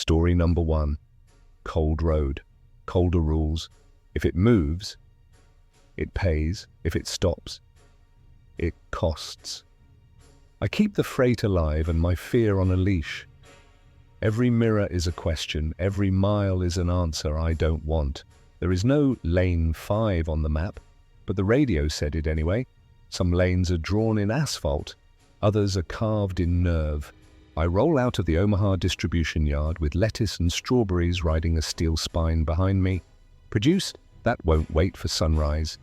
Story number 1. Cold road. Colder rules. If it moves, it pays. If it stops, it costs. I keep the freight alive and my fear on a leash. Every mirror is a question. Every mile is an answer I don't want. There is no lane 5 on the map, but the radio said it anyway. Some lanes are drawn in asphalt. Others are carved in nerve. I roll out of the Omaha distribution yard with lettuce and strawberries riding a steel spine behind me. Produce? That won't wait for sunrise.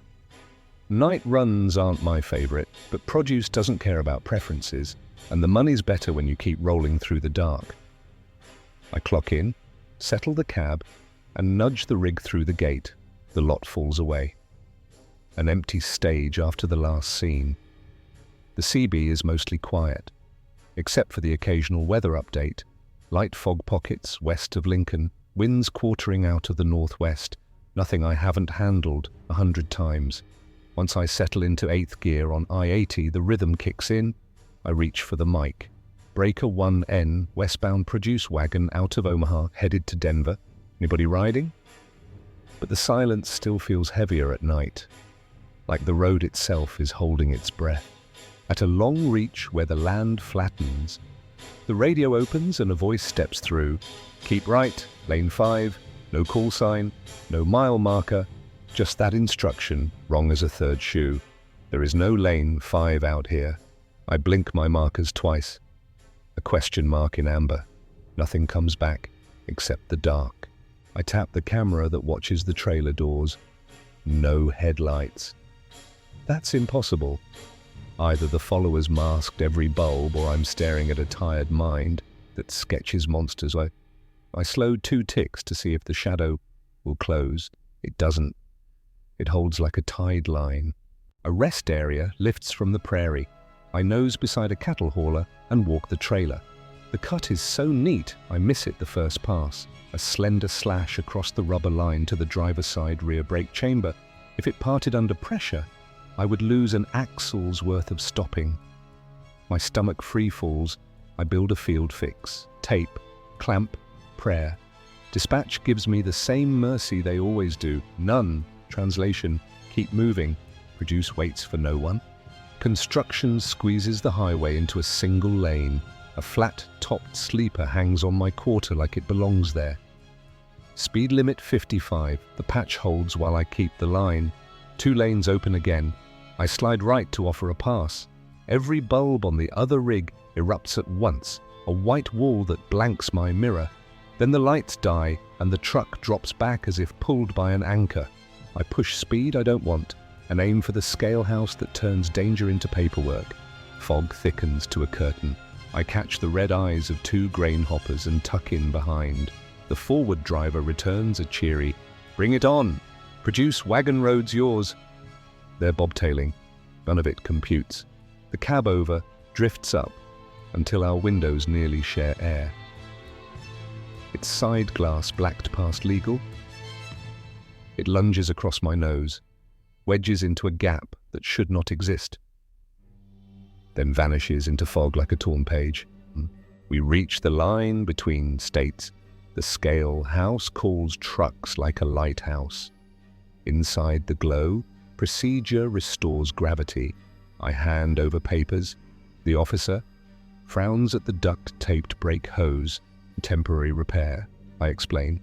Night runs aren't my favorite, but produce doesn't care about preferences, and the money's better when you keep rolling through the dark. I clock in, settle the cab, and nudge the rig through the gate. The lot falls away. An empty stage after the last scene. The CB is mostly quiet, except for the occasional weather update. Light fog pockets west of Lincoln, winds quartering out of the northwest, nothing I haven't handled 100 times. Once I settle into 8th gear on I-80, the rhythm kicks in. I reach for the mic. Breaker 1N, westbound produce wagon out of Omaha, headed to Denver. Anybody riding? But the silence still feels heavier at night, like the road itself is holding its breath. At a long reach where the land flattens, the radio opens and a voice steps through. Keep right, lane 5, no call sign, no mile marker, just that instruction, wrong as a third shoe. There is no lane 5 out here. I blink my markers twice. A question mark in amber. Nothing comes back, except the dark. I tap the camera that watches the trailer doors. No headlights. That's impossible. Either the followers masked every bulb or I'm staring at a tired mind that sketches monsters. I slowed 2 ticks to see if the shadow will close. It doesn't. It holds like a tide line. A rest area lifts from the prairie. I nose beside a cattle hauler and walk the trailer. The cut is so neat, I miss it the first pass. A slender slash across the rubber line to the driver's side rear brake chamber. If it parted under pressure, I would lose an axle's worth of stopping. My stomach free falls. I build a field fix. Tape, clamp, prayer. Dispatch gives me the same mercy they always do. None. Translation, keep moving. Produce waits for no one. Construction squeezes the highway into a single lane. A flat-topped sleeper hangs on my quarter like it belongs there. Speed limit 55. The patch holds while I keep the line. 2 lanes open again. I slide right to offer a pass. Every bulb on the other rig erupts at once, a white wall that blanks my mirror. Then the lights die and the truck drops back as if pulled by an anchor. I push speed I don't want and aim for the scale house that turns danger into paperwork. Fog thickens to a curtain. I catch the red eyes of 2 grain hoppers and tuck in behind. The forward driver returns a cheery, "Bring it on! Produce, wagon road's yours." They're bobtailing. None of it computes. The cab over drifts up until our windows nearly share air. Its side glass blacked past legal. It lunges across my nose, wedges into a gap that should not exist, then vanishes into fog like a torn page. We reach the line between states. The scale house calls trucks like a lighthouse. Inside the glow, procedure restores gravity. I hand over papers. The officer frowns at the duct-taped brake hose. Temporary repair, I explain.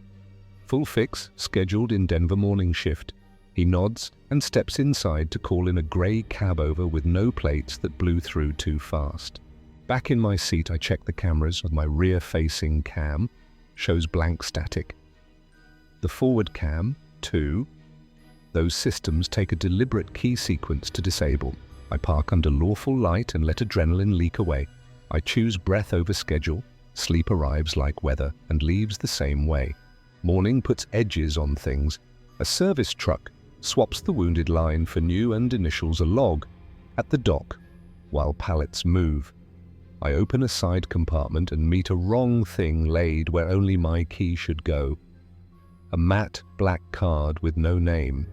Full fix, scheduled in Denver morning shift. He nods and steps inside to call in a grey cab over with no plates that blew through too fast. Back in my seat, I check the cameras of my rear-facing cam. Shows blank static. The forward cam, too. Those systems take a deliberate key sequence to disable. I park under lawful light and let adrenaline leak away. I choose breath over schedule. Sleep arrives like weather and leaves the same way. Morning puts edges on things. A service truck swaps the wounded line for new and initials a log at the dock while pallets move. I open a side compartment and meet a wrong thing laid where only my key should go. A matte black card with no name.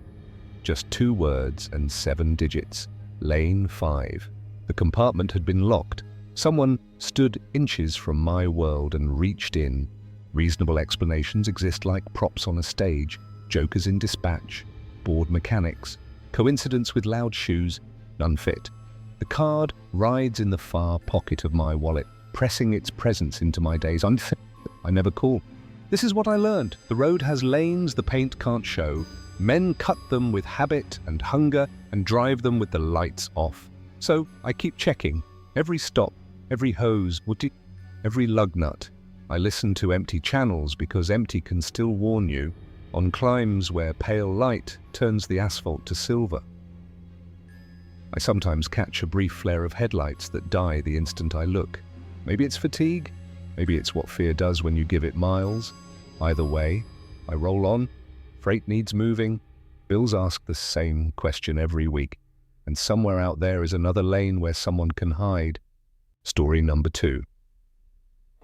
Just 2 words and 7 digits. Lane 5. The compartment had been locked. Someone stood inches from my world and reached in. Reasonable explanations exist like props on a stage, jokers in dispatch, bored mechanics, coincidence with loud shoes, none fit. The card rides in the far pocket of my wallet, pressing its presence into my days. I never call. This is what I learned. The road has lanes the paint can't show. Men cut them with habit and hunger and drive them with the lights off. So I keep checking. Every stop, every hose, every lug nut. I listen to empty channels because empty can still warn you on climbs where pale light turns the asphalt to silver. I sometimes catch a brief flare of headlights that die the instant I look. Maybe it's fatigue, maybe it's what fear does when you give it miles. Either way, I roll on, freight needs moving, bills ask the same question every week, and somewhere out there is another lane where someone can hide. Story number 2.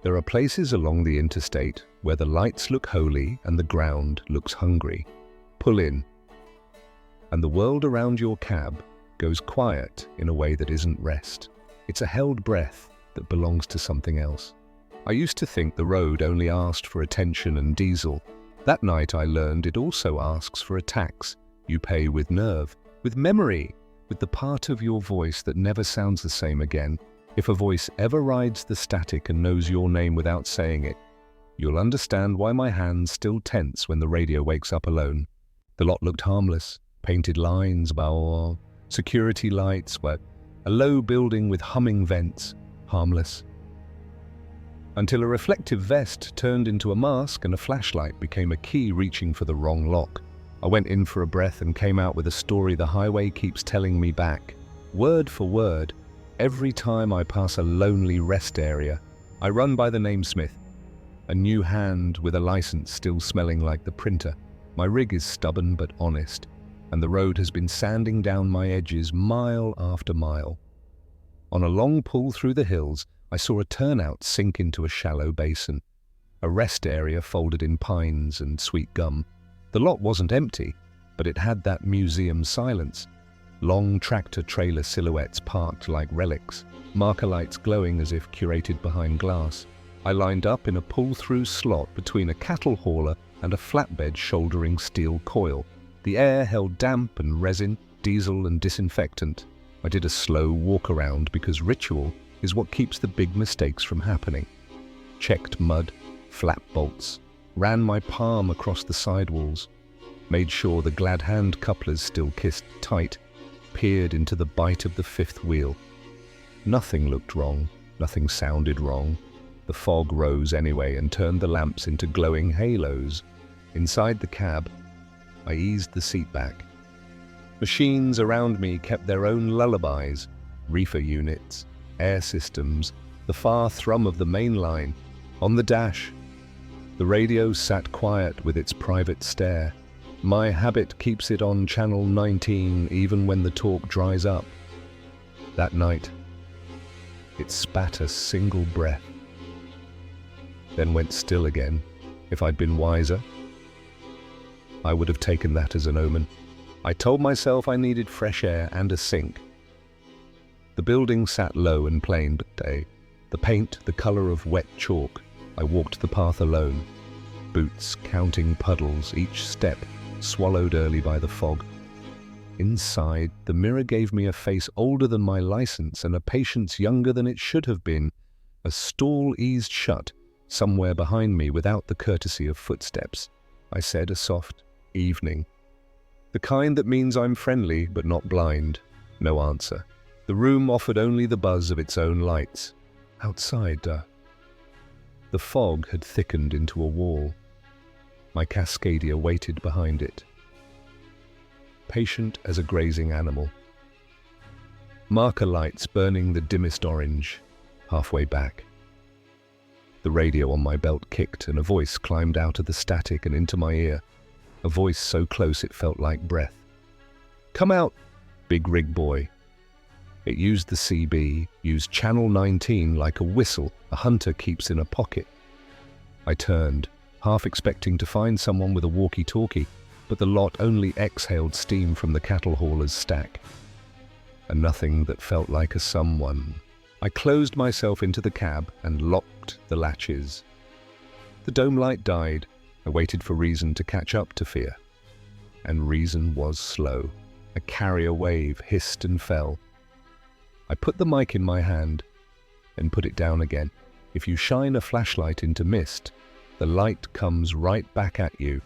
There are places along the interstate where the lights look holy and the ground looks hungry. Pull in, and the world around your cab goes quiet in a way that isn't rest. It's a held breath that belongs to something else. I used to think the road only asked for attention and diesel. That night I learned it also asks for a tax you pay with nerve, with memory, with the part of your voice that never sounds the same again. If a voice ever rides the static and knows your name without saying it, you'll understand why my hands still tense when the radio wakes up alone. The lot looked harmless. Painted lines, security lights, a low building with humming vents, harmless. Until a reflective vest turned into a mask and a flashlight became a key reaching for the wrong lock. I went in for a breath and came out with a story the highway keeps telling me back, word for word. Every time I pass a lonely rest area, I run by the name Smith, a new hand with a license still smelling like the printer. My rig is stubborn but honest, and the road has been sanding down my edges mile after mile. On a long pull through the hills, I saw a turnout sink into a shallow basin, a rest area folded in pines and sweet gum. The lot wasn't empty, but it had that museum silence. Long tractor-trailer silhouettes parked like relics, marker lights glowing as if curated behind glass. I lined up in a pull-through slot between a cattle hauler and a flatbed shouldering steel coil. The air held damp and resin, diesel and disinfectant. I did a slow walk-around because ritual is what keeps the big mistakes from happening. Checked mud, flap bolts, ran my palm across the sidewalls, made sure the glad hand couplers still kissed tight, peered into the bite of the fifth wheel. Nothing looked wrong, nothing sounded wrong. The fog rose anyway and turned the lamps into glowing halos. Inside the cab, I eased the seat back. Machines around me kept their own lullabies, reefer units, air systems, the far thrum of the main line. On the dash, the radio sat quiet with its private stare. My habit keeps it on channel 19 even when the talk dries up. That night, it spat a single breath, then went still again. If I'd been wiser, I would have taken that as an omen. I told myself I needed fresh air and a sink. The building sat low and plain, but the paint the color of wet chalk. I walked the path alone, boots counting puddles, each step swallowed early by the fog. Inside, the mirror gave me a face older than my license and a patience younger than it should have been. A stall eased shut somewhere behind me without the courtesy of footsteps. I said a soft, "Evening." The kind that means I'm friendly but not blind. No answer. The room offered only the buzz of its own lights. Outside, the fog had thickened into a wall. My Cascadia waited behind it, patient as a grazing animal. Marker lights burning the dimmest orange, halfway back. The radio on my belt kicked and a voice climbed out of the static and into my ear, a voice so close it felt like breath. "Come out, big rig boy." It used the CB, used channel 19 like a whistle a hunter keeps in a pocket. I turned, half expecting to find someone with a walkie-talkie, but the lot only exhaled steam from the cattle hauler's stack, and nothing that felt like a someone. I closed myself into the cab and locked the latches. The dome light died. I waited for reason to catch up to fear. And reason was slow. A carrier wave hissed and fell. I put the mic in my hand and put it down again. If you shine a flashlight into mist, the light comes right back at you.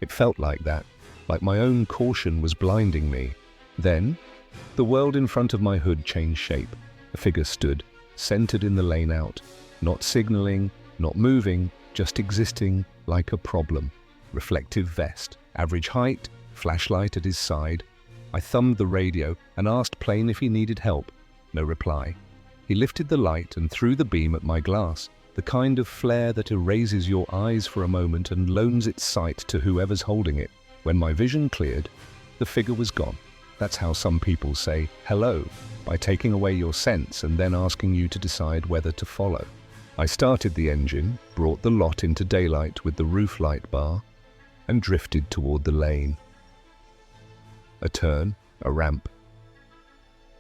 It felt like that, like my own caution was blinding me. Then, the world in front of my hood changed shape. A figure stood, centered in the lane out, not signaling, not moving, just existing like a problem. Reflective vest, average height, flashlight at his side. I thumbed the radio and asked Plain if he needed help. No reply. He lifted the light and threw the beam at my glass, the kind of flare that erases your eyes for a moment and loans its sight to whoever's holding it. When my vision cleared, the figure was gone. That's how some people say hello, by taking away your sense and then asking you to decide whether to follow. I started the engine, brought the lot into daylight with the roof light bar, and drifted toward the lane. A turn, a ramp.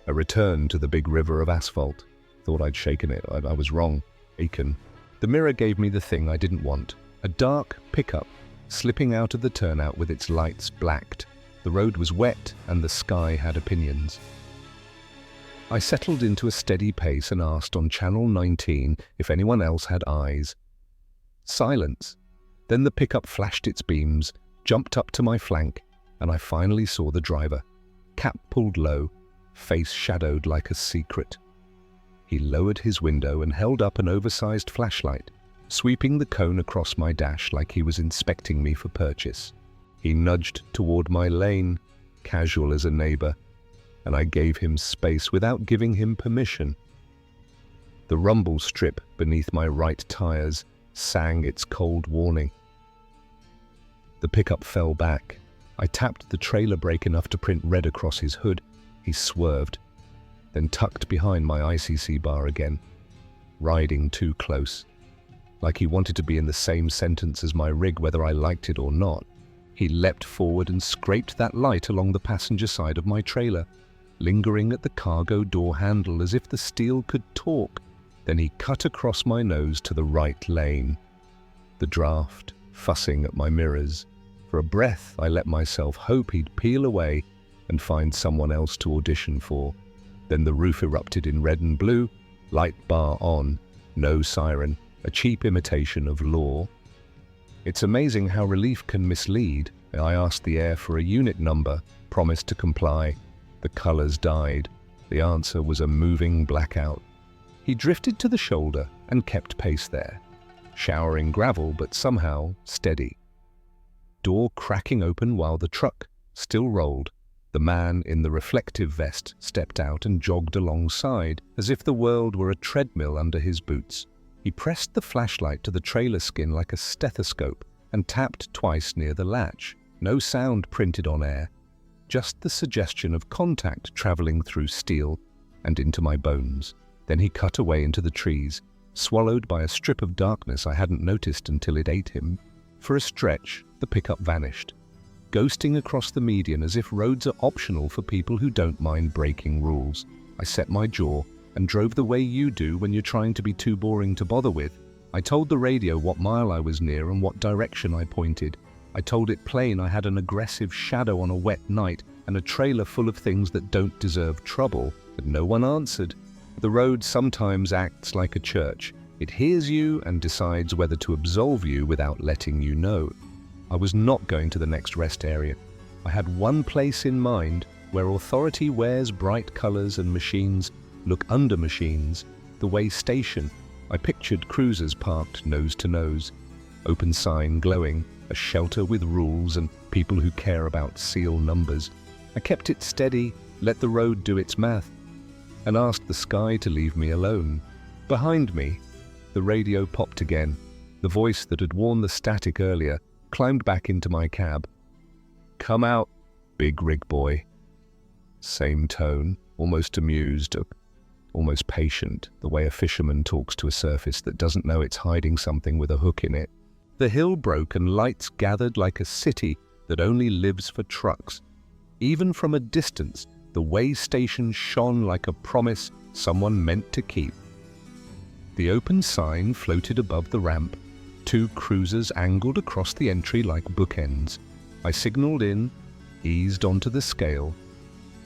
A return to the big river of asphalt. Thought I'd shaken it. I was wrong. Aiken. The mirror gave me the thing I didn't want. A dark pickup, slipping out of the turnout with its lights blacked. The road was wet and the sky had opinions. I settled into a steady pace and asked on channel 19 if anyone else had eyes. Silence. Then the pickup flashed its beams, jumped up to my flank, and I finally saw the driver. Cap pulled low, face shadowed like a secret. He lowered his window and held up an oversized flashlight, sweeping the cone across my dash like he was inspecting me for purchase. He nudged toward my lane, casual as a neighbor, and I gave him space without giving him permission. The rumble strip beneath my right tires sang its cold warning. The pickup fell back. I tapped the trailer brake enough to print red across his hood. He swerved, then tucked behind my ICC bar again, riding too close, like he wanted to be in the same sentence as my rig whether I liked it or not. He leapt forward and scraped that light along the passenger side of my trailer, lingering at the cargo door handle as if the steel could talk. Then he cut across my nose to the right lane. The draft, fussing at my mirrors. For a breath, I let myself hope he'd peel away and find someone else to audition for. Then the roof erupted in red and blue, light bar on, no siren, a cheap imitation of law. It's amazing how relief can mislead. I asked the air for a unit number, promised to comply. The colors died. The answer was a moving blackout. He drifted to the shoulder and kept pace there, showering gravel but somehow steady. Door cracking open while the truck still rolled. The man in the reflective vest stepped out and jogged alongside, as if the world were a treadmill under his boots. He pressed the flashlight to the trailer skin like a stethoscope and tapped twice near the latch. No sound printed on air, just the suggestion of contact traveling through steel and into my bones. Then he cut away into the trees, swallowed by a strip of darkness I hadn't noticed until it ate him. For a stretch, the pickup vanished, ghosting across the median as if roads are optional for people who don't mind breaking rules. I set my jaw and drove the way you do when you're trying to be too boring to bother with. I told the radio what mile I was near and what direction I pointed. I told it plain I had an aggressive shadow on a wet night and a trailer full of things that don't deserve trouble, but no one answered. The road sometimes acts like a church. It hears you and decides whether to absolve you without letting you know. I was not going to the next rest area. I had one place in mind where authority wears bright colors and machines look under machines, the way station. I pictured cruisers parked nose to nose, open sign glowing, a shelter with rules and people who care about seal numbers. I kept it steady, let the road do its math, and asked the sky to leave me alone. Behind me, the radio popped again. The voice that had worn the static earlier climbed back into my cab. "Come out, big rig boy." Same tone, almost amused, almost patient, the way a fisherman talks to a surface that doesn't know it's hiding something with a hook in it. The hill broke and lights gathered like a city that only lives for trucks. Even from a distance, the way station shone like a promise someone meant to keep. The open sign floated above the ramp, Two cruisers angled across the entry like bookends. I signaled in, eased onto the scale,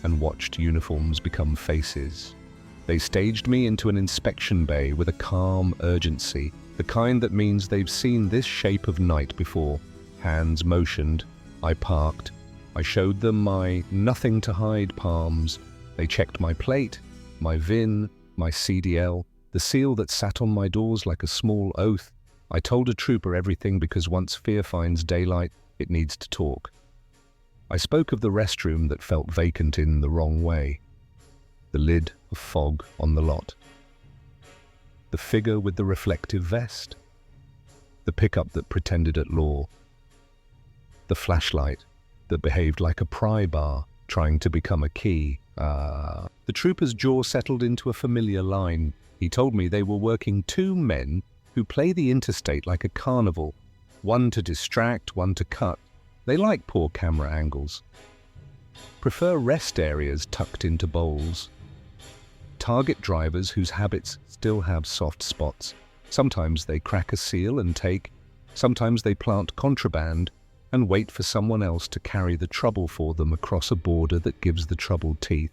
and watched uniforms become faces. They staged me into an inspection bay with a calm urgency, the kind that means they've seen this shape of night before. Hands motioned. I parked. I showed them my nothing-to-hide palms. They checked my plate, my VIN, my CDL, the seal that sat on my doors like a small oath. I told a trooper everything because once fear finds daylight, it needs to talk. I spoke of the restroom that felt vacant in the wrong way, the lid of fog on the lot, the figure with the reflective vest, the pickup that pretended at law, the flashlight that behaved like a pry bar trying to become a key. The trooper's jaw settled into a familiar line. He told me they were working two men who play the interstate like a carnival, one to distract, one to cut. They like poor camera angles. Prefer rest areas tucked into bowls. Target drivers whose habits still have soft spots. Sometimes they crack a seal and take. Sometimes they plant contraband and wait for someone else to carry the trouble for them across a border that gives the troubled teeth.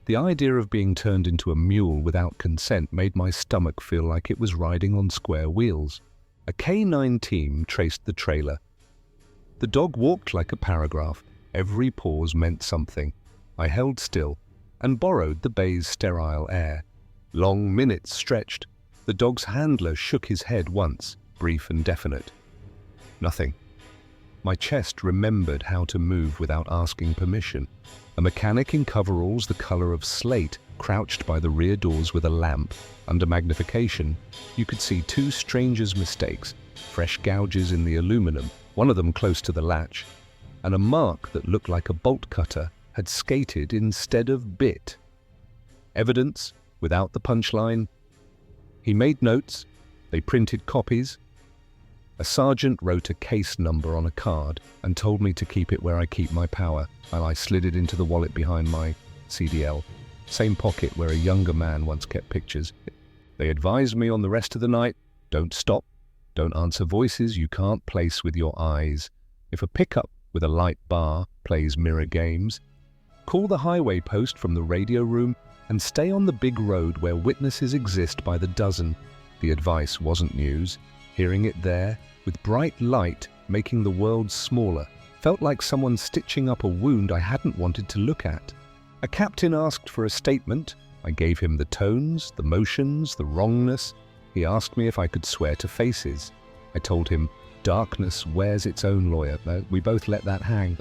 The idea of being turned into a mule without consent made my stomach feel like it was riding on square wheels. A K9 team traced the trailer. The dog walked like a paragraph. Every pause meant something. I held still and borrowed the bay's sterile air. Long minutes stretched. The dog's handler shook his head once, brief and definite. Nothing. My chest remembered how to move without asking permission. A mechanic in coveralls the color of slate crouched by the rear doors with a lamp. Under magnification, you could see two strangers' mistakes, fresh gouges in the aluminum, one of them close to the latch, and a mark that looked like a bolt cutter had skated instead of bit. Evidence without the punchline. He made notes. They printed copies. A sergeant wrote a case number on a card and told me to keep it where I keep my power, and I slid it into the wallet behind my CDL, same pocket where a younger man once kept pictures. They advised me on the rest of the night, don't stop, don't answer voices you can't place with your eyes. If a pickup with a light bar plays mirror games, call the highway post from the radio room and stay on the big road where witnesses exist by the dozen. The advice wasn't news. Hearing it there, with bright light making the world smaller, felt like someone stitching up a wound I hadn't wanted to look at. A captain asked for a statement. I gave him the tones, the motions, the wrongness. He asked me if I could swear to faces. I told him, darkness wears its own lawyer. We both let that hang.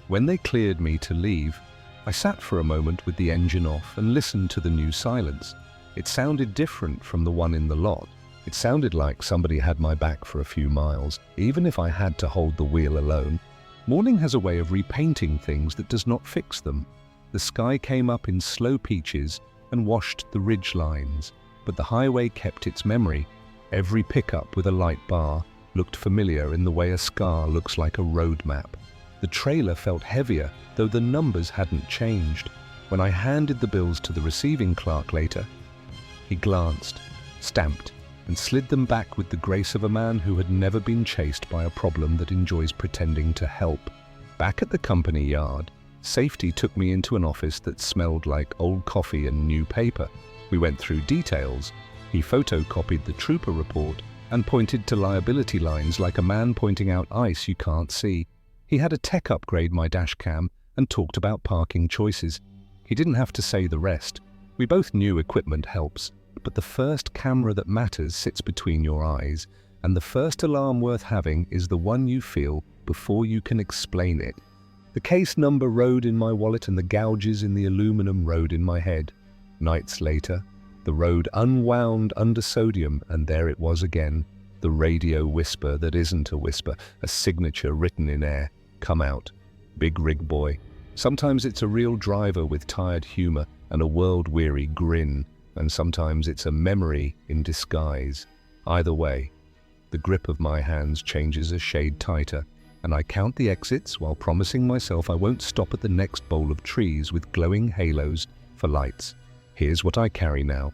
When they cleared me to leave, I sat for a moment with the engine off and listened to the new silence. It sounded different from the one in the lot. It sounded like somebody had my back for a few miles, even if I had to hold the wheel alone. Morning has a way of repainting things that does not fix them. The sky came up in slow peaches and washed the ridge lines, but the highway kept its memory. Every pickup with a light bar looked familiar in the way a scar looks like a road map. The trailer felt heavier, though the numbers hadn't changed. When I handed the bills to the receiving clerk later, he glanced, stamped, and slid them back with the grace of a man who had never been chased by a problem that enjoys pretending to help. Back at the company yard, safety took me into an office that smelled like old coffee and new paper. We went through details. He photocopied the trooper report and pointed to liability lines like a man pointing out ice you can't see. He had a tech upgrade my dash cam and talked about parking choices. He didn't have to say the rest. We both knew equipment helps. But the first camera that matters sits between your eyes, and the first alarm worth having is the one you feel before you can explain it. The case number rode in my wallet and the gouges in the aluminum rode in my head. Nights later, the road unwound under sodium, and there it was again, the radio whisper that isn't a whisper, a signature written in air. Come out, big rig boy. Sometimes it's a real driver with tired humor and a world-weary grin, and sometimes it's a memory in disguise. Either way, the grip of my hands changes a shade tighter, and I count the exits while promising myself I won't stop at the next bowl of trees with glowing halos for lights. Here's what I carry now,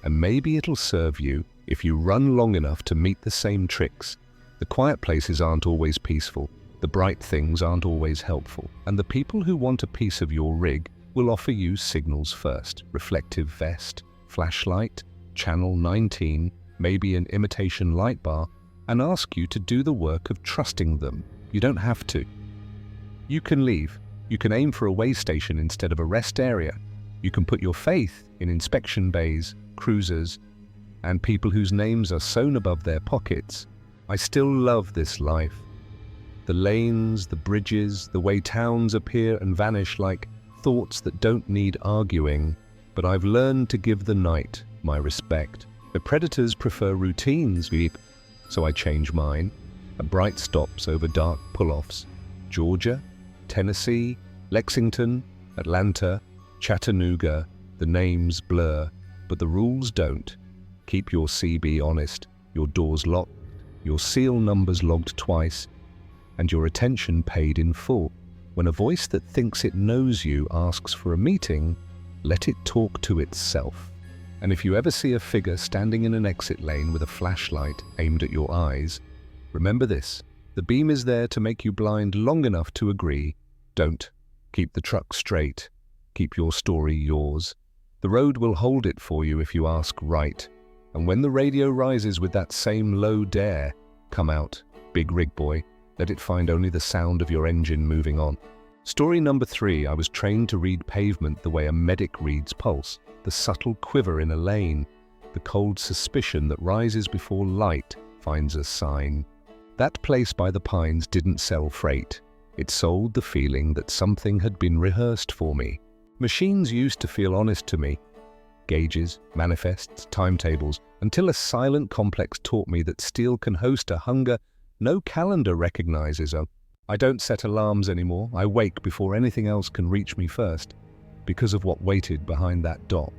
and maybe it'll serve you If you run long enough to meet the same tricks, the quiet places aren't always peaceful, the bright things aren't always helpful, and the people who want a piece of your rig will offer you signals first. Reflective vest, flashlight, channel 19, maybe an imitation light bar, and ask you to do the work of trusting them. You don't have to. You can leave. You can aim for a way station instead of a rest area. You can put your faith in inspection bays, cruisers, and people whose names are sewn above their pockets. I still love this life. The lanes, the bridges, the way towns appear and vanish like thoughts that don't need arguing. But I've learned to give the night my respect. The predators prefer routines, so I change mine. Bright stops over dark pull-offs. Georgia, Tennessee, Lexington, Atlanta, Chattanooga. The names blur, but the rules don't. Keep your CB honest, your doors locked, your seal numbers logged twice, and your attention paid in full. When a voice that thinks it knows you asks for a meeting, let it talk to itself. And if you ever see a figure standing in an exit lane with a flashlight aimed at your eyes, remember this: the beam is there to make you blind long enough to agree. Don't. Keep the truck straight. Keep your story yours. The road will hold it for you if you ask right. And when the radio rises with that same low dare, come out, big rig boy. Let it find only the sound of your engine moving on. Story number 3, I was trained to read pavement the way a medic reads pulse. The subtle quiver in a lane, the cold suspicion that rises before light finds a sign. That place by the pines didn't sell freight. It sold the feeling that something had been rehearsed for me. Machines used to feel honest to me. Gauges, manifests, timetables, until a silent complex taught me that steel can host a hunger no calendar recognizes. I don't set alarms anymore. I wake before anything else can reach me first, because of what waited behind that dot.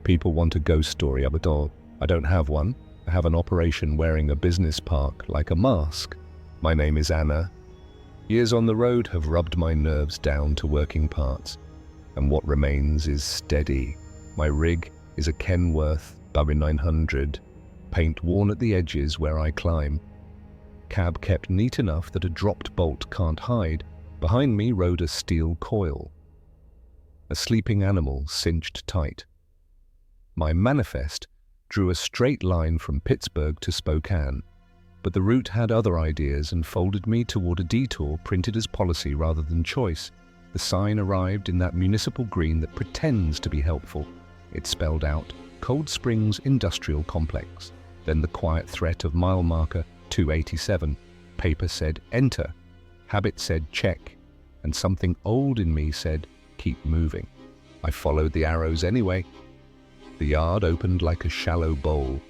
People want a ghost story of a dog. I don't have one. I have an operation wearing a business park like a mask. My name is Anna. Years on the road have rubbed my nerves down to working parts, and what remains is steady. My rig is a Kenworth Bowie 900, paint worn at the edges where I climb. Cab kept neat enough that a dropped bolt can't hide. Behind me rode a steel coil. A sleeping animal cinched tight. My manifest drew a straight line from Pittsburgh to Spokane, but the route had other ideas and folded me toward a detour printed as policy rather than choice. The sign arrived in that municipal green that pretends to be helpful. It spelled out Cold Springs Industrial Complex, then the quiet threat of mile marker 287. Paper said enter, habit said check, and something old in me said keep moving. I followed the arrows anyway. The yard opened like a shallow bowl.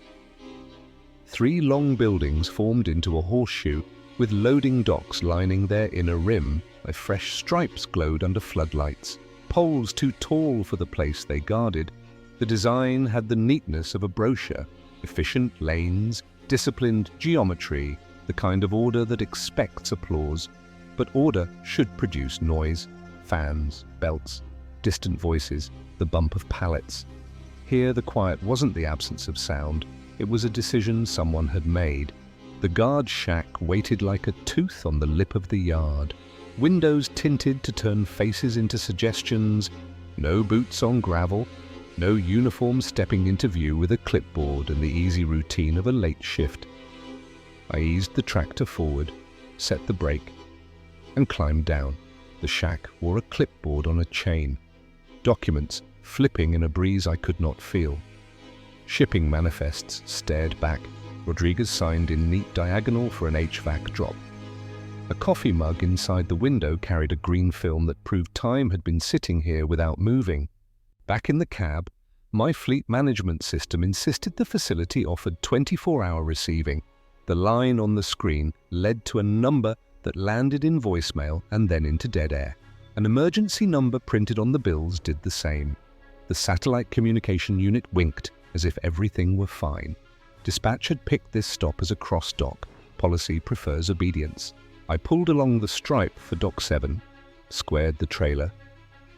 3 long buildings formed into a horseshoe with loading docks lining their inner rim. Fresh stripes glowed under floodlights, poles too tall for the place they guarded. The design had the neatness of a brochure, efficient lanes, disciplined geometry, the kind of order that expects applause. But order should produce noise, fans, belts, distant voices, the bump of pallets. Here the quiet wasn't the absence of sound, it was a decision someone had made. The guard shack waited like a tooth on the lip of the yard. Windows tinted to turn faces into suggestions. No boots on gravel, no uniform stepping into view with a clipboard and the easy routine of a late shift. I eased the tractor forward, set the brake, and climbed down. The shack wore a clipboard on a chain. Documents flipping in a breeze I could not feel. Shipping manifests stared back. Rodriguez signed in neat diagonal for an HVAC drop. A coffee mug inside the window carried a green film that proved time had been sitting here without moving. Back in the cab, my fleet management system insisted the facility offered 24-hour receiving. The line on the screen led to a number that landed in voicemail and then into dead air. An emergency number printed on the bills did the same. The satellite communication unit winked as if everything were fine. Dispatch had picked this stop as a cross dock. Policy prefers obedience. I pulled along the stripe for Dock 7, squared the trailer,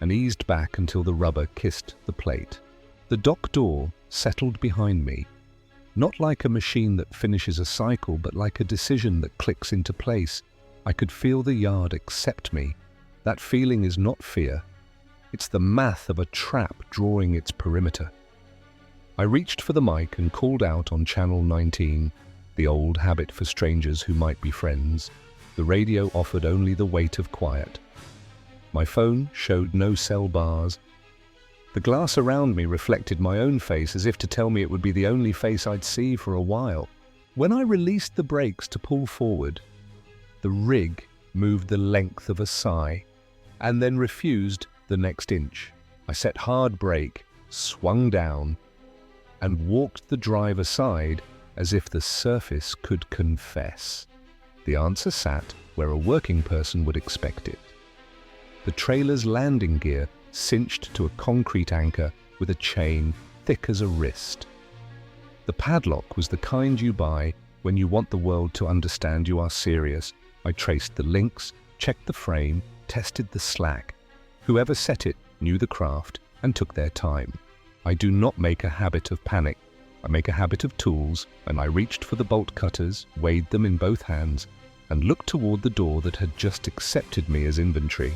and eased back until the rubber kissed the plate. The dock door settled behind me. Not like a machine that finishes a cycle, but like a decision that clicks into place. I could feel the yard accept me. That feeling is not fear. It's the math of a trap drawing its perimeter. I reached for the mic and called out on channel 19, the old habit for strangers who might be friends. The radio offered only the weight of quiet. My phone showed no cell bars. The glass around me reflected my own face as if to tell me it would be the only face I'd see for a while. When I released the brakes to pull forward, the rig moved the length of a sigh and then refused the next inch. I set hard brake, swung down, and walked the drive aside as if the surface could confess. The answer sat where a working person would expect it. The trailer's landing gear cinched to a concrete anchor with a chain thick as a wrist. The padlock was the kind you buy when you want the world to understand you are serious. I traced the links, checked the frame, tested the slack. Whoever set it knew the craft and took their time. I do not make a habit of panic. I make a habit of tools, and I reached for the bolt cutters, weighed them in both hands, and looked toward the door that had just accepted me as inventory.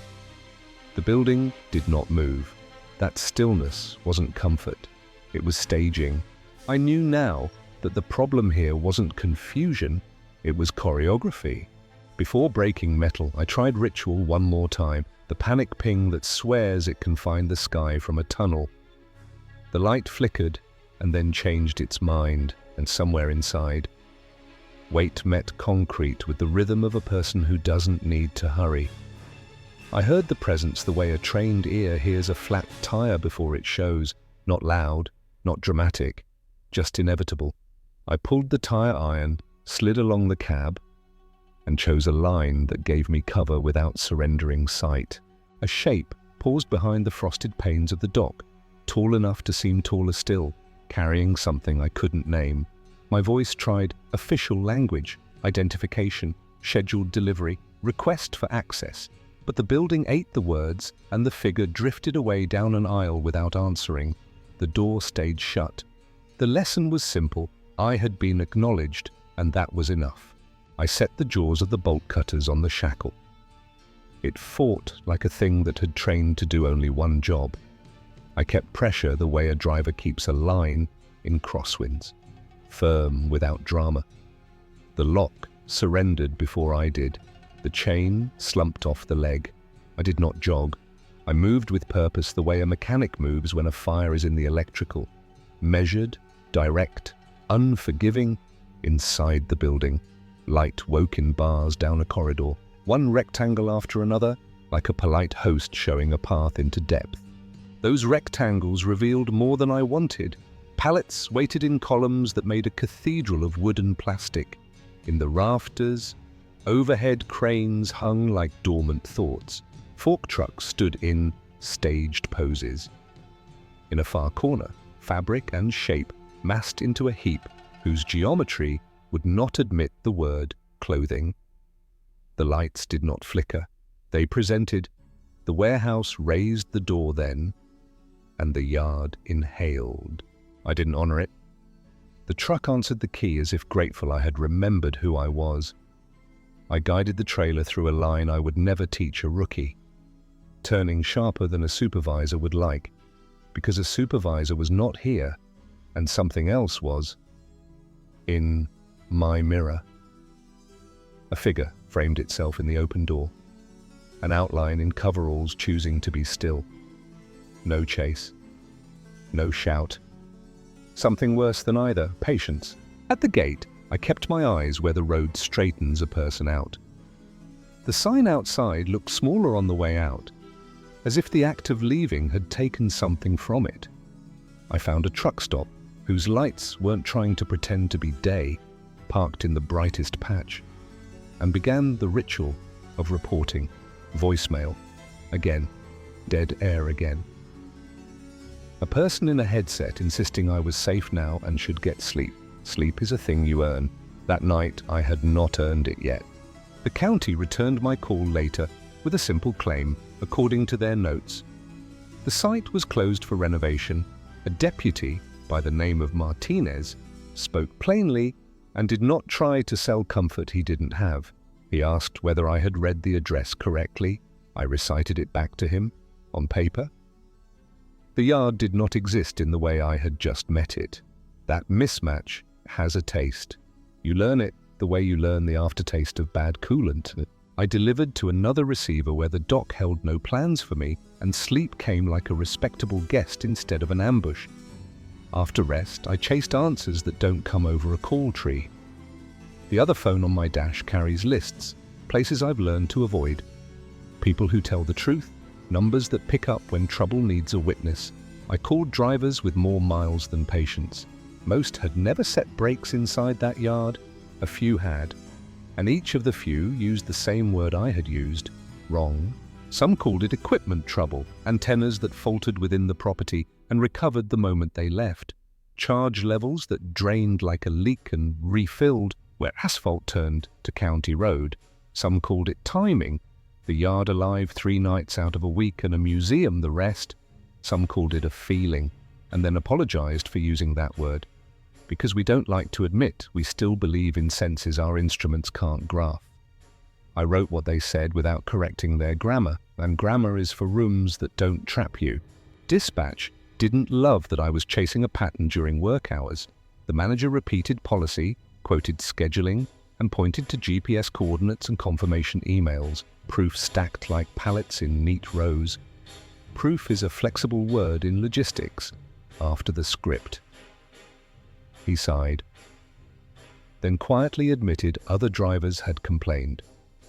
The building did not move. That stillness wasn't comfort. It was staging. I knew now that the problem here wasn't confusion, it was choreography. Before breaking metal, I tried ritual one more time, the panic ping that swears it can find the sky from a tunnel. The light flickered and then changed its mind, and somewhere inside, weight met concrete with the rhythm of a person who doesn't need to hurry. I heard the presence the way a trained ear hears a flat tire before it shows, not loud, not dramatic, just inevitable. I pulled the tire iron, slid along the cab, and chose a line that gave me cover without surrendering sight. A shape paused behind the frosted panes of the dock, tall enough to seem taller still, carrying something I couldn't name. My voice tried official language, identification, scheduled delivery, request for access, but the building ate the words and the figure drifted away down an aisle without answering. The door stayed shut. The lesson was simple. I had been acknowledged, and that was enough. I set the jaws of the bolt cutters on the shackle. It fought like a thing that had trained to do only one job. I kept pressure the way a driver keeps a line in crosswinds, firm without drama. The lock surrendered before I did. The chain slumped off the leg. I did not jog. I moved with purpose the way a mechanic moves when a fire is in the electrical. Measured, direct, unforgiving, inside the building. Light woke in bars down a corridor, one rectangle after another, like a polite host showing a path into depth. Those rectangles revealed more than I wanted. Pallets waited in columns that made a cathedral of wood and plastic. In the rafters, overhead cranes hung like dormant thoughts. Fork trucks stood in staged poses. In a far corner, fabric and shape massed into a heap whose geometry would not admit the word clothing. The lights did not flicker. They presented. The warehouse raised the door then, and the yard inhaled. I didn't honor it. The truck answered the key as if grateful I had remembered who I was. I guided the trailer through a line I would never teach a rookie, turning sharper than a supervisor would like, because a supervisor was not here, and something else was. In my mirror. A figure framed itself in the open door, an outline in coveralls choosing to be still. No chase, no shout. Something worse than either, patience. At the gate, I kept my eyes where the road straightens a person out. The sign outside looked smaller on the way out, as if the act of leaving had taken something from it. I found a truck stop whose lights weren't trying to pretend to be day, parked in the brightest patch, and began the ritual of reporting. Voicemail. Again. Dead air again. A person in a headset insisting I was safe now and should get sleep. Sleep is a thing you earn. That night I had not earned it yet. The county returned my call later with a simple claim, according to their notes. The site was closed for renovation. A deputy, by the name of Martinez, spoke plainly, and did not try to sell comfort he didn't have. He asked whether I had read the address correctly. I recited it back to him, on paper. The yard did not exist in the way I had just met it. That mismatch has a taste. You learn it the way you learn the aftertaste of bad coolant. I delivered to another receiver where the dock held no plans for me, and sleep came like a respectable guest instead of an ambush. After rest, I chased answers that don't come over a call tree. The other phone on my dash carries lists, places I've learned to avoid. People who tell the truth, numbers that pick up when trouble needs a witness. I called drivers with more miles than patience. Most had never set brakes inside that yard. A few had. And each of the few used the same word I had used, wrong. Some called it equipment trouble, antennas that faltered within the property and recovered the moment they left, charge levels that drained like a leak and refilled where asphalt turned to county road. Some called it timing, the yard alive 3 nights out of a week and a museum the rest. Some called it a feeling, and then apologized for using that word, because we don't like to admit we still believe in senses our instruments can't grasp. I wrote what they said without correcting their grammar, and grammar is for rooms that don't trap you. Dispatch didn't love that I was chasing a pattern during work hours. The manager repeated policy, quoted scheduling, and pointed to GPS coordinates and confirmation emails, proof stacked like pallets in neat rows. Proof is a flexible word in logistics, after the script. He sighed, then quietly admitted other drivers had complained.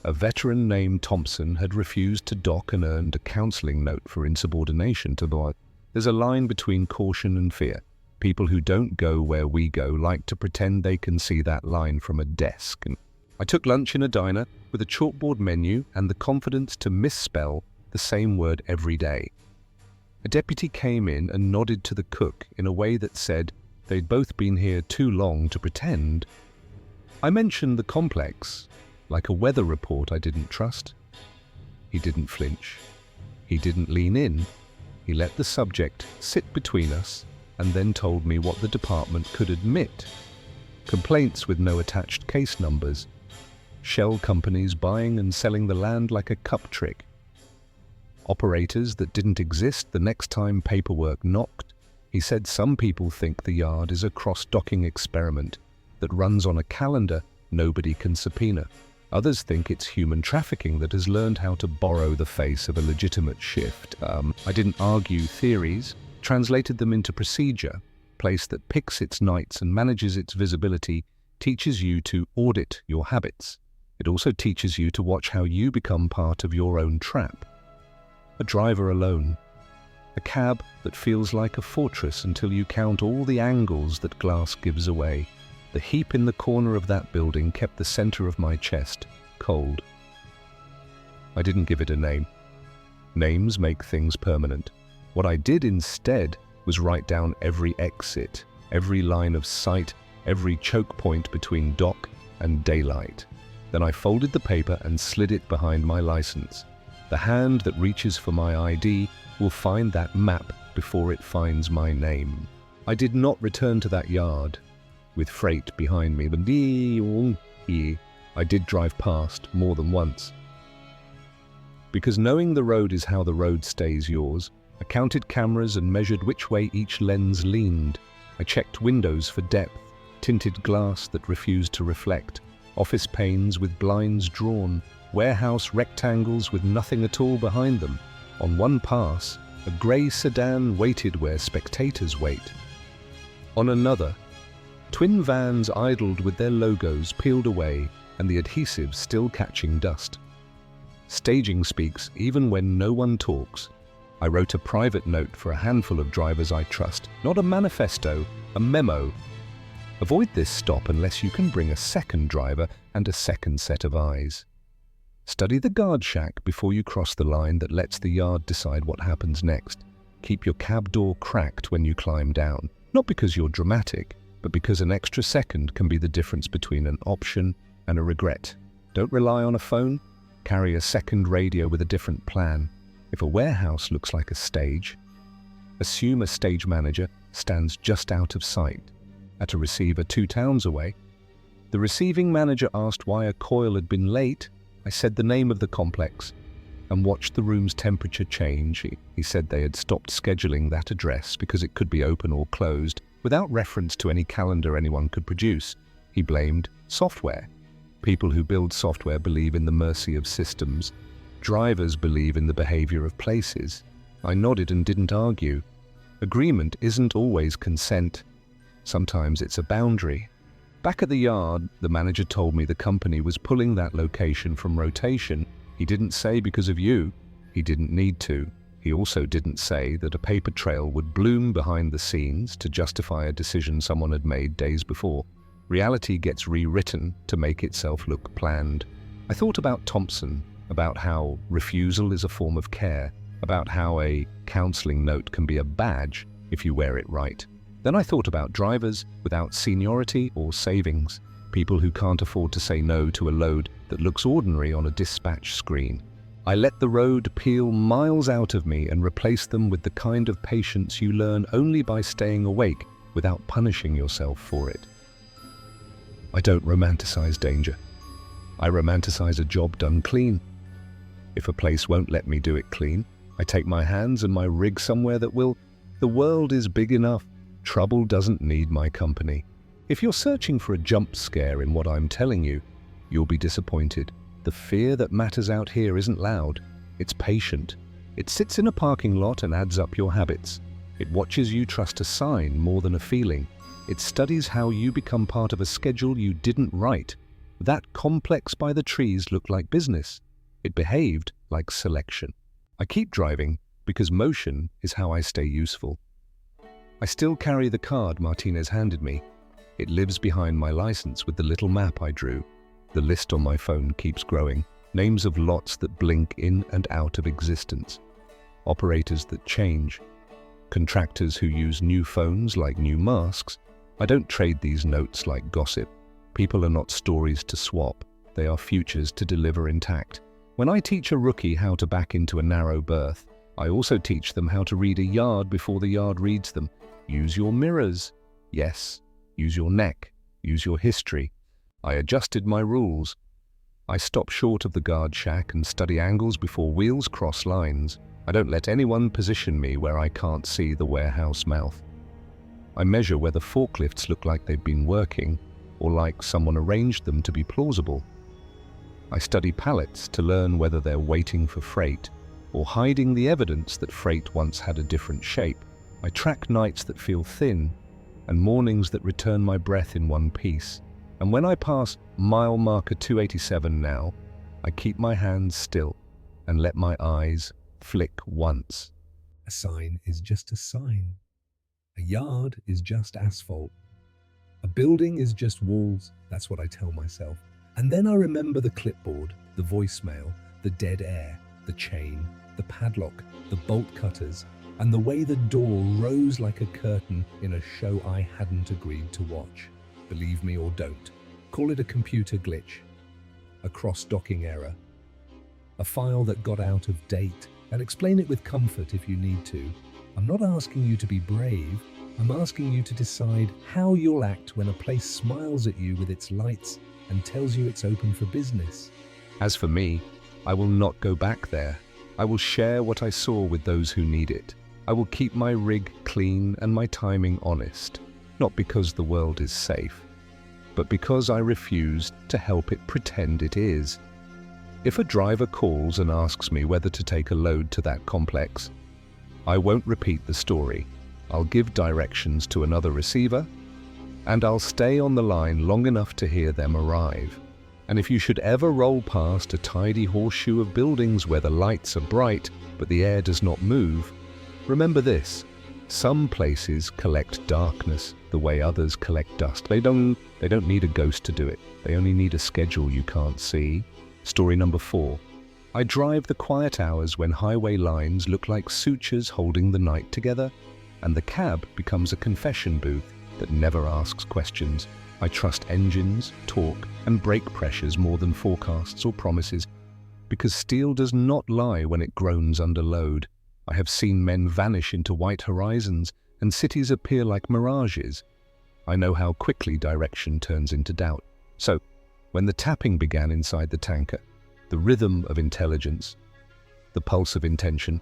A veteran named Thompson had refused to dock and earned a counseling note for insubordination to the. There's a line between caution and fear. People who don't go where we go like to pretend they can see that line from a desk. And I took lunch in a diner with a chalkboard menu and the confidence to misspell the same word every day. A deputy came in and nodded to the cook in a way that said they'd both been here too long to pretend. I mentioned the complex, like a weather report I didn't trust. He didn't flinch. He didn't lean in. He let the subject sit between us and then told me what the department could admit. Complaints with no attached case numbers. Shell companies buying and selling the land like a cup trick. Operators that didn't exist the next time paperwork knocked. He said some people think the yard is a cross-docking experiment that runs on a calendar nobody can subpoena. Others think it's human trafficking that has learned how to borrow the face of a legitimate shift. I didn't argue theories, translated them into procedure. Place that picks its nights and manages its visibility teaches you to audit your habits. It also teaches you to watch how you become part of your own trap. A driver alone. A cab that feels like a fortress until you count all the angles that glass gives away. The heap in the corner of that building kept the center of my chest cold. I didn't give it a name. Names make things permanent. What I did instead was write down every exit, every line of sight, every choke point between dock and daylight. Then I folded the paper and slid it behind my license. The hand that reaches for my ID will find that map before it finds my name. I did not return to that yard with freight behind me, but I did drive past more than once. Because knowing the road is how the road stays yours, I counted cameras and measured which way each lens leaned. I checked windows for depth, tinted glass that refused to reflect, office panes with blinds drawn, warehouse rectangles with nothing at all behind them. On one pass, a grey sedan waited where spectators wait. On another, twin vans idled with their logos peeled away and the adhesive still catching dust. Staging speaks even when no one talks. I wrote a private note for a handful of drivers I trust, not a manifesto, a memo. Avoid this stop unless you can bring a second driver and a second set of eyes. Study the guard shack before you cross the line that lets the yard decide what happens next. Keep your cab door cracked when you climb down, not because you're dramatic, but because an extra second can be the difference between an option and a regret. Don't rely on a phone. Carry a second radio with a different plan. If a warehouse looks like a stage, assume a stage manager stands just out of sight. at a receiver 2 towns away. The receiving manager asked why a coil had been late. I said the name of the complex and watched the room's temperature change. He said they had stopped scheduling that address because it could be open or closed without reference to any calendar anyone could produce. He blamed software. People who build software believe in the mercy of systems. Drivers believe in the behavior of places. I nodded and didn't argue. Agreement isn't always consent. Sometimes it's a boundary. Back at the yard, the manager told me the company was pulling that location from rotation. He didn't say because of you. He didn't need to. He also didn't say that a paper trail would bloom behind the scenes to justify a decision someone had made days before. Reality gets rewritten to make itself look planned. I thought about Thompson, about how refusal is a form of care, about how a counseling note can be a badge if you wear it right. Then I thought about drivers without seniority or savings, people who can't afford to say no to a load that looks ordinary on a dispatch screen. I let the road peel miles out of me and replace them with the kind of patience you learn only by staying awake without punishing yourself for it. I don't romanticize danger. I romanticize a job done clean. If a place won't let me do it clean, I take my hands and my rig somewhere that will. The world is big enough. Trouble doesn't need my company. If you're searching for a jump scare in what I'm telling you, you'll be disappointed. The fear that matters out here isn't loud. It's patient. It sits in a parking lot and adds up your habits. It watches you trust a sign more than a feeling. It studies how you become part of a schedule you didn't write. That complex by the trees looked like business. It behaved like selection. I keep driving because motion is how I stay useful. I still carry the card Martinez handed me. It lives behind my license with the little map I drew. The list on my phone keeps growing. Names of lots that blink in and out of existence. Operators that change. Contractors who use new phones like new masks. I don't trade these notes like gossip. People are not stories to swap. They are futures to deliver intact. When I teach a rookie how to back into a narrow berth, I also teach them how to read a yard before the yard reads them. Use your mirrors. Yes. Use your neck. Use your history. I adjusted my rules. I stop short of the guard shack and study angles before wheels cross lines. I don't let anyone position me where I can't see the warehouse mouth. I measure whether forklifts look like they've been working or like someone arranged them to be plausible. I study pallets to learn whether they're waiting for freight or hiding the evidence that freight once had a different shape. I track nights that feel thin and mornings that return my breath in one piece. And when I pass mile marker 287 now, I keep my hands still and let my eyes flick once. A sign is just a sign. A yard is just asphalt. A building is just walls, that's what I tell myself. And then I remember the clipboard, the voicemail, the dead air, the chain, the padlock, the bolt cutters, and the way the door rose like a curtain in a show I hadn't agreed to watch. Believe me or don't. Call it a computer glitch, a cross-docking error, a file that got out of date, and explain it with comfort if you need to. I'm not asking you to be brave, I'm asking you to decide how you'll act when a place smiles at you with its lights and tells you it's open for business. As for me, I will not go back there. I will share what I saw with those who need it. I will keep my rig clean and my timing honest, not because the world is safe, but because I refuse to help it pretend it is. If a driver calls and asks me whether to take a load to that complex, I won't repeat the story. I'll give directions to another receiver, and I'll stay on the line long enough to hear them arrive. And if you should ever roll past a tidy horseshoe of buildings where the lights are bright but the air does not move, remember this: some places collect darkness the way others collect dust. They don't need a ghost to do it. They only need a schedule you can't see. Story number 4. I drive the quiet hours when highway lines look like sutures holding the night together, and the cab becomes a confession booth that never asks questions. I trust engines, torque, and brake pressures more than forecasts or promises, because steel does not lie when it groans under load. I have seen men vanish into white horizons and cities appear like mirages. I know how quickly direction turns into doubt. So, when the tapping began inside the tanker, the rhythm of intelligence, the pulse of intention,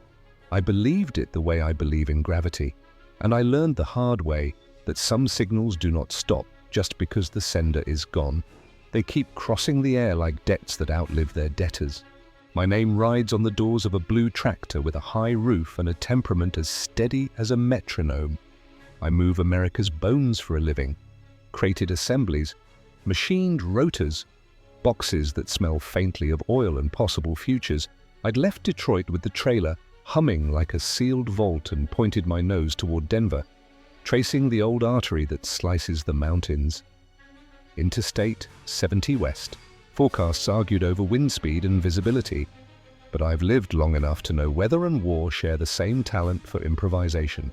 I believed it the way I believe in gravity, and I learned the hard way that some signals do not stop just because the sender is gone. They keep crossing the air like debts that outlive their debtors. My name rides on the doors of a blue tractor with a high roof and a temperament as steady as a metronome. I move America's bones for a living, crated assemblies, machined rotors, boxes that smell faintly of oil and possible futures. I'd left Detroit with the trailer, humming like a sealed vault, and pointed my nose toward Denver, tracing the old artery that slices the mountains. Interstate 70 West. Forecasts argued over wind speed and visibility, but I've lived long enough to know weather and war share the same talent for improvisation.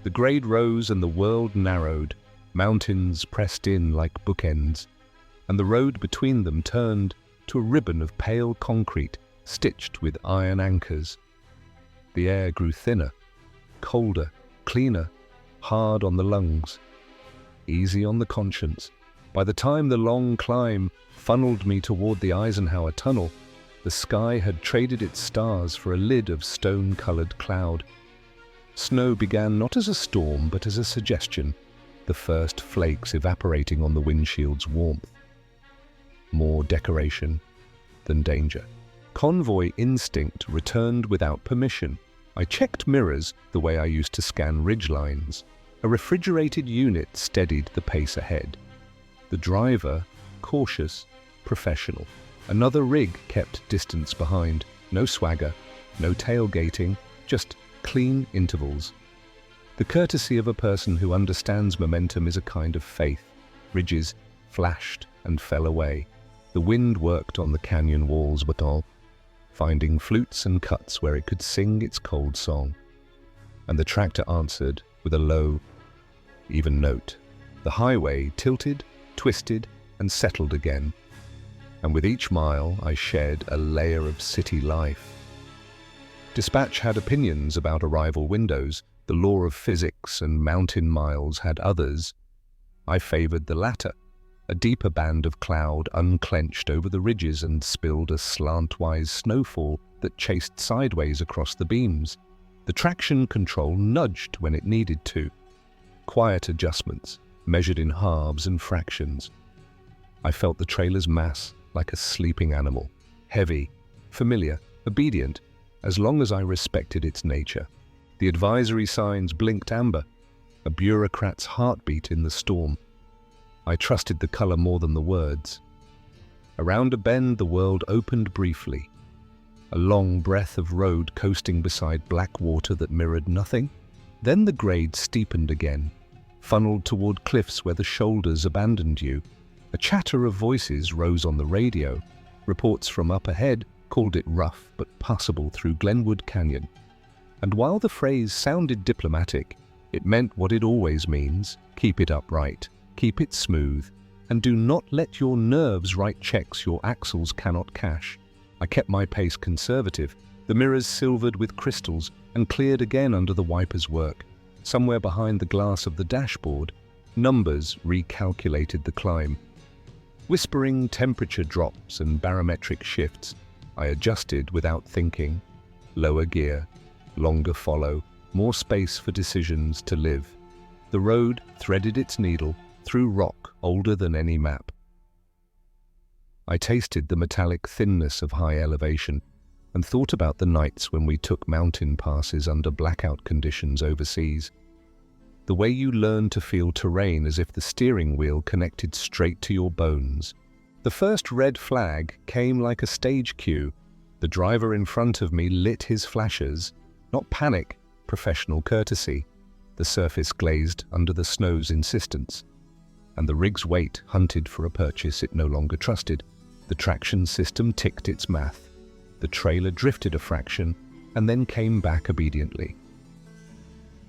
The grade rose and the world narrowed, mountains pressed in like bookends, and the road between them turned to a ribbon of pale concrete stitched with iron anchors. The air grew thinner, colder, cleaner, hard on the lungs, easy on the conscience. By the time the long climb funneled me toward the Eisenhower Tunnel, the sky had traded its stars for a lid of stone-colored cloud. Snow began not as a storm, but as a suggestion, the first flakes evaporating on the windshield's warmth. More decoration than danger. Convoy instinct returned without permission. I checked mirrors the way I used to scan ridgelines. A refrigerated unit steadied the pace ahead. The driver, cautious, professional. Another rig kept distance behind. No swagger, no tailgating, just clean intervals. The courtesy of a person who understands momentum is a kind of faith. Ridges flashed and fell away. The wind worked on the canyon walls, but all, finding flutes and cuts where it could sing its cold song. And the tractor answered with a low, even note. The highway tilted, twisted, and settled again. And with each mile, I shed a layer of city life. Dispatch had opinions about arrival windows. The law of physics and mountain miles had others. I favored the latter. A deeper band of cloud unclenched over the ridges and spilled a slantwise snowfall that chased sideways across the beams. The traction control nudged when it needed to. Quiet adjustments, measured in halves and fractions. I felt the trailer's mass like a sleeping animal, heavy, familiar, obedient, as long as I respected its nature. The advisory signs blinked amber, a bureaucrat's heartbeat in the storm. I trusted the color more than the words. Around a bend, the world opened briefly. A long breath of road coasting beside black water that mirrored nothing. Then the grade steepened again, funneled toward cliffs where the shoulders abandoned you. A chatter of voices rose on the radio. Reports from up ahead called it rough but passable through Glenwood Canyon. And while the phrase sounded diplomatic, it meant what it always means: keep it upright, keep it smooth, and do not let your nerves write checks your axles cannot cash. I kept my pace conservative, the mirrors silvered with crystals and cleared again under the wiper's work. Somewhere behind the glass of the dashboard, numbers recalculated the climb. Whispering temperature drops and barometric shifts, I adjusted without thinking. Lower gear, longer follow, more space for decisions to live. The road threaded its needle through rock older than any map. I tasted the metallic thinness of high elevation and thought about the nights when we took mountain passes under blackout conditions overseas. The way you learn to feel terrain as if the steering wheel connected straight to your bones. The first red flag came like a stage cue. The driver in front of me lit his flashers. Not panic, professional courtesy. The surface glazed under the snow's insistence. And the rig's weight hunted for a purchase it no longer trusted. The traction system ticked its math. The trailer drifted a fraction and then came back obediently.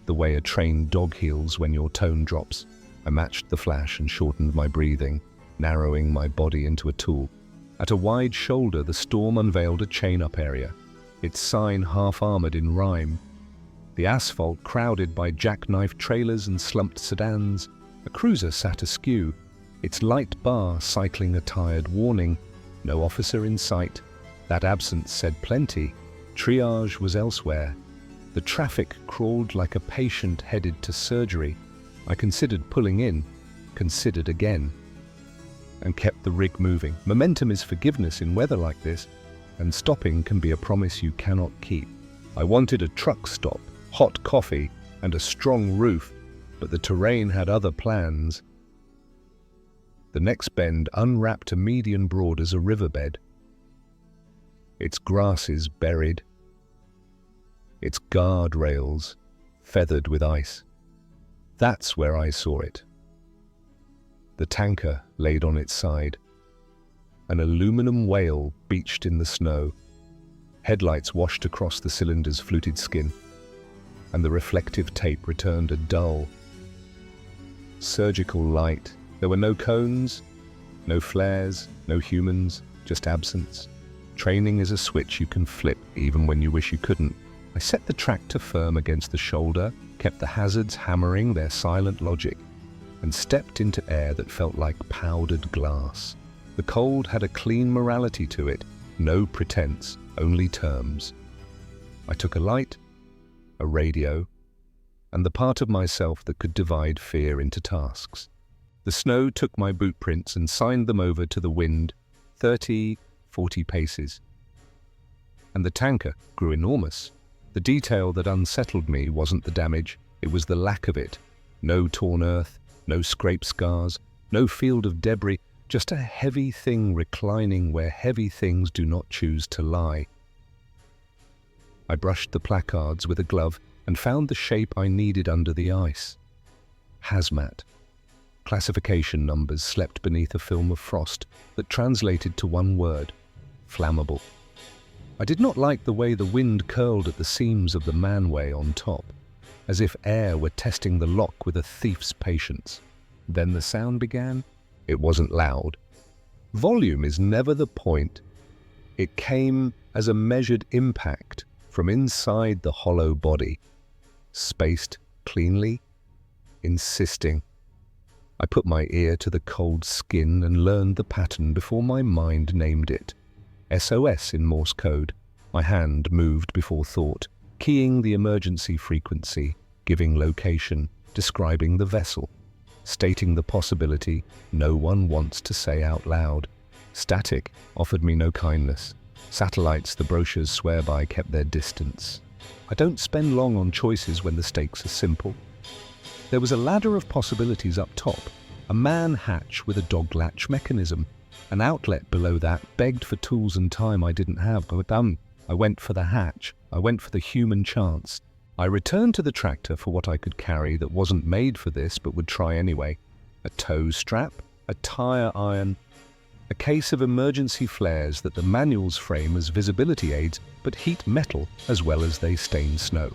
The way a trained dog heals when your tone drops. I matched the flash and shortened my breathing, narrowing my body into a tool. At a wide shoulder, the storm unveiled a chain-up area, its sign half-armored in rhyme. The asphalt crowded by jackknife trailers and slumped sedans, A cruiser sat askew, its light bar cycling a tired warning. No officer in sight. That absence said plenty. Triage was elsewhere. The traffic crawled like a patient headed to surgery. I considered pulling in, considered again, and kept the rig moving. Momentum is forgiveness in weather like this, and stopping can be a promise you cannot keep. I wanted a truck stop, hot coffee, and a strong roof, but the terrain had other plans. The next bend unwrapped a median broad as a riverbed. Its grasses buried, its guardrails feathered with ice. That's where I saw it. The tanker laid on its side. An aluminum whale beached in the snow. Headlights washed across the cylinder's fluted skin, and the reflective tape returned a dull, surgical light. There were no cones, no flares, no humans, just absence. Training is a switch you can flip even when you wish you couldn't. I set the tractor firm against the shoulder, kept the hazards hammering their silent logic, and stepped into air that felt like powdered glass. The cold had a clean morality to it, no pretense, only terms. I took a light, a radio, and the part of myself that could divide fear into tasks. The snow took my boot prints and signed them over to the wind, 30, 40 paces. And the tanker grew enormous. The detail that unsettled me wasn't the damage, it was the lack of it. No torn earth, no scrape scars, no field of debris, just a heavy thing reclining where heavy things do not choose to lie. I brushed the placards with a glove and found the shape I needed under the ice. Hazmat. Classification numbers slept beneath a film of frost that translated to one word: flammable. I did not like the way the wind curled at the seams of the manway on top, as if air were testing the lock with a thief's patience. Then the sound began. It wasn't loud. Volume is never the point. It came as a measured impact from inside the hollow body, spaced cleanly, insisting. I put my ear to the cold skin and learned the pattern before my mind named it. SOS in Morse code. My hand moved before thought, keying the emergency frequency, giving location, describing the vessel, stating the possibility no one wants to say out loud. Static offered me no kindness. Satellites the brochures swear by kept their distance. I don't spend long on choices when the stakes are simple. There was a ladder of possibilities up top, a man hatch with a dog latch mechanism. An outlet below that begged for tools and time I didn't have, but I went for the hatch. I went for the human chance. I returned to the tractor for what I could carry that wasn't made for this but would try anyway. A tow strap, a tire iron, a case of emergency flares that the manuals frame as visibility aids but heat metal as well as they stain snow.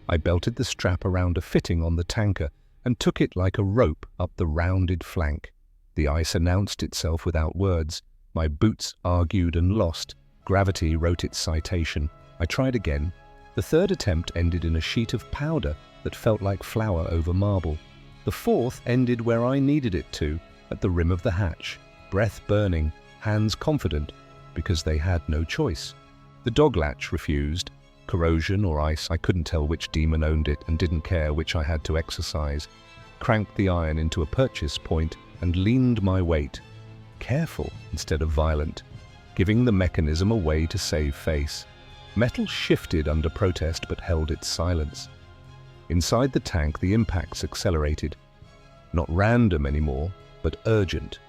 I belted the strap around a fitting on the tanker and took it like a rope up the rounded flank. The ice announced itself without words. My boots argued and lost. Gravity wrote its citation. I tried again. The third attempt ended in a sheet of powder that felt like flour over marble. The fourth ended where I needed it to, at the rim of the hatch, breath burning, hands confident, because they had no choice. The dog latch refused. Corrosion or ice, I couldn't tell which demon owned it and didn't care which I had to exercise. Cranked the iron into a purchase point and leaned my weight, careful instead of violent, giving the mechanism a way to save face. Metal shifted under protest but held its silence. Inside the tank, the impacts accelerated. Not random anymore, but urgent.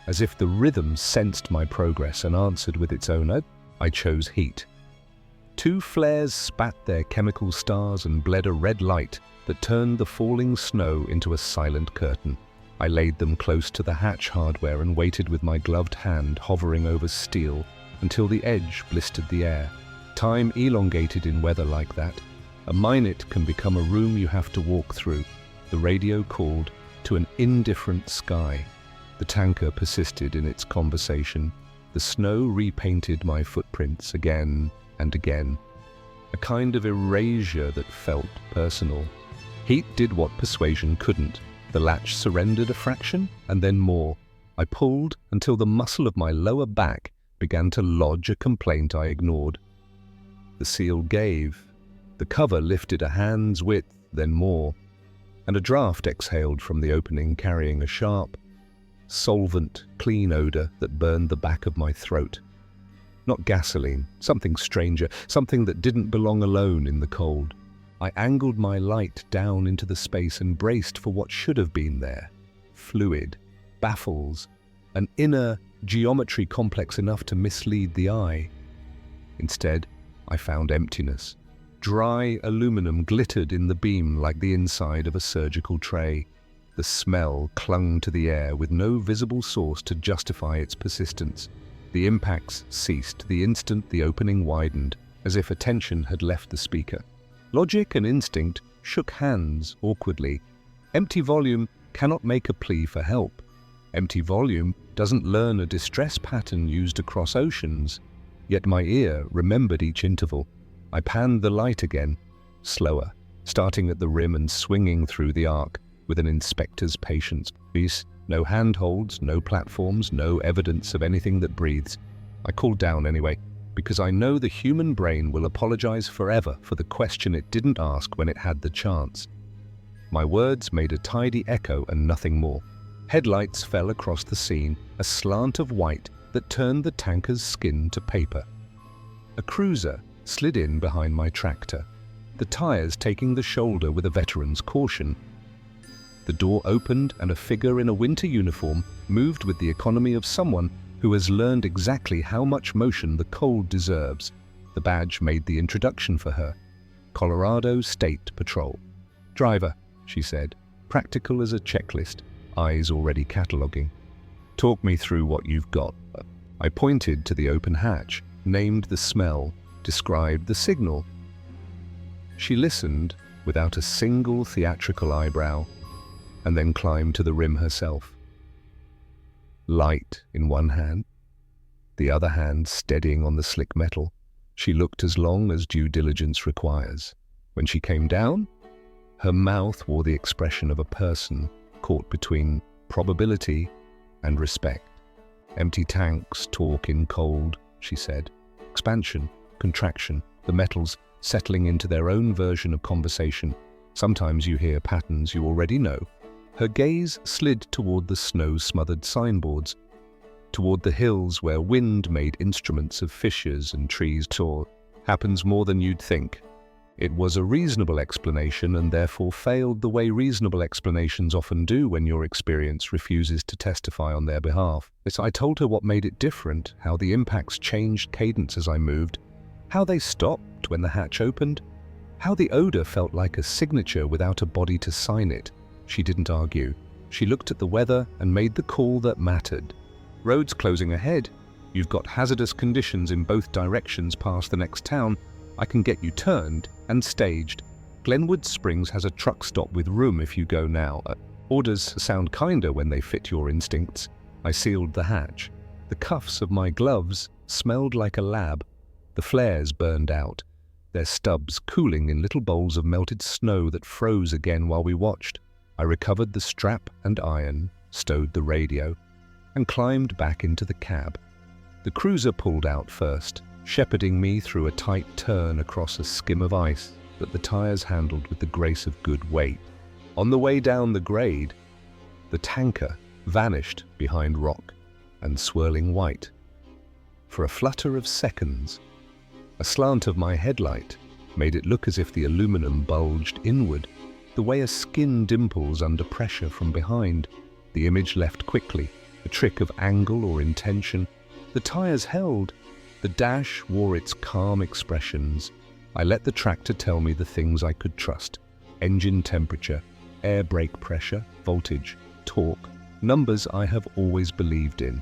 As if the rhythm sensed my progress and answered with its own. I chose heat. 2 flares spat their chemical stars and bled a red light that turned the falling snow into a silent curtain. I laid them close to the hatch hardware and waited with my gloved hand hovering over steel until the edge blistered the air. Time elongated in weather like that. A minute can become a room you have to walk through. The radio called to an indifferent sky. The tanker persisted in its conversation. The snow repainted my footprints again and again. A kind of erasure that felt personal. Heat did what persuasion couldn't. The latch surrendered a fraction, and then more. I pulled until the muscle of my lower back began to lodge a complaint I ignored. The seal gave. The cover lifted a hand's width, then more, and a draft exhaled from the opening carrying a sharp, solvent, clean odor that burned the back of my throat. Not gasoline, something stranger, something that didn't belong alone in the cold. I angled my light down into the space and braced for what should have been there. Fluid, baffles, an inner geometry complex enough to mislead the eye. Instead, I found emptiness. Dry aluminum glittered in the beam like the inside of a surgical tray. The smell clung to the air with no visible source to justify its persistence. The impacts ceased the instant the opening widened, as if attention had left the speaker. Logic and instinct shook hands awkwardly. Empty volume cannot make a plea for help. Empty volume doesn't learn a distress pattern used across oceans. Yet my ear remembered each interval. I panned the light again, slower, starting at the rim and swinging through the arc with an inspector's patience. No handholds, no platforms, no evidence of anything that breathes. I called down anyway, because I know the human brain will apologize forever for the question it didn't ask when it had the chance. My words made a tidy echo and nothing more. Headlights fell across the scene, a slant of white that turned the tanker's skin to paper. A cruiser slid in behind my tractor, the tires taking the shoulder with a veteran's caution. The door opened and a figure in a winter uniform moved with the economy of someone who has learned exactly how much motion the cold deserves. The badge made the introduction for her. Colorado State Patrol. "Driver," she said, practical as a checklist, eyes already cataloguing. "Talk me through what you've got." I pointed to the open hatch, named the smell, described the signal. She listened without a single theatrical eyebrow, and then climbed to the rim herself. Light in one hand, the other hand steadying on the slick metal. She looked as long as due diligence requires. When she came down, her mouth wore the expression of a person caught between probability and respect. "Empty tanks talk in cold," she said. "Expansion, contraction, the metals settling into their own version of conversation. Sometimes you hear patterns you already know." Her gaze slid toward the snow-smothered signboards, toward the hills where wind made instruments of fissures and trees tore. "Happens more than you'd think." It was a reasonable explanation and therefore failed the way reasonable explanations often do when your experience refuses to testify on their behalf. I told her what made it different, how the impacts changed cadence as I moved, how they stopped when the hatch opened, how the odor felt like a signature without a body to sign it. She didn't argue. She looked at the weather and made the call that mattered. "Roads closing ahead. You've got hazardous conditions in both directions past the next town. I can get you turned and staged. Glenwood Springs has a truck stop with room if you go now. Orders sound kinder when they fit your instincts." I sealed the hatch. The cuffs of my gloves smelled like a lab. The flares burned out, their stubs cooling in little bowls of melted snow that froze again while we watched. I recovered the strap and iron, stowed the radio, and climbed back into the cab. The cruiser pulled out first, shepherding me through a tight turn across a skim of ice that the tires handled with the grace of good weight. On the way down the grade, the tanker vanished behind rock and swirling white. For a flutter of seconds, a slant of my headlight made it look as if the aluminum bulged inward, the way a skin dimples under pressure from behind. The image left quickly, a trick of angle or intention. The tires held. The dash wore its calm expressions. I let the tractor tell me the things I could trust. Engine temperature, air brake pressure, voltage, torque, numbers I have always believed in.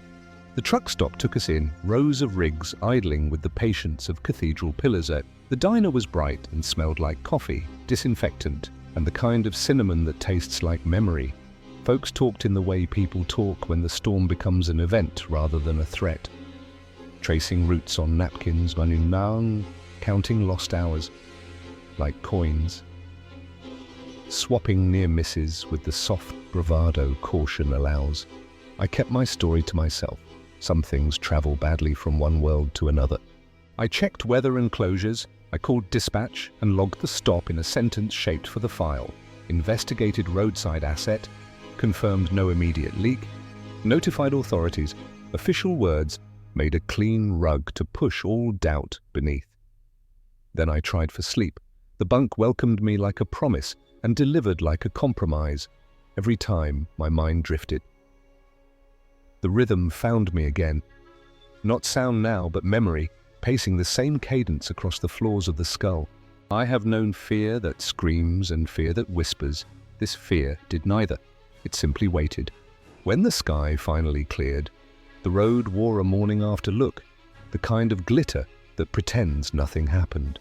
The truck stop took us in, rows of rigs idling with the patience of cathedral pillars. The diner was bright and smelled like coffee, disinfectant, and the kind of cinnamon that tastes like memory. Folks talked in the way people talk when the storm becomes an event rather than a threat. Tracing routes on napkins, counting lost hours like coins. Swapping near misses with the soft bravado caution allows. I kept my story to myself. Some things travel badly from one world to another. I checked weather and closures. I called dispatch and logged the stop in a sentence shaped for the file. Investigated roadside asset. Confirmed no immediate leak. Notified authorities. Official words made a clean rug to push all doubt beneath. Then I tried for sleep. The bunk welcomed me like a promise and delivered like a compromise. Every time my mind drifted. The rhythm found me again. Not sound now, but memory, pacing the same cadence across the floors of the skull. I have known fear that screams and fear that whispers. This fear did neither. It simply waited. When the sky finally cleared, the road wore a morning after look, the kind of glitter that pretends nothing happened.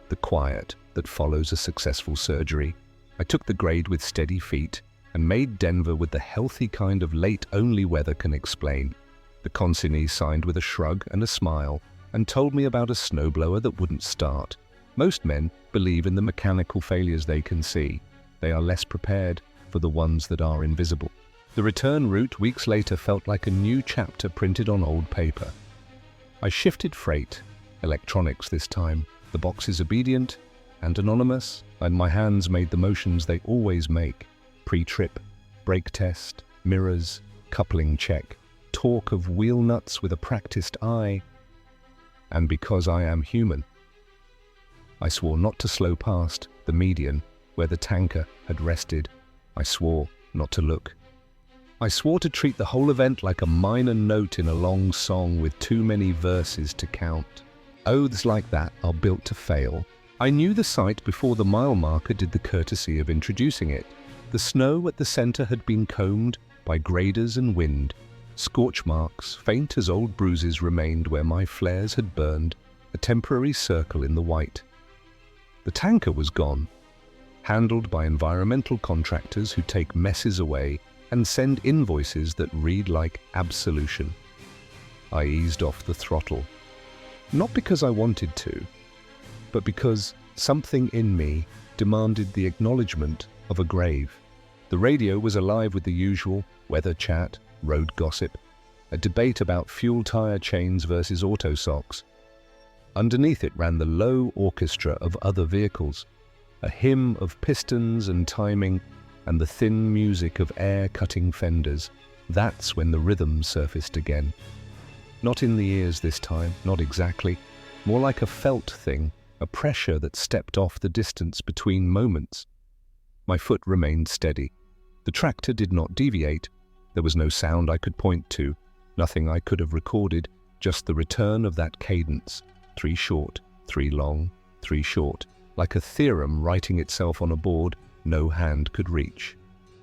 The quiet that follows a successful surgery. I took the grade with steady feet and made Denver with the healthy kind of late only weather can explain. The consignee signed with a shrug and a smile and told me about a snowblower that wouldn't start. Most men believe in the mechanical failures they can see. They are less prepared for the ones that are invisible. The return route weeks later felt like a new chapter printed on old paper. I shifted freight, electronics this time, the boxes obedient and anonymous, and my hands made the motions they always make. Pre-trip, brake test, mirrors, coupling check, talk of wheel nuts with a practiced eye. And because I am human, I swore not to slow past the median where the tanker had rested. I swore not to look. I swore to treat the whole event like a minor note in a long song with too many verses to count. Oaths like that are built to fail. I knew the site before the mile marker did the courtesy of introducing it. The snow at the center had been combed by graders and wind. Scorch marks, faint as old bruises, remained where my flares had burned, a temporary circle in the white. The tanker was gone, handled by environmental contractors who take messes away and send invoices that read like absolution. I eased off the throttle, not because I wanted to, but because something in me demanded the acknowledgement of a grave. The radio was alive with the usual weather chat, road gossip, a debate about fuel tire chains versus auto socks. Underneath it ran the low orchestra of other vehicles, a hymn of pistons and timing, and the thin music of air-cutting fenders. That's when the rhythm surfaced again. Not in the ears this time, not exactly. More like a felt thing, a pressure that stepped off the distance between moments. My foot remained steady. The tractor did not deviate. There was no sound I could point to, nothing I could have recorded, just the return of that cadence. 3 short, 3 long, 3 short, like a theorem writing itself on a board no hand could reach.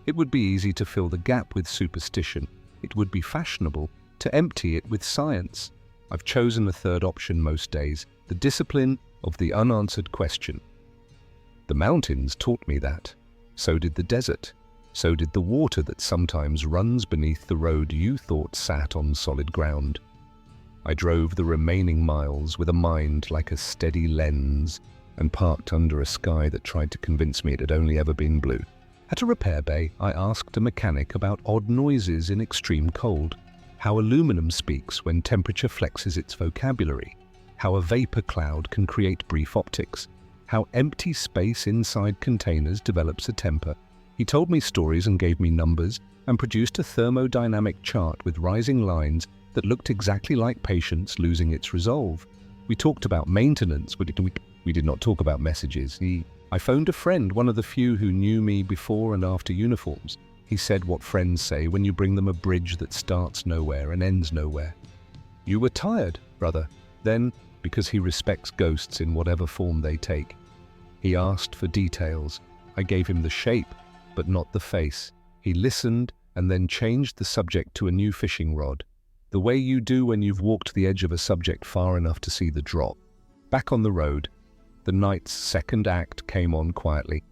It would be easy to fill the gap with superstition. It would be fashionable to empty it with science. I've chosen a third option most days, the discipline of the unanswered question. The mountains taught me that. So did the desert. So did the water that sometimes runs beneath the road you thought sat on solid ground. I drove the remaining miles with a mind like a steady lens and parked under a sky that tried to convince me it had only ever been blue. At a repair bay, I asked a mechanic about odd noises in extreme cold, how aluminum speaks when temperature flexes its vocabulary, how a vapor cloud can create brief optics, how empty space inside containers develops a temper. He told me stories and gave me numbers and produced a thermodynamic chart with rising lines that looked exactly like patience losing its resolve. We talked about maintenance. We did not talk about messages. I phoned a friend, one of the few who knew me before and after uniforms. He said what friends say when you bring them a bridge that starts nowhere and ends nowhere. You were tired, brother. Then, because he respects ghosts in whatever form they take. He asked for details. I gave him the shape, but not the face. He listened and then changed the subject to a new fishing rod. The way you do when you've walked the edge of a subject far enough to see the drop. Back on the road, the night's second act came on quietly.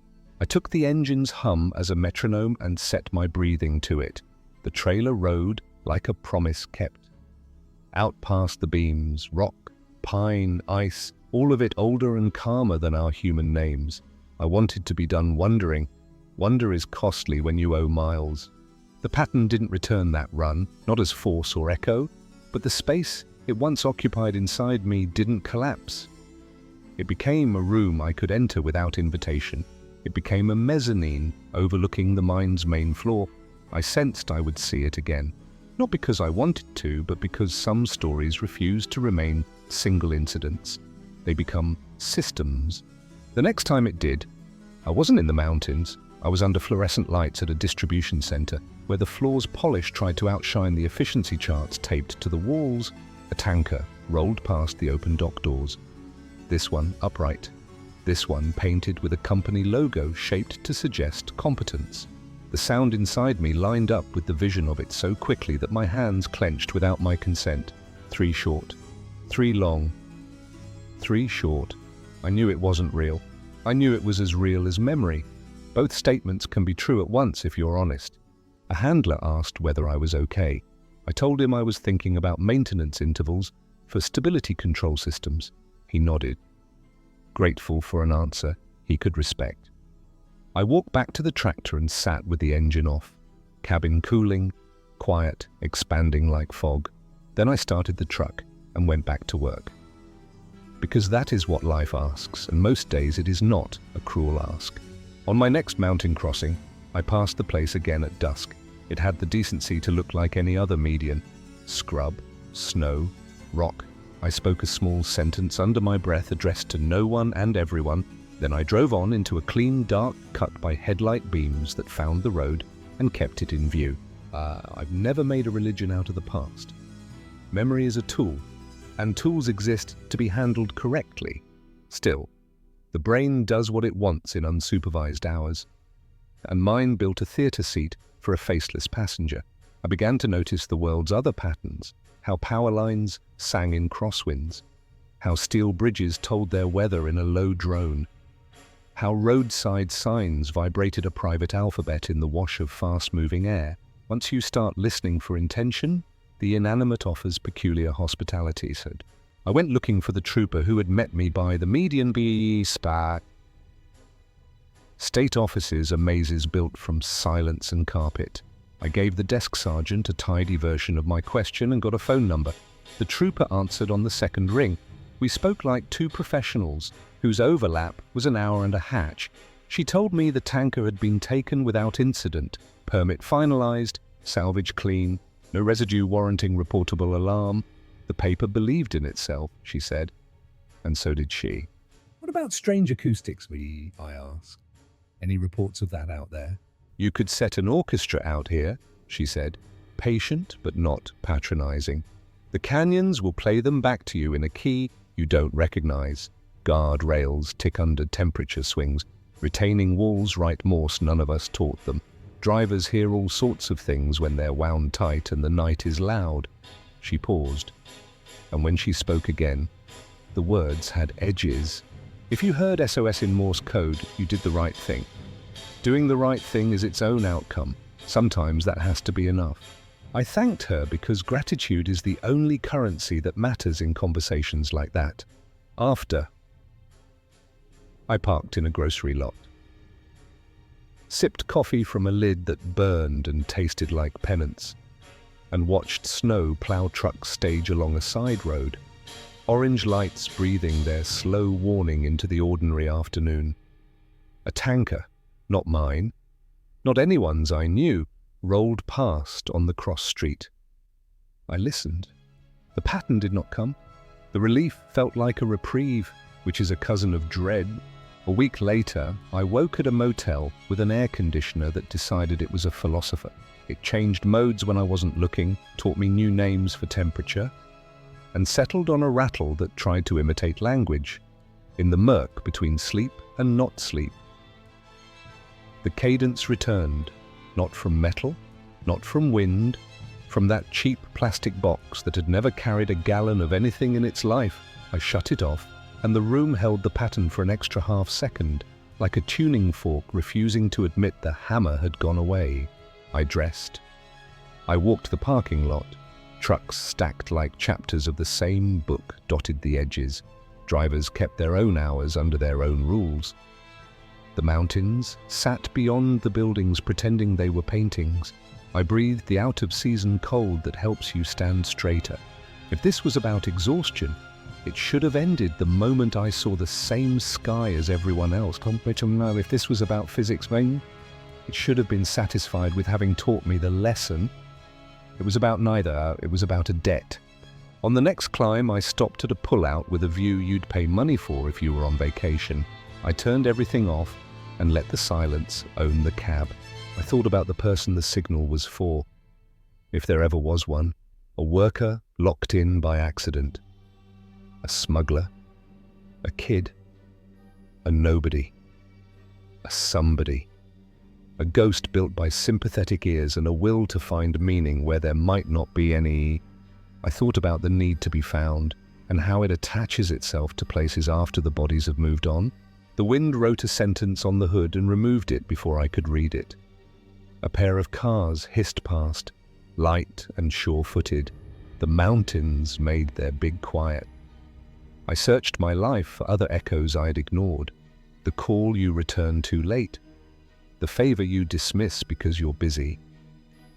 I took the engine's hum as a metronome and set my breathing to it. The trailer rode like a promise kept. Out past the beams, rock, pine, ice, all of it older and calmer than our human names. I wanted to be done wondering, Wonder is costly when you owe miles. The pattern didn't return that run, not as force or echo, but the space it once occupied inside me didn't collapse. It became a room I could enter without invitation. It became a mezzanine overlooking the mind's main floor. I sensed I would see it again, not because I wanted to, but because some stories refuse to remain single incidents. They become systems. The next time it did, I wasn't in the mountains. I was under fluorescent lights at a distribution center, where the floor's polish tried to outshine the efficiency charts taped to the walls. A tanker rolled past the open dock doors. This one upright. This one painted with a company logo shaped to suggest competence. The sound inside me lined up with the vision of it so quickly that my hands clenched without my consent. 3 short. 3 long. 3 short. I knew it wasn't real. I knew it was as real as memory. Both statements can be true at once if you're honest. A handler asked whether I was okay. I told him I was thinking about maintenance intervals for stability control systems. He nodded, grateful for an answer he could respect. I walked back to the tractor and sat with the engine off. Cabin cooling, quiet, expanding like fog. Then I started the truck and went back to work. Because that is what life asks, and most days it is not a cruel ask. On my next mountain crossing, I passed the place again at dusk. It had the decency to look like any other median. Scrub, snow, rock. I spoke a small sentence under my breath addressed to no one and everyone. Then I drove on into a clean, dark cut by headlight beams that found the road and kept it in view. I've never made a religion out of the past. Memory is a tool, and tools exist to be handled correctly. Still, the brain does what it wants in unsupervised hours, and mine built a theatre seat for a faceless passenger. I began to notice the world's other patterns, how power lines sang in crosswinds, how steel bridges told their weather in a low drone, how roadside signs vibrated a private alphabet in the wash of fast-moving air. Once you start listening for intention, the inanimate offers peculiar hospitality, said. I went looking for the trooper who had met me by the median spa. State offices are mazes built from silence and carpet. I gave the desk sergeant a tidy version of my question and got a phone number. The trooper answered on the second ring. We spoke like 2 professionals, whose overlap was an hour and a hatch. She told me the tanker had been taken without incident, permit finalized, salvage clean, no residue warranting reportable alarm. The paper believed in itself, she said, and so did she. What about strange acoustics, I asked. Any reports of that out there? You could set an orchestra out here, she said, patient but not patronizing. The canyons will play them back to you in a key you don't recognize. Guard rails tick under temperature swings. Retaining walls write Morse none of us taught them. Drivers hear all sorts of things when they're wound tight and the night is loud. She paused, and when she spoke again, the words had edges. If you heard SOS in Morse code, you did the right thing. Doing the right thing is its own outcome. Sometimes that has to be enough. I thanked her because gratitude is the only currency that matters in conversations like that. After, I parked in a grocery lot. Sipped coffee from a lid that burned and tasted like penance, and watched snow plow trucks stage along a side road, orange lights breathing their slow warning into the ordinary afternoon. A tanker, not mine, not anyone's I knew, rolled past on the cross street. I listened. The pattern did not come. The relief felt like a reprieve, which is a cousin of dread. A week later, I woke at a motel with an air conditioner that decided it was a philosopher. It changed modes when I wasn't looking, taught me new names for temperature, and settled on a rattle that tried to imitate language, in the murk between sleep and not sleep. The cadence returned, not from metal, not from wind, from that cheap plastic box that had never carried a gallon of anything in its life. I shut it off, and the room held the pattern for an extra half second, like a tuning fork refusing to admit the hammer had gone away. I dressed. I walked the parking lot. Trucks stacked like chapters of the same book dotted the edges. Drivers kept their own hours under their own rules. The mountains sat beyond the buildings pretending they were paintings. I breathed the out-of-season cold that helps you stand straighter. If this was about exhaustion, it should have ended the moment I saw the same sky as everyone else. If this was about physics, it should have been satisfied with having taught me the lesson. It was about neither. It was about a debt. On the next climb, I stopped at a pull-out with a view you'd pay money for if you were on vacation. I turned everything off and let the silence own the cab. I thought about the person the signal was for, if there ever was one. A worker locked in by accident. A smuggler. A kid. A nobody. A somebody. A ghost built by sympathetic ears and a will to find meaning where there might not be any. I thought about the need to be found and how it attaches itself to places after the bodies have moved on. The wind wrote a sentence on the hood and removed it before I could read it. A pair of cars hissed past, light and sure-footed. The mountains made their big quiet. I searched my life for other echoes I had ignored. The call you return too late. The favor you dismiss because you're busy.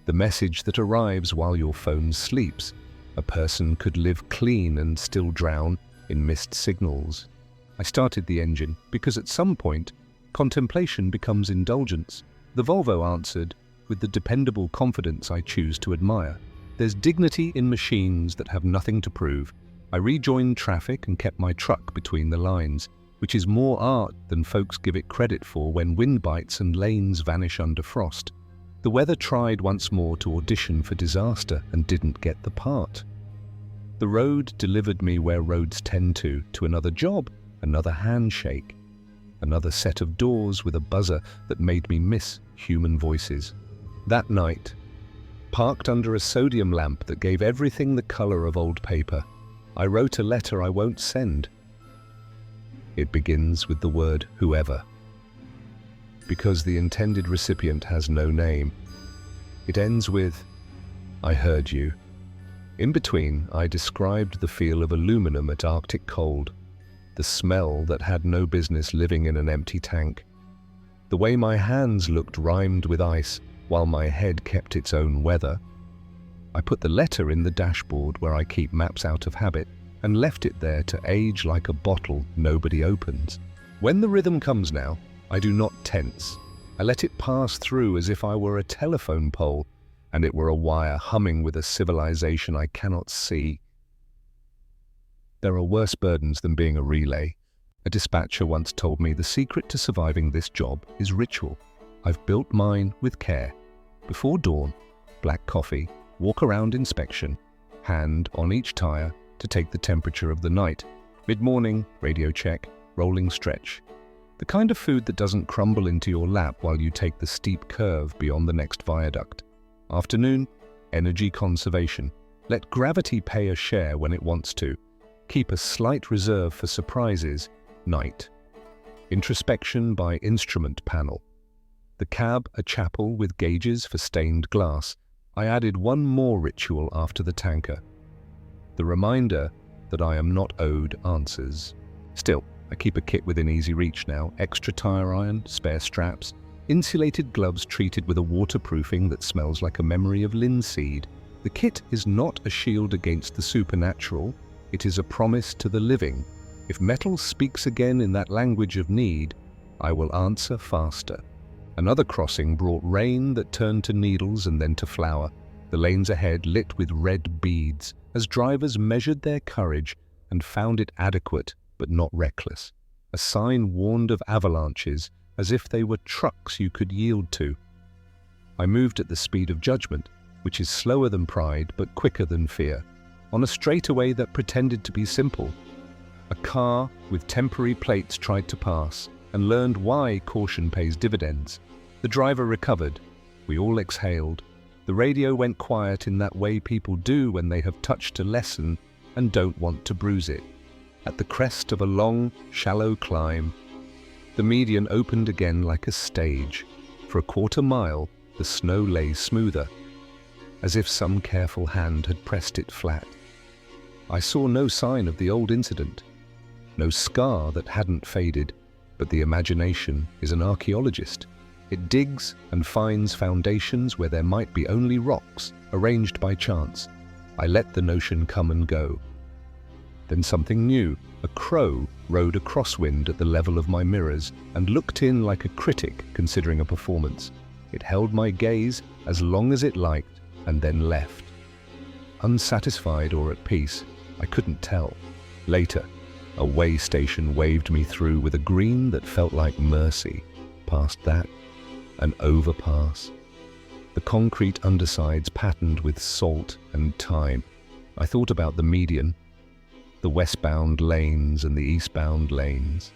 The message that arrives while your phone sleeps. A person could live clean and still drown in missed signals. I started the engine because at some point, contemplation becomes indulgence. The Volvo answered with the dependable confidence I choose to admire. There's dignity in machines that have nothing to prove. I rejoined traffic and kept my truck between the lines, which is more art than folks give it credit for when wind bites and lanes vanish under frost. The weather tried once more to audition for disaster and didn't get the part. The road delivered me where roads tend to another job, another handshake, another set of doors with a buzzer that made me miss human voices. That night, parked under a sodium lamp that gave everything the color of old paper, I wrote a letter I won't send. It begins with the word whoever. Because the intended recipient has no name. It ends with, I heard you. In between, I described the feel of aluminum at Arctic cold, the smell that had no business living in an empty tank. The way my hands looked rhymed with ice, while my head kept its own weather. I put the letter in the dashboard where I keep maps out of habit, and left it there to age like a bottle nobody opens. When the rhythm comes now, I do not tense. I let it pass through as if I were a telephone pole, and it were a wire humming with a civilization I cannot see. There are worse burdens than being a relay. A dispatcher once told me the secret to surviving this job is ritual. I've built mine with care. Before dawn, black coffee, walk around inspection, hand on each tire to take the temperature of the night. Mid-morning, radio check, rolling stretch. The kind of food that doesn't crumble into your lap while you take the steep curve beyond the next viaduct. Afternoon, energy conservation. Let gravity pay a share when it wants to. Keep a slight reserve for surprises. Night. Introspection by instrument panel. The cab a chapel with gauges for stained glass. I added one more ritual after the tanker. The reminder that I am not owed answers. Still, I keep a kit within easy reach now. Extra tire iron, spare straps, insulated gloves treated with a waterproofing that smells like a memory of linseed. The kit is not a shield against the supernatural. It is a promise to the living. If metal speaks again in that language of need, I will answer faster. Another crossing brought rain that turned to needles and then to flour. The lanes ahead lit with red beads as drivers measured their courage and found it adequate but not reckless. A sign warned of avalanches as if they were trucks you could yield to. I moved at the speed of judgment, which is slower than pride but quicker than fear, on a straightaway that pretended to be simple. A car with temporary plates tried to pass and learned why caution pays dividends. The driver recovered. We all exhaled. The radio went quiet in that way people do when they have touched a lesson and don't want to bruise it. At the crest of a long, shallow climb, the median opened again like a stage. For a quarter mile, the snow lay smoother, as if some careful hand had pressed it flat. I saw no sign of the old incident, no scar that hadn't faded, But the imagination is an archaeologist. It digs and finds foundations where there might be only rocks, arranged by chance. I let the notion come and go. Then something new. A crow rode a crosswind at the level of my mirrors and looked in like a critic considering a performance. It held my gaze as long as it liked and then left. Unsatisfied or at peace, I couldn't tell. Later, a way station waved me through with a green that felt like mercy. Past that, an overpass. The concrete undersides patterned with salt and time. I thought about the median, the westbound lanes and the eastbound lanes,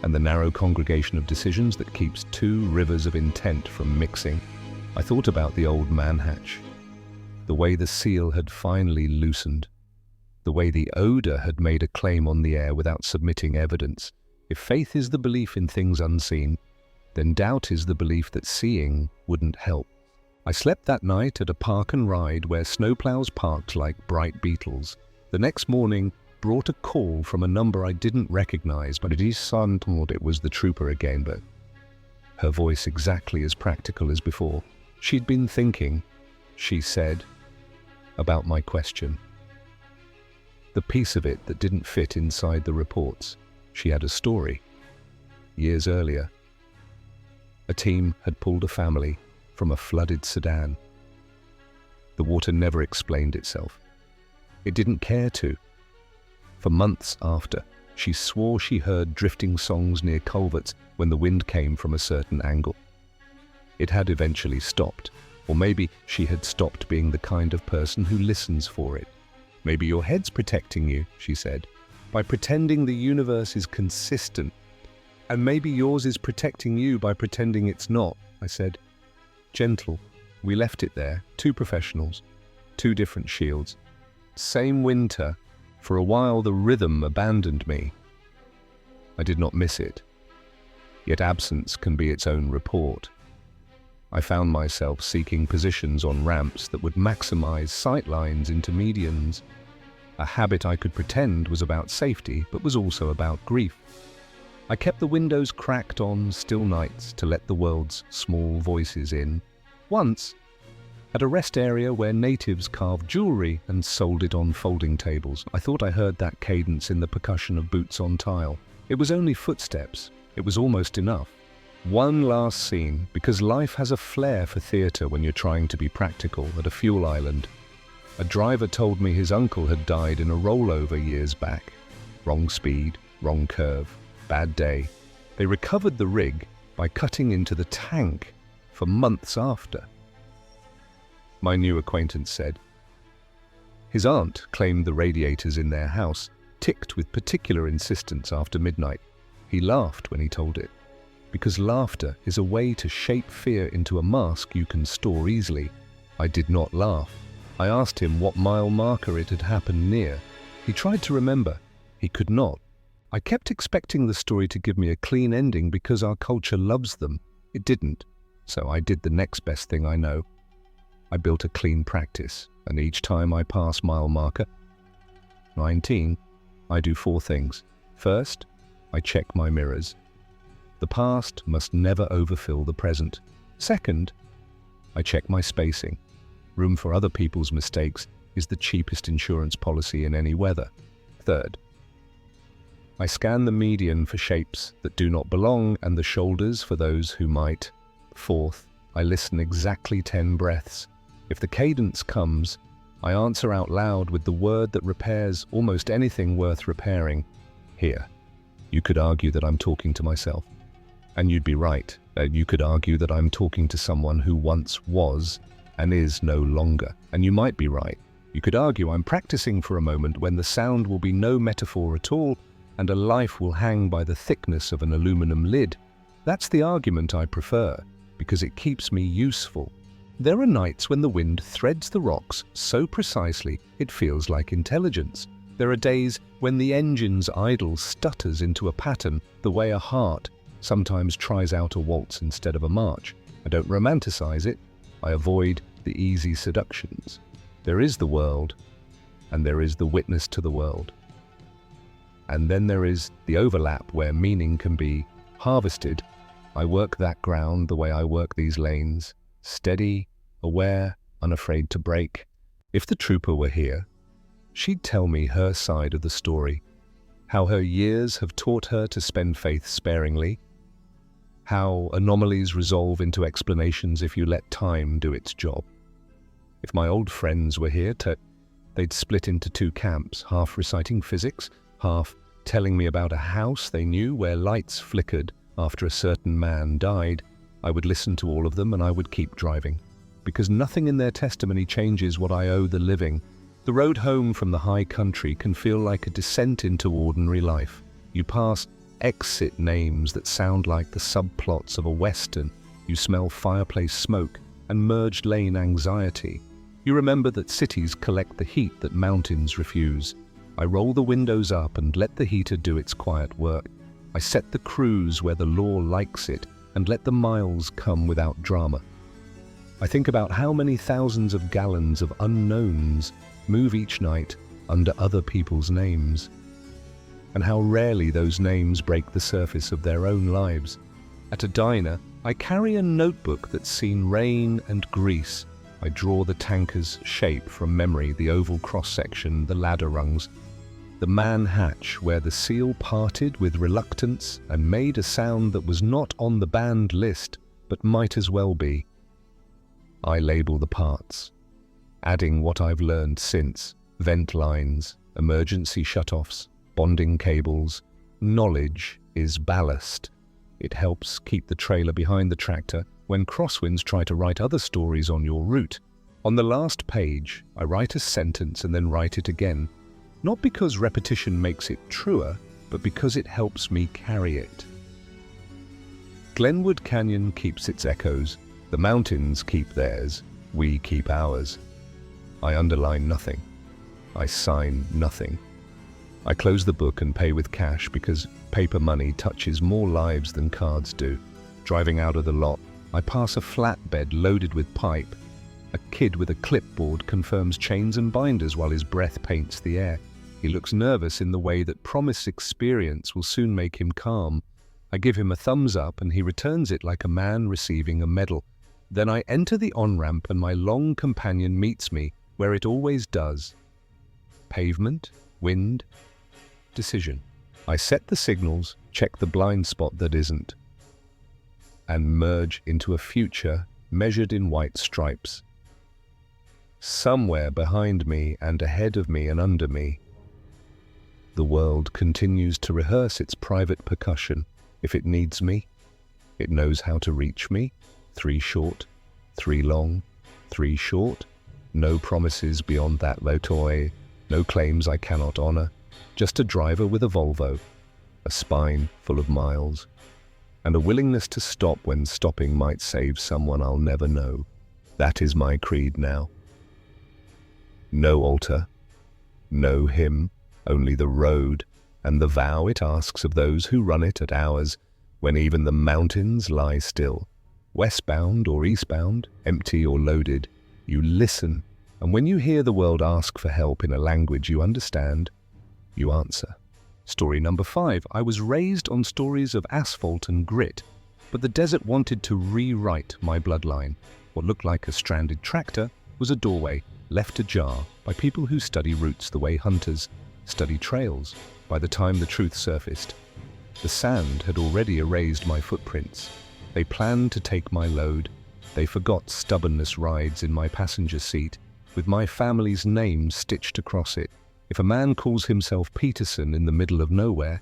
and the narrow congregation of decisions that keeps two rivers of intent from mixing. I thought about the old manhatch, the way the seal had finally loosened, the way the odor had made a claim on the air without submitting evidence. If faith is the belief in things unseen, then doubt is the belief that seeing wouldn't help. I slept that night at a park and ride where snowplows parked like bright beetles. The next morning brought a call from a number I didn't recognize, but it sounded it was the trooper again, but her voice exactly as practical as before. She'd been thinking, she said, about my question. The piece of it that didn't fit inside the reports. She had a story. Years earlier, a team had pulled a family from a flooded sedan. The water never explained itself. It didn't care to. For months after, she swore she heard drifting songs near culverts when the wind came from a certain angle. It had eventually stopped, or maybe she had stopped being the kind of person who listens for it. Maybe your head's protecting you, she said, by pretending the universe is consistent. And maybe yours is protecting you by pretending it's not, I said. Gentle. We left it there, two professionals, two different shields. Same winter. For a while the rhythm abandoned me. I did not miss it. Yet absence can be its own report. I found myself seeking positions on ramps that would maximize sightlines into medians. A habit I could pretend was about safety, but was also about grief. I kept the windows cracked on still nights to let the world's small voices in. Once, at a rest area where natives carved jewelry and sold it on folding tables, I thought I heard that cadence in the percussion of boots on tile. It was only footsteps. It was almost enough. One last scene, because life has a flair for theatre when you're trying to be practical, at a fuel island. A driver told me his uncle had died in a rollover years back. Wrong speed, wrong curve, bad day. They recovered the rig by cutting into the tank for months after. My new acquaintance said. His aunt claimed the radiators in their house ticked with particular insistence after midnight. He laughed when he told it, because laughter is a way to shape fear into a mask you can store easily. I did not laugh. I asked him what mile marker it had happened near. He tried to remember. He could not. I kept expecting the story to give me a clean ending because our culture loves them. It didn't. So I did the next best thing I know. I built a clean practice, and each time I pass mile marker 19, I do 4 things. First, I check my mirrors. The past must never overfill the present. Second, I check my spacing. Room for other people's mistakes is the cheapest insurance policy in any weather. Third, I scan the median for shapes that do not belong and the shoulders for those who might. Fourth, I listen exactly 10 breaths. If the cadence comes, I answer out loud with the word that repairs almost anything worth repairing. Here. You could argue that I'm talking to myself. And you'd be right. You could argue that I'm talking to someone who once was and is no longer. And you might be right. You could argue I'm practicing for a moment when the sound will be no metaphor at all and a life will hang by the thickness of an aluminum lid. That's the argument I prefer, because it keeps me useful. There are nights when the wind threads the rocks so precisely it feels like intelligence. There are days when the engine's idle stutters into a pattern the way a heart sometimes tries out a waltz instead of a march. I don't romanticize it. I avoid the easy seductions. There is the world, and there is the witness to the world. And then there is the overlap where meaning can be Harvested, I work that ground the way I work these lanes, steady, aware, unafraid to break. If the trooper were here, she'd tell me her side of the story, how her years have taught her to spend faith sparingly, how anomalies resolve into explanations if you let time do its job. If my old friends were here, they'd split into two camps, half reciting physics, half telling me about a house they knew where lights flickered after a certain man died. I would listen to all of them and I would keep driving, because nothing in their testimony changes what I owe the living. The road home from the high country can feel like a descent into ordinary life. You pass exit names that sound like the subplots of a western. You smell fireplace smoke and merged lane anxiety. You remember that cities collect the heat that mountains refuse. I roll the windows up and let the heater do its quiet work. I set the cruise where the law likes it and let the miles come without drama. I think about how many thousands of gallons of unknowns move each night under other people's names, and how rarely those names break the surface of their own lives. At a diner, I carry a notebook that's seen rain and grease. I draw the tanker's shape from memory, the oval cross-section, the ladder rungs, the man hatch where the seal parted with reluctance and made a sound that was not on the banned list, but might as well be. I label the parts, adding what I've learned since: vent lines, emergency shutoffs, bonding cables. Knowledge is ballast. It helps keep the trailer behind the tractor when crosswinds try to write other stories on your route. On the last page, I write a sentence and then write it again, not because repetition makes it truer, but because it helps me carry it. Glenwood Canyon keeps its echoes. The mountains keep theirs. We keep ours. I underline nothing. I sign nothing. I close the book and pay with cash because paper money touches more lives than cards do. Driving out of the lot, I pass a flatbed loaded with pipe. A kid with a clipboard confirms chains and binders while his breath paints the air. He looks nervous in the way that promised experience will soon make him calm. I give him a thumbs up and he returns it like a man receiving a medal. Then I enter the on-ramp and my long companion meets me where it always does. Pavement, wind, decision. I set the signals, check the blind spot that isn't, and merge into a future measured in white stripes. Somewhere behind me and ahead of me and under me, the world continues to rehearse its private percussion. If it needs me, it knows how to reach me. 3 short, 3 long, 3 short. No promises beyond that toy, no claims I cannot honor. Just a driver with a Volvo, a spine full of miles, and a willingness to stop when stopping might save someone I'll never know. That is my creed now. No altar, no hymn, only the road and the vow it asks of those who run it at hours when even the mountains lie still. Westbound or eastbound, empty or loaded, you listen, and when you hear the world ask for help in a language you understand, you answer. Story number 5. I was raised on stories of asphalt and grit, but the desert wanted to rewrite my bloodline. What looked like a stranded tractor was a doorway left ajar by people who study routes the way hunters study trails. By the time the truth surfaced, the sand had already erased my footprints. They planned to take my load. They forgot stubbornness rides in my passenger seat, with my family's name stitched across it. If a man calls himself Peterson in the middle of nowhere,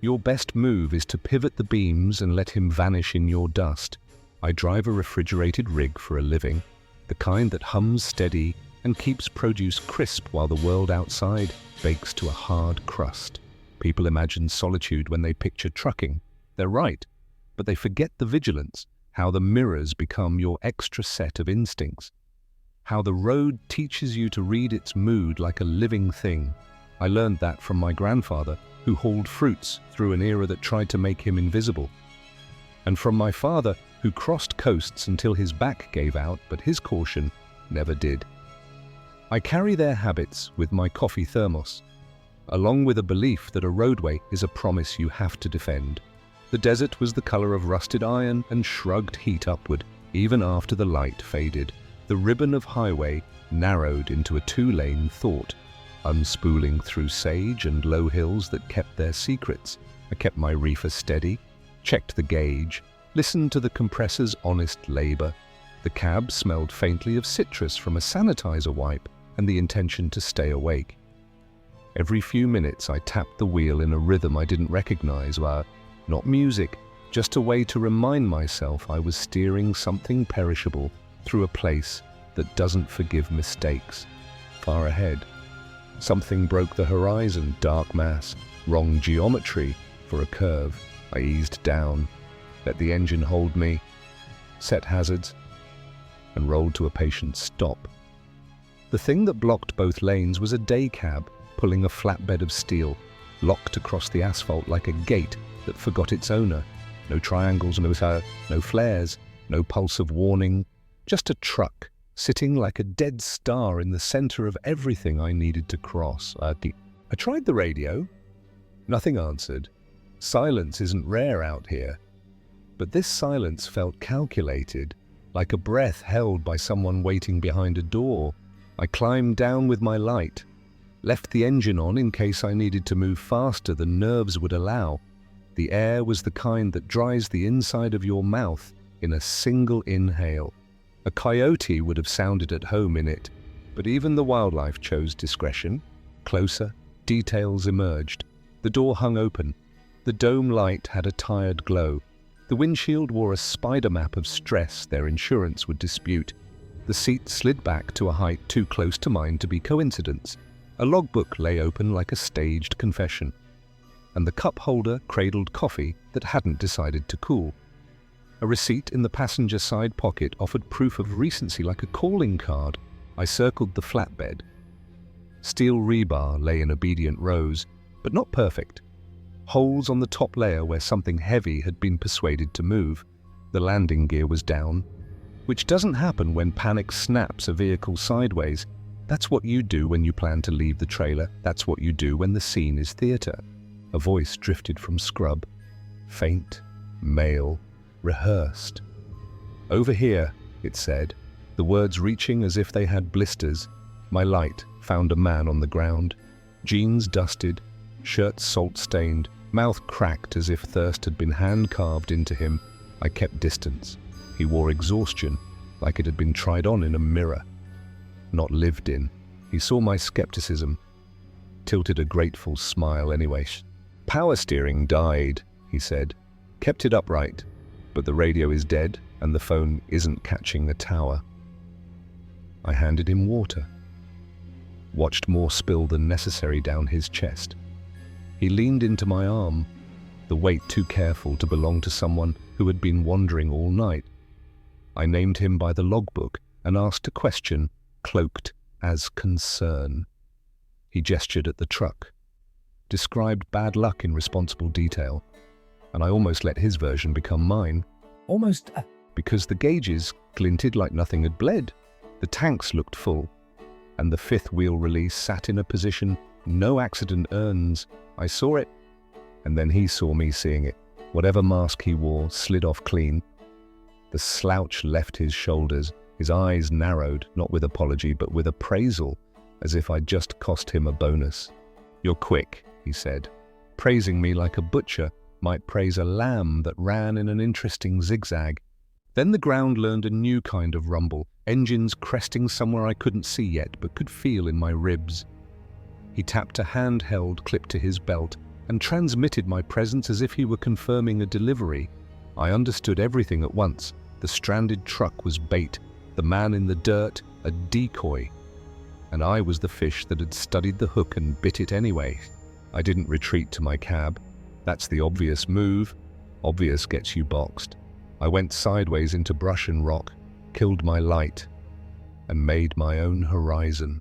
your best move is to pivot the beams and let him vanish in your dust. I drive a refrigerated rig for a living, the kind that hums steady and keeps produce crisp while the world outside bakes to a hard crust. People imagine solitude when they picture trucking. They're right, but they forget the vigilance, how the mirrors become your extra set of instincts, how the road teaches you to read its mood like a living thing. I learned that from my grandfather, who hauled fruits through an era that tried to make him invisible, and from my father, who crossed coasts until his back gave out, but his caution never did. I carry their habits with my coffee thermos, along with a belief that a roadway is a promise you have to defend. The desert was the color of rusted iron and shrugged heat upward, even after the light faded. The ribbon of highway narrowed into a two-lane thought, unspooling through sage and low hills that kept their secrets. I kept my reefer steady, checked the gauge, listened to the compressor's honest labor. The cab smelled faintly of citrus from a sanitizer wipe and the intention to stay awake. Every few minutes I tapped the wheel in a rhythm I didn't recognize, not music, just a way to remind myself I was steering something perishable through a place that doesn't forgive mistakes. Far ahead, something broke the horizon, dark mass, wrong geometry for a curve. I eased down, let the engine hold me, set hazards, and rolled to a patient stop. The thing that blocked both lanes was a day cab pulling a flatbed of steel, locked across the asphalt like a gate that forgot its owner. No triangles, no flares, no pulse of warning, just a truck sitting like a dead star in the center of everything I needed to cross. I tried the radio. Nothing answered. Silence isn't rare out here. But this silence felt calculated, like a breath held by someone waiting behind a door. I climbed down with my light, left the engine on in case I needed to move faster than nerves would allow. The air was the kind that dries the inside of your mouth in a single inhale. A coyote would have sounded at home in it, but even the wildlife chose discretion. Closer, details emerged. The door hung open. The dome light had a tired glow. The windshield wore a spider map of stress their insurance would dispute. The seat slid back to a height too close to mine to be coincidence. A logbook lay open like a staged confession, and the cup holder cradled coffee that hadn't decided to cool. A receipt in the passenger side pocket offered proof of recency like a calling card. I circled the flatbed. Steel rebar lay in obedient rows, but not perfect. Holes on the top layer where something heavy had been persuaded to move. The landing gear was down, which doesn't happen when panic snaps a vehicle sideways. That's what you do when you plan to leave the trailer. That's what you do when the scene is theater. A voice drifted from scrub, faint, male, rehearsed. "Over here," it said, the words reaching as if they had blisters. My light found a man on the ground, jeans dusted, shirt salt-stained, mouth cracked as if thirst had been hand-carved into him. I kept distance. He wore exhaustion, like it had been tried on in a mirror, not lived in. He saw my skepticism, tilted a grateful smile anyway. "Power steering died," he said. "Kept it upright, but the radio is dead and the phone isn't catching the tower." I handed him water, watched more spill than necessary down his chest. He leaned into my arm, the weight too careful to belong to someone who had been wandering all night. I named him by the logbook and asked a question cloaked as concern. He gestured at the truck, described bad luck in responsible detail, and I almost let his version become mine. Because the gauges glinted like nothing had bled. The tanks looked full, and the fifth wheel release sat in a position no accident earns. I saw it, and then he saw me seeing it. Whatever mask he wore slid off clean. The slouch left his shoulders. His eyes narrowed, not with apology, but with appraisal, as if I'd just cost him a bonus. "You're quick," he said, praising me like a butcher might praise a lamb that ran in an interesting zigzag. Then the ground learned a new kind of rumble, engines cresting somewhere I couldn't see yet but could feel in my ribs. He tapped a handheld clip to his belt and transmitted my presence as if he were confirming a delivery. I understood everything at once. The stranded truck was bait, the man in the dirt a decoy, and I was the fish that had studied the hook and bit it anyway. I didn't retreat to my cab. That's the obvious move. Obvious gets you boxed. I went sideways into brush and rock, killed my light, and made my own horizon.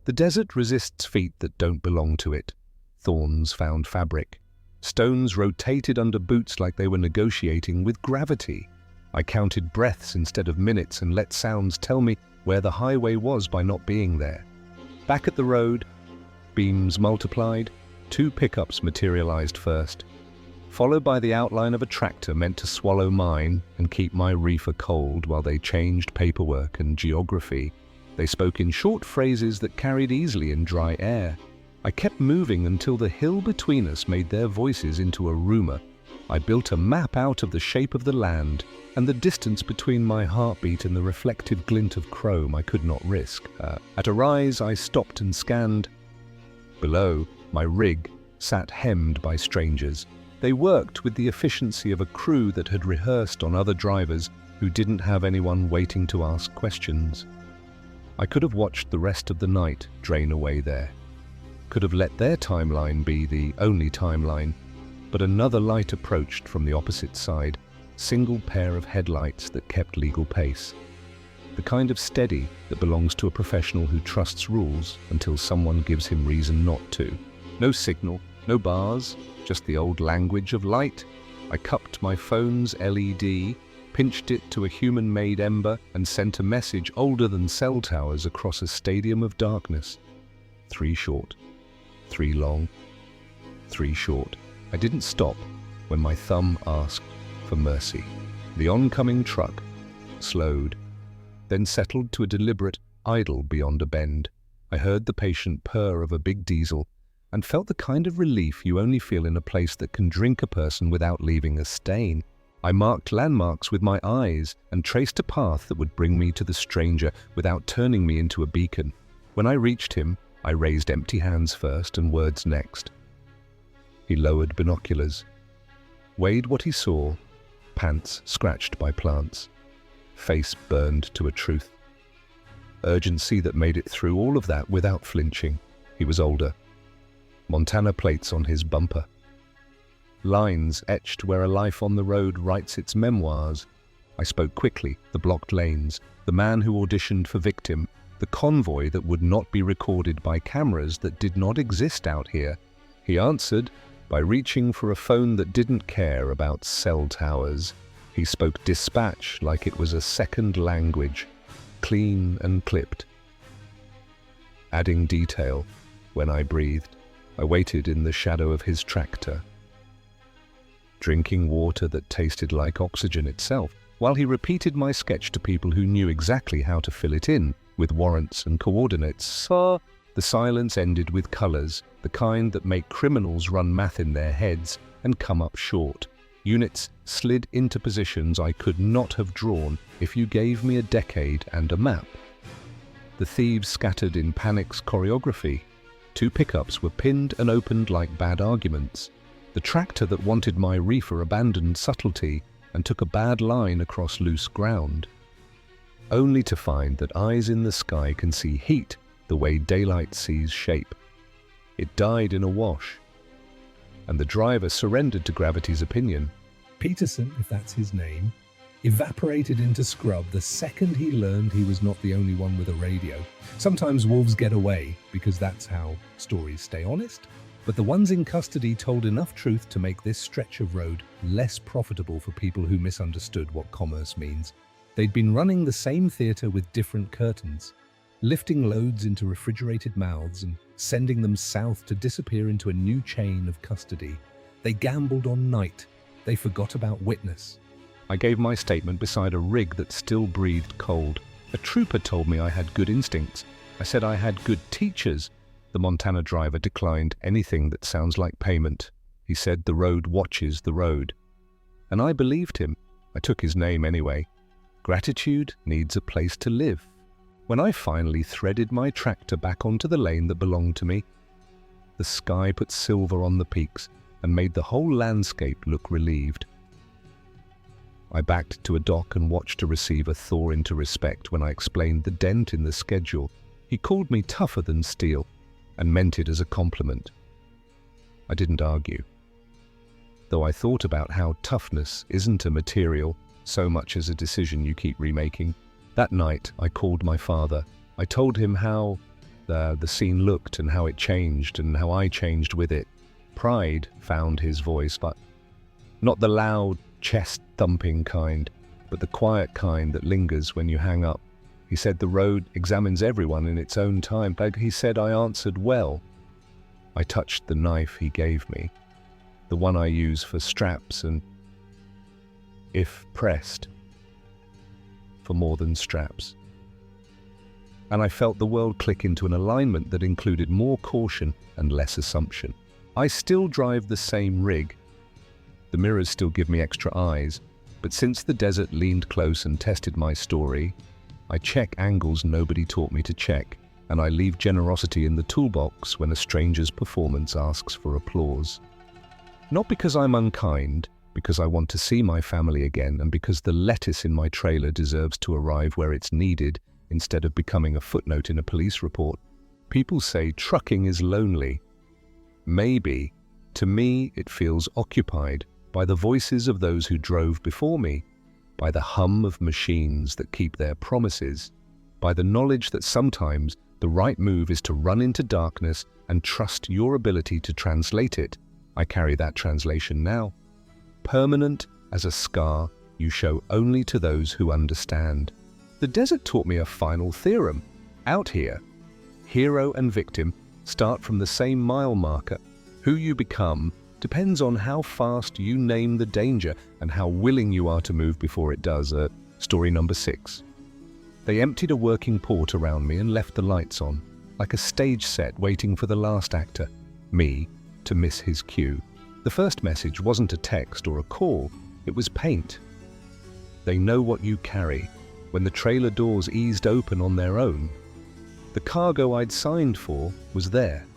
The desert resists feet that don't belong to it. Thorns found fabric. Stones rotated under boots like they were negotiating with gravity. I counted breaths instead of minutes and let sounds tell me where the highway was by not being there. Back at the road, beams multiplied. 2 pickups materialized first. followed by the outline of a tractor meant to swallow mine and keep my reefer cold while they changed paperwork and geography. They spoke in short phrases that carried easily in dry air. I kept moving until the hill between us made their voices into a rumor. I built a map out of the shape of the land and the distance between my heartbeat and the reflective glint of chrome I could not risk. At a rise, I stopped and scanned. Below, my rig sat hemmed by strangers. They worked with the efficiency of a crew that had rehearsed on other drivers who didn't have anyone waiting to ask questions. I could have watched the rest of the night drain away there. Could have let their timeline be the only timeline, but another light approached from the opposite side, single pair of headlights that kept legal pace. The kind of steady that belongs to a professional who trusts rules until someone gives him reason not to. No signal, no bars, just the old language of light. I cupped my phone's LED, pinched it to a human-made ember, and sent a message older than cell towers across a stadium of darkness. 3 short, 3 long, 3 short. I didn't stop when my thumb asked for mercy. The oncoming truck slowed, then settled to a deliberate idle beyond a bend. I heard the patient purr of a big diesel and felt the kind of relief you only feel in a place that can drink a person without leaving a stain. I marked landmarks with my eyes and traced a path that would bring me to the stranger without turning me into a beacon. When I reached him, I raised empty hands first and words next. He lowered binoculars, weighed what he saw, pants scratched by plants, face burned to a truth. Urgency that made it through all of that without flinching. He was older. Montana plates on his bumper. Lines etched where a life on the road writes its memoirs. I spoke quickly, the blocked lanes, the man who auditioned for victim, the convoy that would not be recorded by cameras that did not exist out here. He answered by reaching for a phone that didn't care about cell towers. He spoke dispatch like it was a second language, clean and clipped, adding detail when I breathed. I waited in the shadow of his tractor, drinking water that tasted like oxygen itself, while he repeated my sketch to people who knew exactly how to fill it in, with warrants and coordinates. So, the silence ended with colors, the kind that make criminals run math in their heads and come up short. Units slid into positions I could not have drawn if you gave me a decade and a map. The thieves scattered in panic's choreography. 2 pickups were pinned and opened like bad arguments. The tractor that wanted my reefer abandoned subtlety and took a bad line across loose ground, only to find that eyes in the sky can see heat the way daylight sees shape. It died in a wash, and the driver surrendered to gravity's opinion. Peterson, if that's his name, evaporated into scrub the second he learned he was not the only one with a radio. Sometimes wolves get away because that's how stories stay honest, but the ones in custody told enough truth to make this stretch of road less profitable for people who misunderstood what commerce means. They'd been running the same theater with different curtains, lifting loads into refrigerated mouths and sending them south to disappear into a new chain of custody. They gambled on night. They forgot about witness. I gave my statement beside a rig that still breathed cold. A trooper told me I had good instincts. I said I had good teachers. The Montana driver declined anything that sounds like payment. He said the road watches the road. And I believed him. I took his name anyway. Gratitude needs a place to live. When I finally threaded my tractor back onto the lane that belonged to me, the sky put silver on the peaks and made the whole landscape look relieved. I backed to a dock and watched a receiver thaw into respect when I explained the dent in the schedule. He called me tougher than steel and meant it as a compliment. I didn't argue, though I thought about how toughness isn't a material so much as a decision you keep remaking. That night, I called my father. I told him how the scene looked and how it changed and how I changed with it. Pride found his voice, but not the loud, chest-thumping kind, but the quiet kind that lingers when you hang up. He said the road examines everyone in its own time. He said I answered well. I touched the knife he gave me. the one I use for straps and, if pressed, for more than straps. And I felt the world click into an alignment that included more caution and less assumption. I still drive the same rig. The mirrors still give me extra eyes, but since the desert leaned close and tested my story, I check angles nobody taught me to check, and I leave generosity in the toolbox when a stranger's performance asks for applause. Not because I'm unkind, because I want to see my family again, and because the lettuce in my trailer deserves to arrive where it's needed instead of becoming a footnote in a police report. People say trucking is lonely. Maybe. To me, it feels occupied by the voices of those who drove before me, by the hum of machines that keep their promises, by the knowledge that sometimes the right move is to run into darkness and trust your ability to translate it. I carry that translation now. Permanent as a scar you show only to those who understand. The desert taught me a final theorem. Out here, hero and victim start from the same mile marker. Who you become depends on how fast you name the danger and how willing you are to move before it does. Story number 6. They emptied a working port around me and left the lights on, like a stage set waiting for the last actor, me, to miss his cue. The first message wasn't a text or a call, it was paint. They know what you carry. When the trailer doors eased open on their own, the cargo I'd signed for was there,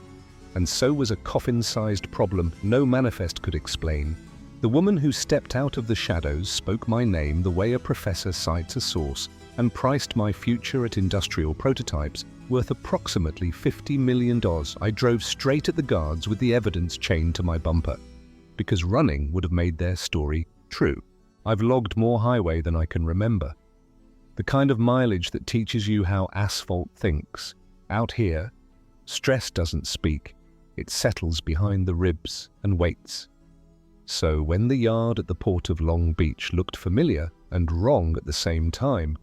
and so was a coffin-sized problem no manifest could explain. The woman who stepped out of the shadows spoke my name the way a professor cites a source, and priced my future at industrial prototypes worth approximately $50 million. I drove straight at the guards with the evidence chained to my bumper, because running would have made their story true. I've logged more highway than I can remember. The kind of mileage that teaches you how asphalt thinks. Out here, stress doesn't speak. It settles behind the ribs and waits. So when the yard at the port of Long Beach looked familiar and wrong at the same time,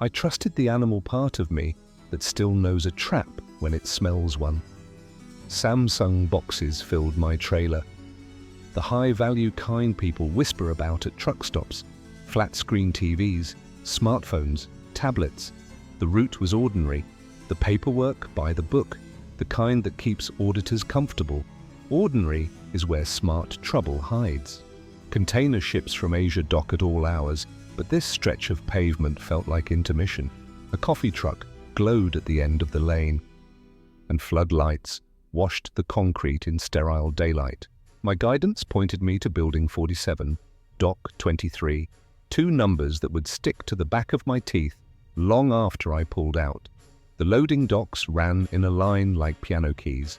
I trusted the animal part of me that still knows a trap when it smells one. Samsung boxes filled my trailer. The high-value kind people whisper about at truck stops. Flat-screen TVs, smartphones, tablets. The route was ordinary. The paperwork by the book, the kind that keeps auditors comfortable. Ordinary is where smart trouble hides. Container ships from Asia dock at all hours, but this stretch of pavement felt like intermission. A coffee truck glowed at the end of the lane, and floodlights washed the concrete in sterile daylight. My guidance pointed me to Building 47, Dock 23, 2 numbers that would stick to the back of my teeth long after I pulled out. The loading docks ran in a line like piano keys,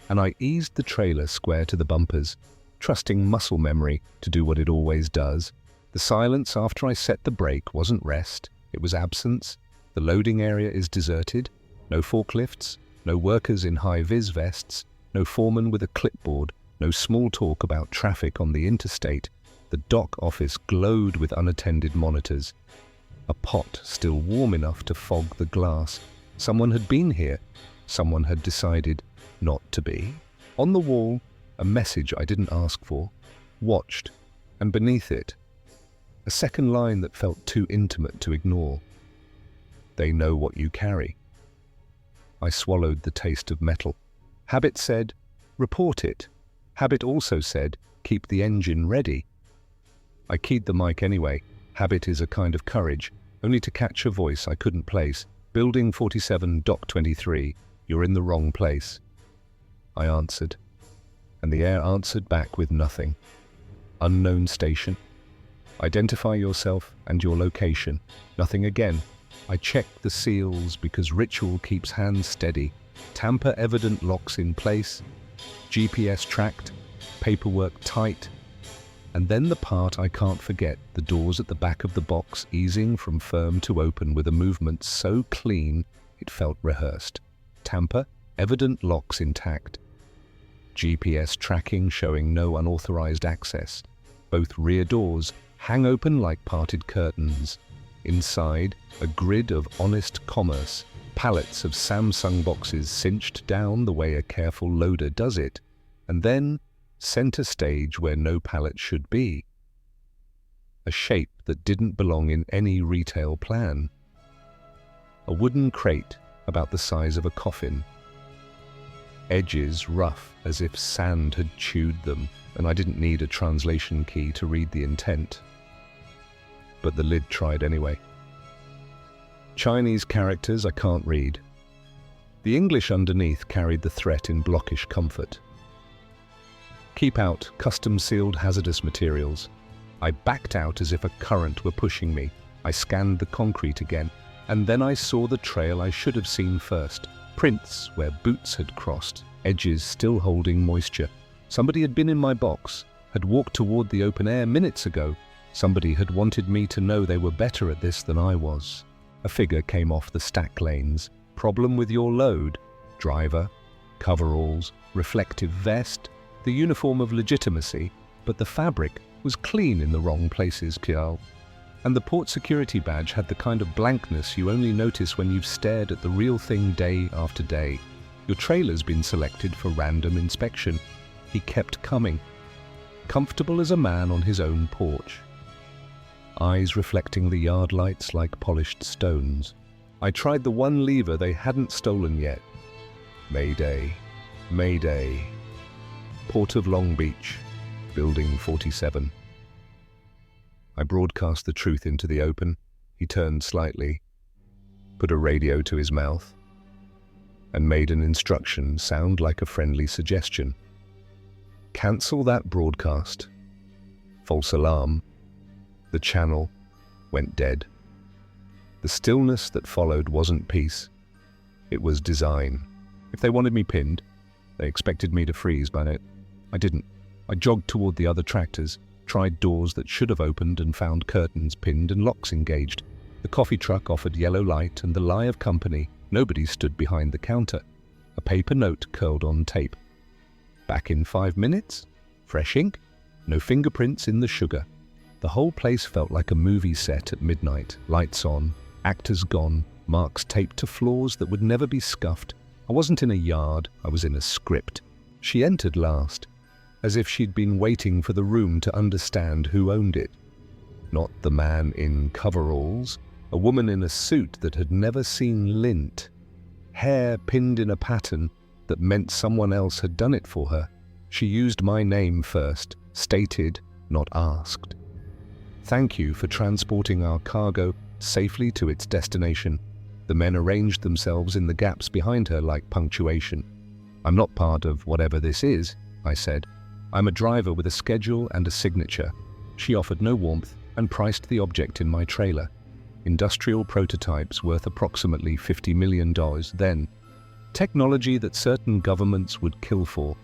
and I eased the trailer square to the bumpers, trusting muscle memory to do what it always does. The silence after I set the brake wasn't rest, it was absence. The loading area is deserted. No forklifts, no workers in high-vis vests, no foreman with a clipboard, no small talk about traffic on the interstate. The dock office glowed with unattended monitors. A pot still warm enough to fog the glass. Someone had been here. Someone had decided not to be. On the wall, a message I didn't ask for. Watched. And beneath it, a second line that felt too intimate to ignore. They know what you carry. I swallowed the taste of metal. Habit said, report it. Habit also said, keep the engine ready. I keyed the mic anyway. Habit is a kind of courage, only to catch a voice I couldn't place. Building 47, Dock 23, you're in the wrong place. I answered, and the air answered back with nothing. Unknown station. Identify yourself and your location. Nothing again. I checked the seals because ritual keeps hands steady. Tamper-evident locks in place. GPS tracked. Paperwork tight. And then the part I can't forget, the doors at the back of the box easing from firm to open with a movement so clean it felt rehearsed. Tamper, evident locks intact. GPS tracking showing no unauthorized access. Both rear doors hang open like parted curtains. Inside, a grid of honest commerce, pallets of Samsung boxes cinched down the way a careful loader does it. And then, center stage where no pallet should be. A shape that didn't belong in any retail plan. A wooden crate about the size of a coffin. Edges rough as if sand had chewed them, and I didn't need a translation key to read the intent. But the lid tried anyway. Chinese characters I can't read. The English underneath carried the threat in blockish comfort. Keep out custom-sealed hazardous materials. I backed out as if a current were pushing me. I scanned the concrete again, and then I saw the trail I should have seen first. Prints where boots had crossed, edges still holding moisture. Somebody had been in my box, had walked toward the open air minutes ago. Somebody had wanted me to know they were better at this than I was. A figure came off the stack lanes. Problem with your load? Driver, coveralls, reflective vest, the uniform of legitimacy, but the fabric was clean in the wrong places, Kial. And the port security badge had the kind of blankness you only notice when you've stared at the real thing day after day. Your trailer's been selected for random inspection. He kept coming, comfortable as a man on his own porch. Eyes reflecting the yard lights like polished stones. I tried the one lever they hadn't stolen yet. Mayday, Mayday. Port of Long Beach, Building 47. I broadcast the truth into the open. He turned slightly, put a radio to his mouth, and made an instruction sound like a friendly suggestion. Cancel that broadcast. False alarm. The channel went dead. The stillness that followed wasn't peace. It was design. If they wanted me pinned, they expected me to freeze by it. I didn't. I jogged toward the other tractors, tried doors that should have opened and found curtains pinned and locks engaged. The coffee truck offered yellow light and the lie of company. Nobody stood behind the counter. A paper note curled on tape. Back in 5 minutes? Fresh ink? No fingerprints in the sugar. The whole place felt like a movie set at midnight. Lights on, actors gone, marks taped to floors that would never be scuffed. I wasn't in a yard, I was in a script. She entered last, as if she'd been waiting for the room to understand who owned it. Not the man in coveralls, a woman in a suit that had never seen lint. Hair pinned in a pattern that meant someone else had done it for her. She used my name first, stated, not asked. Thank you for transporting our cargo safely to its destination. The men arranged themselves in the gaps behind her like punctuation. I'm not part of whatever this is, I said. I'm a driver with a schedule and a signature. She offered no warmth and priced the object in my trailer. Industrial prototypes worth approximately $50 million then. Technology that certain governments would kill for.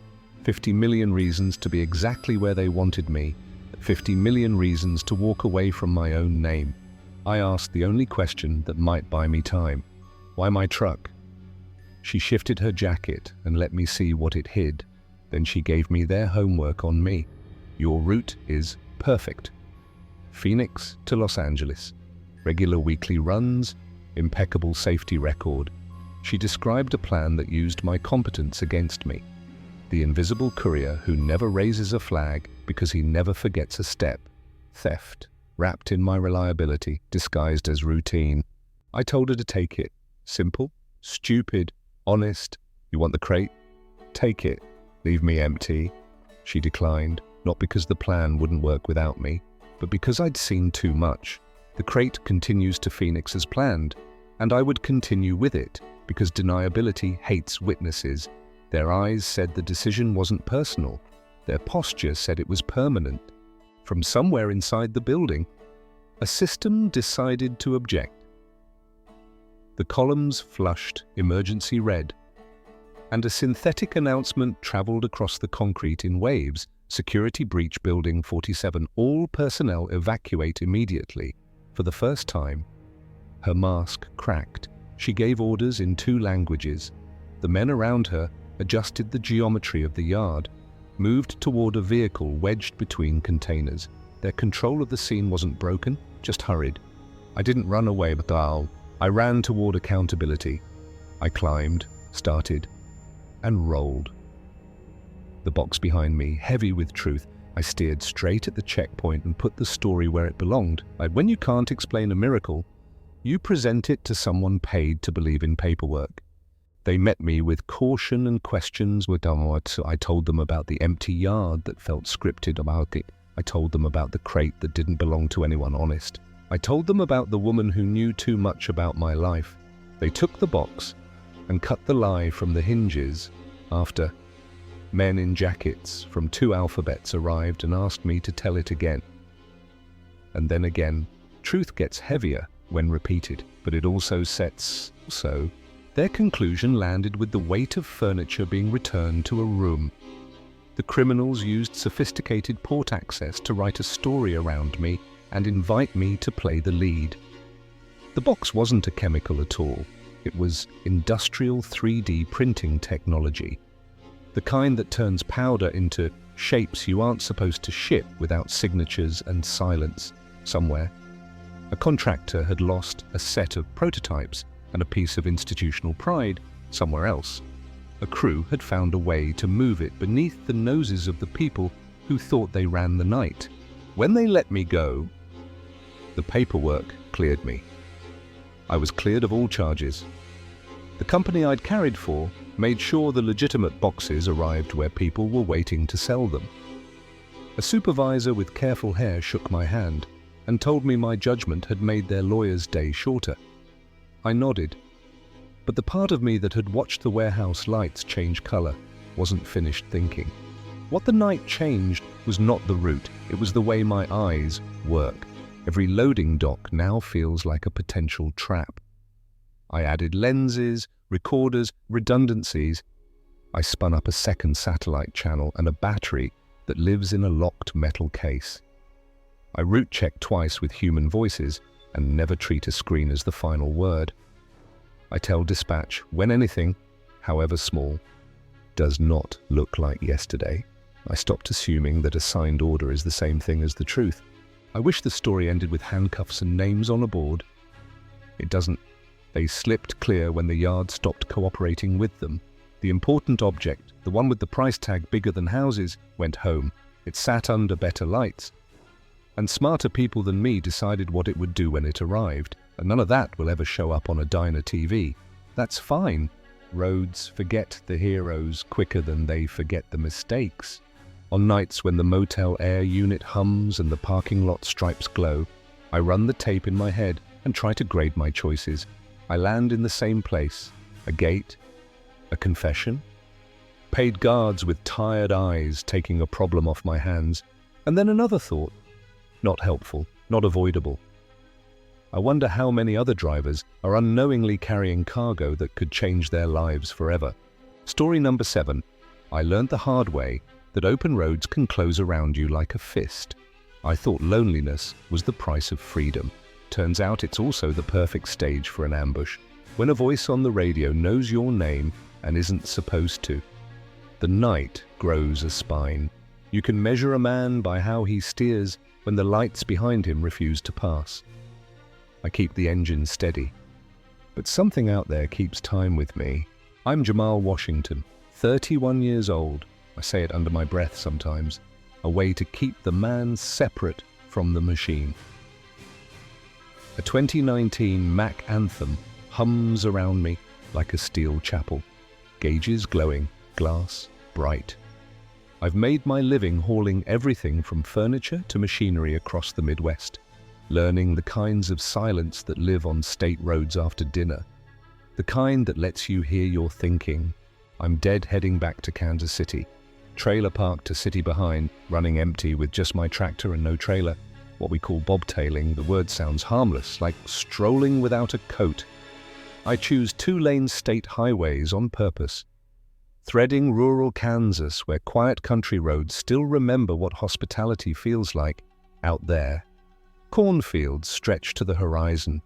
50 million reasons to be exactly where they wanted me. 50 million reasons to walk away from my own name. I asked the only question that might buy me time. Why my truck? She shifted her jacket and let me see what it hid. Then she gave me their homework on me. Your route is perfect. Phoenix to Los Angeles. Regular weekly runs, impeccable safety record. She described a plan that used my competence against me. The invisible courier who never raises a flag because he never forgets a step. Theft, wrapped in my reliability, disguised as routine. I told her to take it. Simple, stupid, honest. You want the crate? Take it. Leave me empty. She declined, not because the plan wouldn't work without me, but because I'd seen too much. The crate continues to Phoenix as planned, and I would continue with it, because deniability hates witnesses. Their eyes said the decision wasn't personal. Their posture said it was permanent. From somewhere inside the building, a system decided to object. The columns flushed emergency red, and a synthetic announcement traveled across the concrete in waves. Security breach Building 47. All personnel evacuate immediately. For the first time, her mask cracked. She gave orders in 2 languages. The men around her adjusted the geometry of the yard, moved toward a vehicle wedged between containers. Their control of the scene wasn't broken, just hurried. I didn't run away, but I ran toward accountability. I climbed, started, and rolled. The box behind me, heavy with truth. I steered straight at the checkpoint and put the story where it belonged. When you can't explain a miracle, you present it to someone paid to believe in paperwork. They met me with caution and questions. I told them about the empty yard that felt scripted about it. I told them about the crate that didn't belong to anyone honest. I told them about the woman who knew too much about my life. They took the box and cut the lie from the hinges after men in jackets from 2 alphabets arrived and asked me to tell it again. And then again. Truth gets heavier when repeated, but it also sets. So, their conclusion landed with the weight of furniture being returned to a room. The criminals used sophisticated port access to write a story around me and invite me to play the lead. The box wasn't a chemical at all. It was industrial 3D printing technology. The kind that turns powder into shapes you aren't supposed to ship without signatures and silence somewhere. A contractor had lost a set of prototypes and a piece of institutional pride somewhere else. A crew had found a way to move it beneath the noses of the people who thought they ran the night. When they let me go, the paperwork cleared me. I was cleared of all charges. The company I'd carried for made sure the legitimate boxes arrived where people were waiting to sell them. A supervisor with careful hair shook my hand and told me my judgment had made their lawyer's day shorter. I nodded, but the part of me that had watched the warehouse lights change color wasn't finished thinking. What the night changed was not the route, it was the way my eyes work. Every loading dock now feels like a potential trap. I added lenses, recorders, redundancies. I spun up a second satellite channel and a battery that lives in a locked metal case. I route check twice with human voices and never treat a screen as the final word. I tell dispatch when anything, however small, does not look like yesterday. I stopped assuming that a signed order is the same thing as the truth. I wish the story ended with handcuffs and names on a board. It doesn't. They slipped clear when the yard stopped cooperating with them. The important object, the one with the price tag bigger than houses, went home. It sat under better lights. And smarter people than me decided what it would do when it arrived, and none of that will ever show up on a diner TV. That's fine. Roads forget the heroes quicker than they forget the mistakes. On nights when the motel air unit hums and the parking lot stripes glow, I run the tape in my head and try to grade my choices. I land in the same place. A gate, a confession, paid guards with tired eyes taking a problem off my hands, and then another thought. Not helpful, not avoidable. I wonder how many other drivers are unknowingly carrying cargo that could change their lives forever. Story number 7. I learned the hard way that open roads can close around you like a fist. I thought loneliness was the price of freedom. Turns out it's also the perfect stage for an ambush. When a voice on the radio knows your name and isn't supposed to. The night grows a spine. You can measure a man by how he steers when the lights behind him refuse to pass. I keep the engine steady. But something out there keeps time with me. I'm Jamal Washington, 31 years old. I say it under my breath sometimes. A way to keep the man separate from the machine. A 2019 Mac Anthem hums around me like a steel chapel. Gauges glowing, glass bright. I've made my living hauling everything from furniture to machinery across the Midwest, learning the kinds of silence that live on state roads after dinner, the kind that lets you hear your thinking. I'm dead heading back to Kansas City. Trailer parked a city behind, running empty with just my tractor and no trailer. What we call bobtailing, the word sounds harmless, like strolling without a coat. I choose 2-lane state highways on purpose, threading rural Kansas where quiet country roads still remember what hospitality feels like out there. Cornfields stretch to the horizon,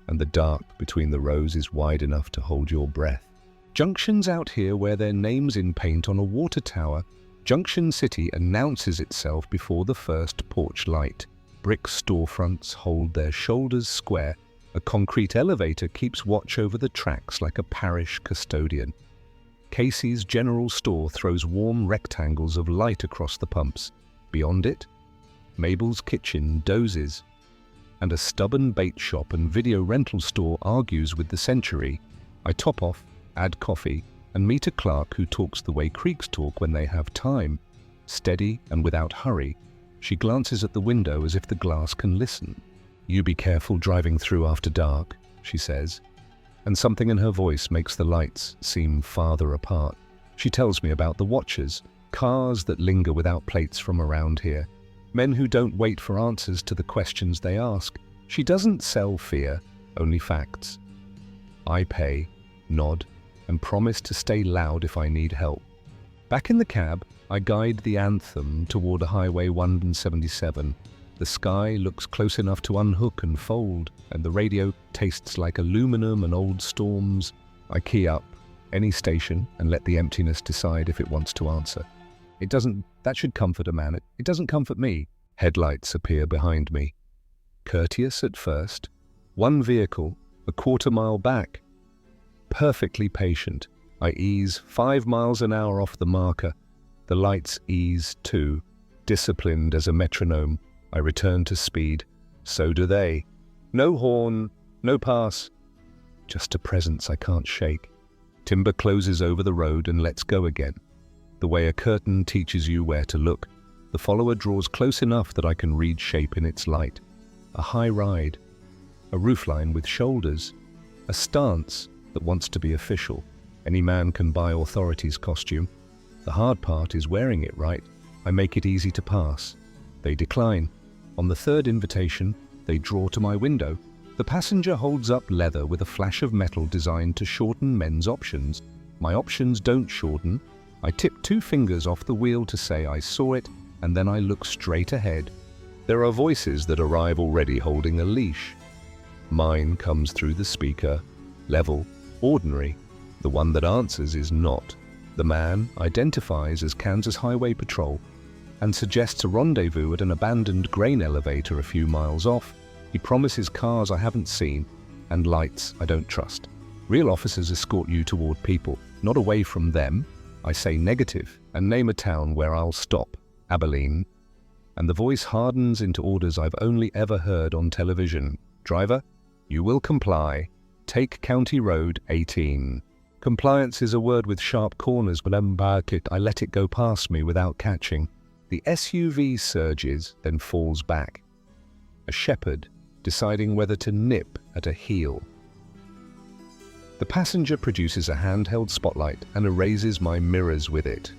and the dark between the rows is wide enough to hold your breath. Junctions out here wear their names in paint on a water tower. Junction City announces itself before the first porch light. Brick storefronts hold their shoulders square. A concrete elevator keeps watch over the tracks like a parish custodian. Casey's General Store throws warm rectangles of light across the pumps. Beyond it, Mabel's Kitchen dozes, and a stubborn bait shop and video rental store argues with the Century. I top off, add coffee, and meet a clerk who talks the way creeks talk when they have time. Steady and without hurry, she glances at the window as if the glass can listen. "You be careful driving through after dark," she says, and something in her voice makes the lights seem farther apart. She tells me about the watchers, cars that linger without plates from around here, men who don't wait for answers to the questions they ask. She doesn't sell fear, only facts. I pay, nod, and promise to stay loud if I need help. Back in the cab, I guide the Anthem toward Highway 177. The sky looks close enough to unhook and fold, and the radio tastes like aluminum and old storms. I key up any station and let the emptiness decide if it wants to answer. That should comfort a man. It doesn't comfort me. Headlights appear behind me. Courteous at first. One vehicle, a quarter-mile back. Perfectly patient. I ease 5 miles an hour off the marker. The lights ease too. Disciplined as a metronome, I return to speed. So do they. No horn, no pass. Just a presence I can't shake. Timber closes over the road and lets go again. The way a curtain teaches you where to look, the follower draws close enough that I can read shape in its light. A high ride, a roofline with shoulders, a stance that wants to be official. Any man can buy authority's costume. The hard part is wearing it right. I make it easy to pass. They decline. On the third invitation, they draw to my window. The passenger holds up leather with a flash of metal designed to shorten men's options. My options don't shorten. I tip 2 fingers off the wheel to say I saw it, and then I look straight ahead. There are voices that arrive already holding a leash. Mine comes through the speaker, level, ordinary. The one that answers is not. The man identifies as Kansas Highway Patrol and suggests a rendezvous at an abandoned grain elevator a few miles off. He promises cars I haven't seen and lights I don't trust. Real officers escort you toward people, not away from them. I say negative and name a town where I'll stop, Abilene, and the voice hardens into orders I've only ever heard on television. Driver, you will comply. Take County Road 18. Compliance is a word with sharp corners, but I let it go past me without catching. The SUV surges, then falls back. A shepherd deciding whether to nip at a heel. The passenger produces a handheld spotlight and erases my mirrors with it.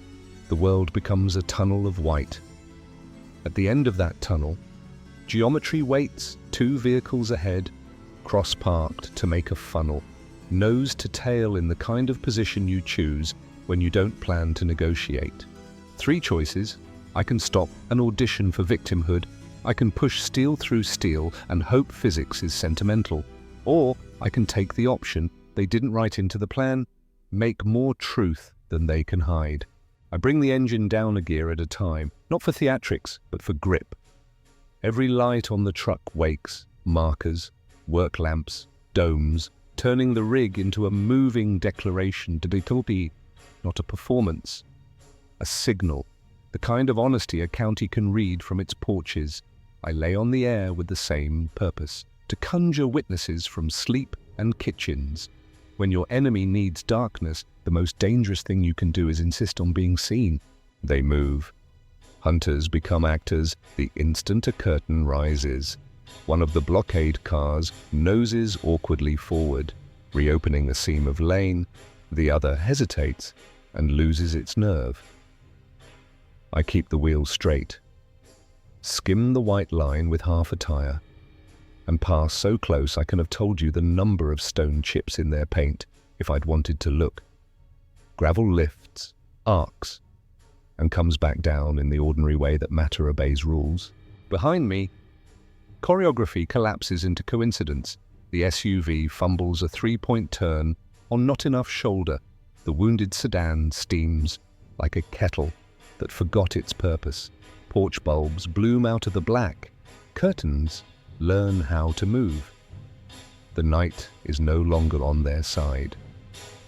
The world becomes a tunnel of white. At the end of that tunnel, geometry waits, 2 vehicles ahead, cross-parked to make a funnel, nose to tail in the kind of position you choose when you don't plan to negotiate. 3 choices. I can stop and audition for victimhood. I can push steel through steel and hope physics is sentimental. Or I can take the option they didn't write into the plan, make more truth than they can hide. I bring the engine down a gear at a time, not for theatrics, but for grip. Every light on the truck wakes, markers, work lamps, domes, turning the rig into a moving declaration to be not a performance, a signal, the kind of honesty a county can read from its porches. I lay on the air with the same purpose, to conjure witnesses from sleep and kitchens. When your enemy needs darkness, the most dangerous thing you can do is insist on being seen. They move. Hunters become actors the instant a curtain rises. One of the blockade cars noses awkwardly forward, reopening a seam of lane. The other hesitates and loses its nerve. I keep the wheel straight, skim the white line with half a tire, and pass so close I can have told you the number of stone chips in their paint if I'd wanted to look. Gravel lifts, arcs, and comes back down in the ordinary way that matter obeys rules. Behind me, choreography collapses into coincidence. The SUV fumbles a 3-point turn on not enough shoulder. The wounded sedan steams like a kettle that forgot its purpose. Porch bulbs bloom out of the black. Curtains learn how to move. The night is no longer on their side.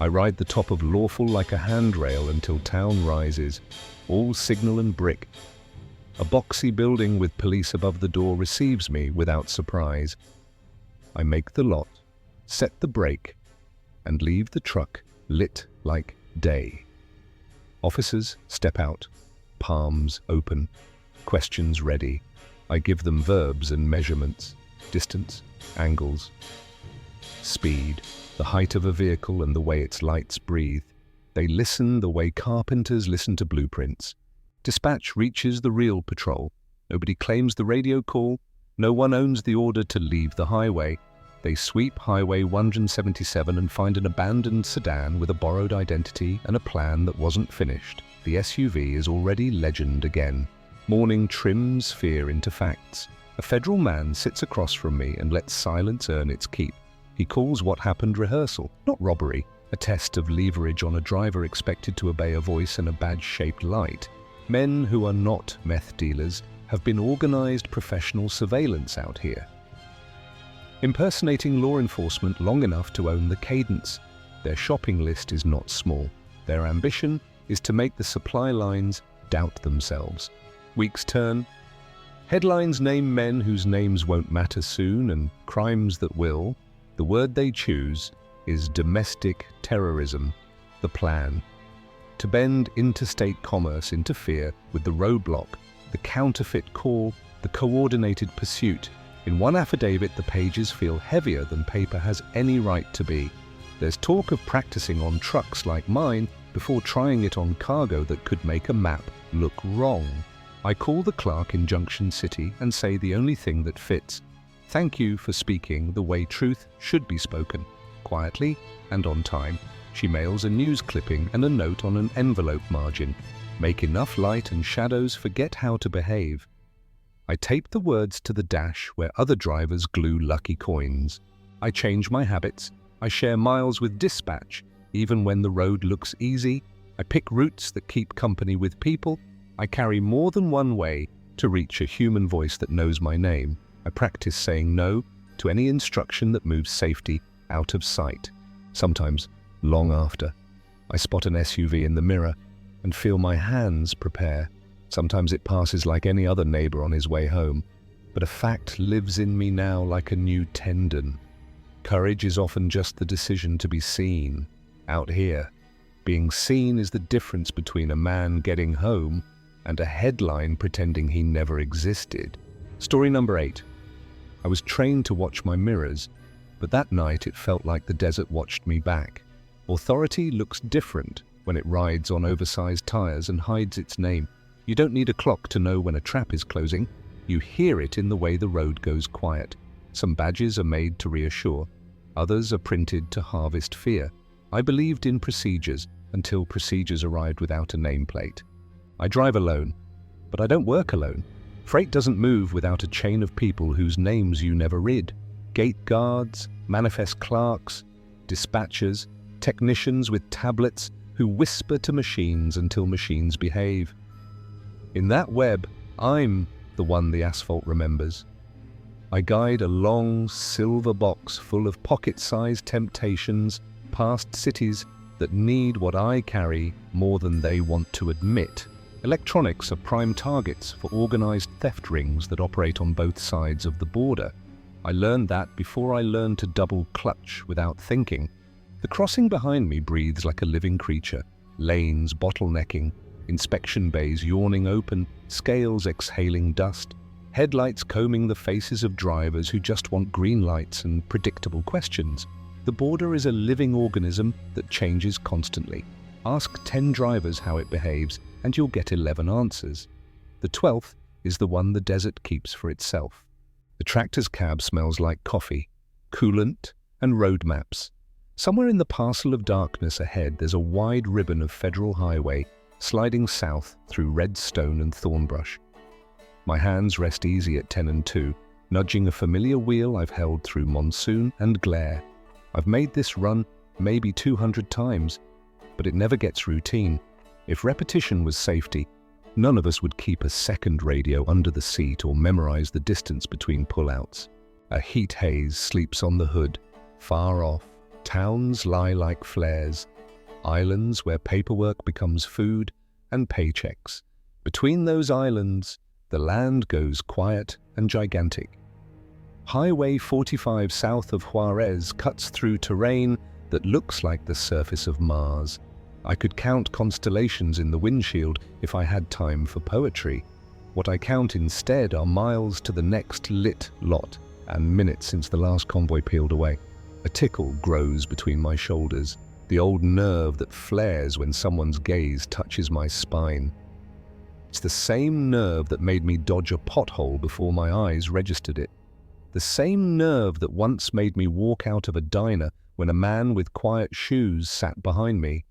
I ride the top of lawful like a handrail until town rises, all signal and brick. A boxy building with police above the door receives me without surprise. I make the lot, set the brake, and leave the truck lit like day. Officers step out, palms open, questions ready. I give them verbs and measurements, distance, angles, speed, the height of a vehicle and the way its lights breathe. They listen the way carpenters listen to blueprints. Dispatch reaches the real patrol. Nobody claims the radio call. No one owns the order to leave the highway. They sweep Highway 177 and find an abandoned sedan with a borrowed identity and a plan that wasn't finished. The SUV is already legend again. Morning trims fear into facts. A federal man sits across from me and lets silence earn its keep. He calls what happened rehearsal, not robbery, a test of leverage on a driver expected to obey a voice and a badge-shaped light. Men who are not meth dealers have been organized professional surveillance out here, impersonating law enforcement long enough to own the cadence. Their shopping list is not small. Their ambition is to make the supply lines doubt themselves. Weeks turn. Headlines name men whose names won't matter soon and crimes that will. The word they choose is domestic terrorism, the plan. To bend interstate commerce into fear with the roadblock, the counterfeit call, the coordinated pursuit. In one affidavit, the pages feel heavier than paper has any right to be. There's talk of practicing on trucks like mine before trying it on cargo that could make a map look wrong. I call the clerk in Junction City and say the only thing that fits. Thank you for speaking the way truth should be spoken, quietly and on time. She mails a news clipping and a note on an envelope margin. Make enough light and shadows forget how to behave. I tape the words to the dash where other drivers glue lucky coins. I change my habits. I share miles with dispatch. Even when the road looks easy, I pick routes that keep company with people. I carry more than one way to reach a human voice that knows my name. I practice saying no to any instruction that moves safety out of sight. Sometimes, long after, I spot an SUV in the mirror and feel my hands prepare. Sometimes it passes like any other neighbor on his way home, but a fact lives in me now like a new tendon. Courage is often just the decision to be seen. Out here, being seen is the difference between a man getting home and a headline pretending he never existed. Story number 8. I was trained to watch my mirrors, but that night it felt like the desert watched me back. Authority looks different when it rides on oversized tires and hides its name. You don't need a clock to know when a trap is closing. You hear it in the way the road goes quiet. Some badges are made to reassure. Others are printed to harvest fear. I believed in procedures until procedures arrived without a nameplate. I drive alone, but I don't work alone. Freight doesn't move without a chain of people whose names you never read. Gate guards, manifest clerks, dispatchers, technicians with tablets who whisper to machines until machines behave. In that web, I'm the one the asphalt remembers. I guide a long silver box full of pocket-sized temptations past cities that need what I carry more than they want to admit. Electronics are prime targets for organized theft rings that operate on both sides of the border. I learned that before I learned to double clutch without thinking. The crossing behind me breathes like a living creature. Lanes bottlenecking, inspection bays yawning open, scales exhaling dust, headlights combing the faces of drivers who just want green lights and predictable questions. The border is a living organism that changes constantly. Ask 10 drivers how it behaves, and you'll get 11 answers. The 12th is the one the desert keeps for itself. The tractor's cab smells like coffee, coolant, and road maps. Somewhere in the parcel of darkness ahead, there's a wide ribbon of federal highway sliding south through red stone and thornbrush. My hands rest easy at 10 and 2, nudging a familiar wheel I've held through monsoon and glare. I've made this run maybe 200 times, but it never gets routine. If repetition was safety, none of us would keep a second radio under the seat or memorize the distance between pullouts. A heat haze sleeps on the hood, far off, Towns lie like flares, islands where paperwork becomes food and paychecks. Between those islands, the land goes quiet and gigantic. Highway 45 south of Juarez cuts through terrain that looks like the surface of Mars. I could count constellations in the windshield if I had time for poetry. What I count instead are miles to the next lit lot and minutes since the last convoy peeled away. A tickle grows between my shoulders, the old nerve that flares when someone's gaze touches my spine. It's the same nerve that made me dodge a pothole before my eyes registered it. The same nerve that once made me walk out of a diner when a man with quiet shoes sat behind me.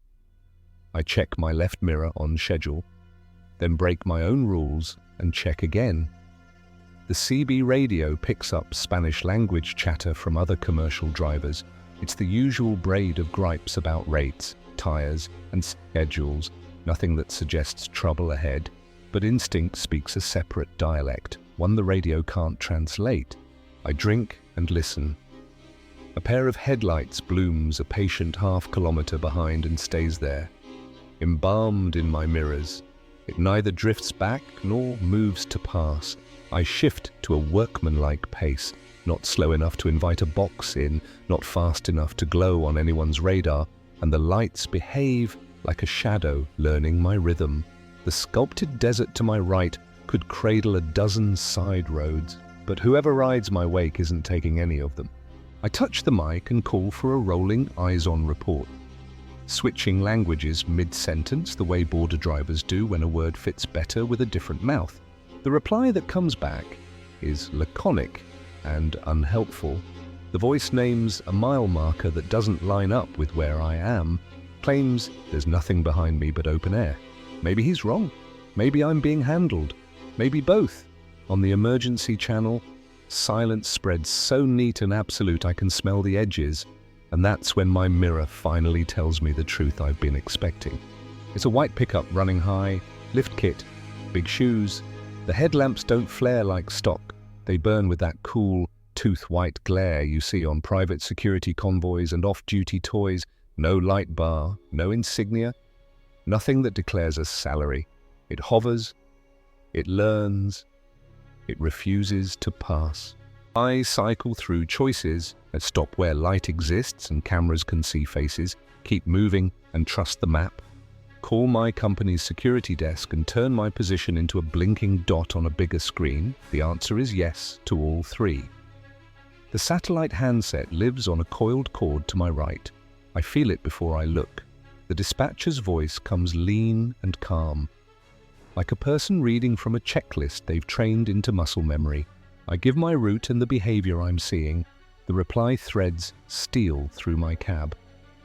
I check my left mirror on schedule, then break my own rules and check again. The CB radio picks up Spanish language chatter from other commercial drivers. It's the usual braid of gripes about rates, tires, and schedules, nothing that suggests trouble ahead. But instinct speaks a separate dialect, one the radio can't translate. I drink and listen. A pair of headlights blooms a patient half-kilometer behind and stays there. Embalmed in my mirrors, it neither drifts back nor moves to pass. I shift to a workmanlike pace, not slow enough to invite a box in, not fast enough to glow on anyone's radar, and the lights behave like a shadow learning my rhythm. The sculpted desert to my right could cradle a dozen side roads, but whoever rides my wake isn't taking any of them. I touch the mic and call for a rolling eyes-on report, switching languages mid-sentence the way border drivers do when a word fits better with a different mouth. The reply that comes back is laconic and unhelpful. The voice names a mile marker that doesn't line up with where I am, claims there's nothing behind me but open air. Maybe he's wrong. Maybe I'm being handled. Maybe both. On the emergency channel, silence spreads so neat and absolute I can smell the edges, and that's when my mirror finally tells me the truth I've been expecting. It's a white pickup running high, lift kit, big shoes. The headlamps don't flare like stock. They burn with that cool, tooth-white glare you see on private security convoys and off-duty toys. No light bar, no insignia, nothing that declares a salary. It hovers, it learns, it refuses to pass. I cycle through choices, stop where light exists and cameras can see faces, keep moving and trust the map, call my company's security desk and turn my position into a blinking dot on a bigger screen. The answer is yes to all three. The satellite handset lives on a coiled cord to my right. I feel it before I look. The dispatcher's voice comes lean and calm, like a person reading from a checklist they've trained into muscle memory. I give my route and the behavior I'm seeing. The reply threads steel through my cab.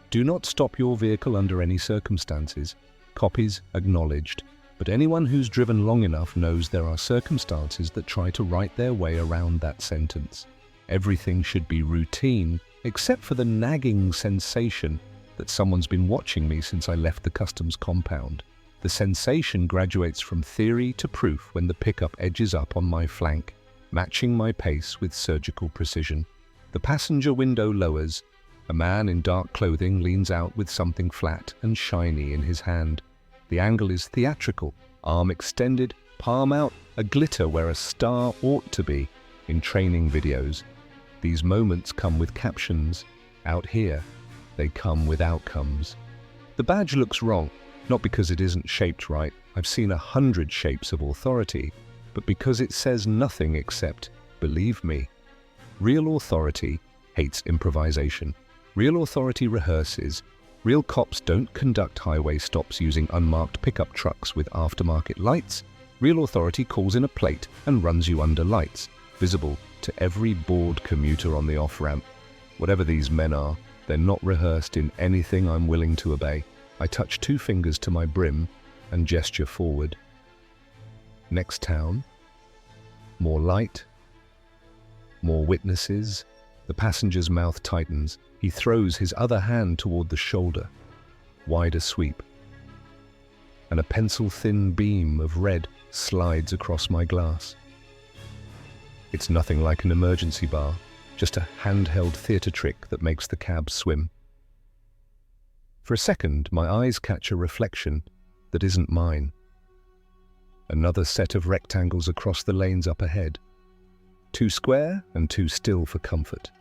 Do not stop your vehicle under any circumstances. Copies acknowledged. But anyone who's driven long enough knows there are circumstances that try to write their way around that sentence. Everything should be routine, except for the nagging sensation that someone's been watching me since I left the customs compound. The sensation graduates from theory to proof when the pickup edges up on my flank, matching my pace with surgical precision. The passenger window lowers. A man in dark clothing leans out with something flat and shiny in his hand. The angle is theatrical, arm extended, palm out, a glitter where a star ought to be in training videos. These moments come with captions. Out here, they come with outcomes. The badge looks wrong, not because it isn't shaped right. I've seen 100 shapes of authority, but because it says nothing except, believe me. Real authority hates improvisation. Real authority rehearses. Real cops don't conduct highway stops using unmarked pickup trucks with aftermarket lights. Real authority calls in a plate and runs you under lights, visible to every bored commuter on the off-ramp. Whatever these men are, they're not rehearsed in anything I'm willing to obey. I touch 2 fingers to my brim and gesture forward. Next town. More light. More witnesses. The passenger's mouth tightens. He throws his other hand toward the shoulder. Wider sweep. And a pencil-thin beam of red slides across my glass. It's nothing like an emergency bar, just a handheld theater trick that makes the cab swim. For a second, my eyes catch a reflection that isn't mine. Another set of rectangles across the lanes up ahead. Too square and too still for comfort.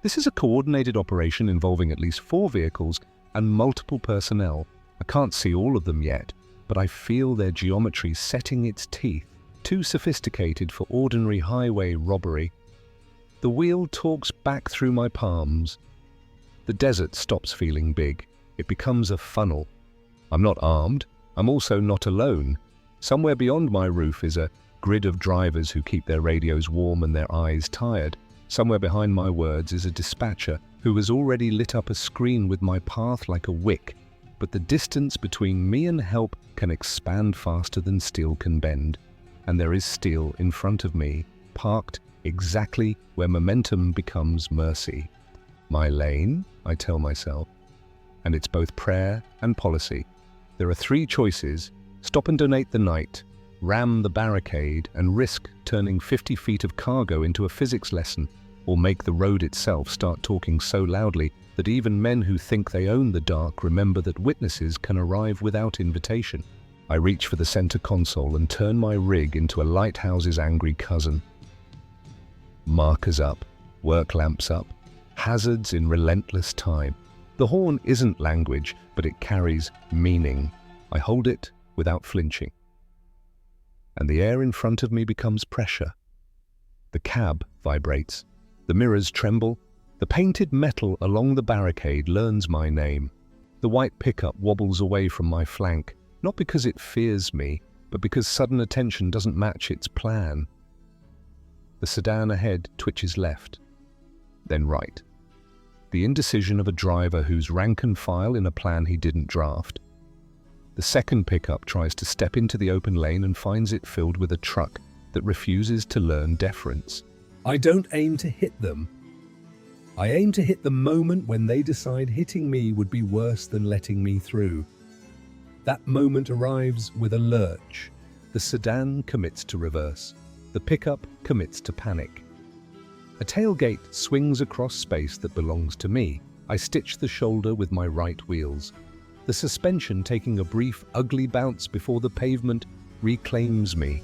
This is a coordinated operation involving at least 4 vehicles and multiple personnel. I can't see all of them yet, but I feel their geometry setting its teeth. Too sophisticated for ordinary highway robbery. The wheel talks back through my palms. The desert stops feeling big. It becomes a funnel. I'm not armed. I'm also not alone. Somewhere beyond my roof is a grid of drivers who keep their radios warm and their eyes tired. Somewhere behind my words is a dispatcher who has already lit up a screen with my path like a wick. But the distance between me and help can expand faster than steel can bend. And there is steel in front of me, parked exactly where momentum becomes mercy. My lane, I tell myself. And it's both prayer and policy. There are 3 choices: stop and donate the night, ram the barricade and risk turning 50 feet of cargo into a physics lesson, or make the road itself start talking so loudly that even men who think they own the dark remember that witnesses can arrive without invitation. I reach for the center console and turn my rig into a lighthouse's angry cousin. Markers up, work lamps up, hazards in relentless time. The horn isn't language, but it carries meaning. I hold it without flinching. And the air in front of me becomes pressure. The cab vibrates. The mirrors tremble. The painted metal along the barricade learns my name. The white pickup wobbles away from my flank, not because it fears me, but because sudden attention doesn't match its plan. The sedan ahead twitches left, then right. The indecision of a driver whose rank and file in a plan he didn't draft. The second pickup tries to step into the open lane and finds it filled with a truck that refuses to learn deference. I don't aim to hit them. I aim to hit the moment when they decide hitting me would be worse than letting me through. That moment arrives with a lurch. The sedan commits to reverse. The pickup commits to panic. A tailgate swings across space that belongs to me. I stitch the shoulder with my right wheels. The suspension taking a brief, ugly bounce before the pavement reclaims me.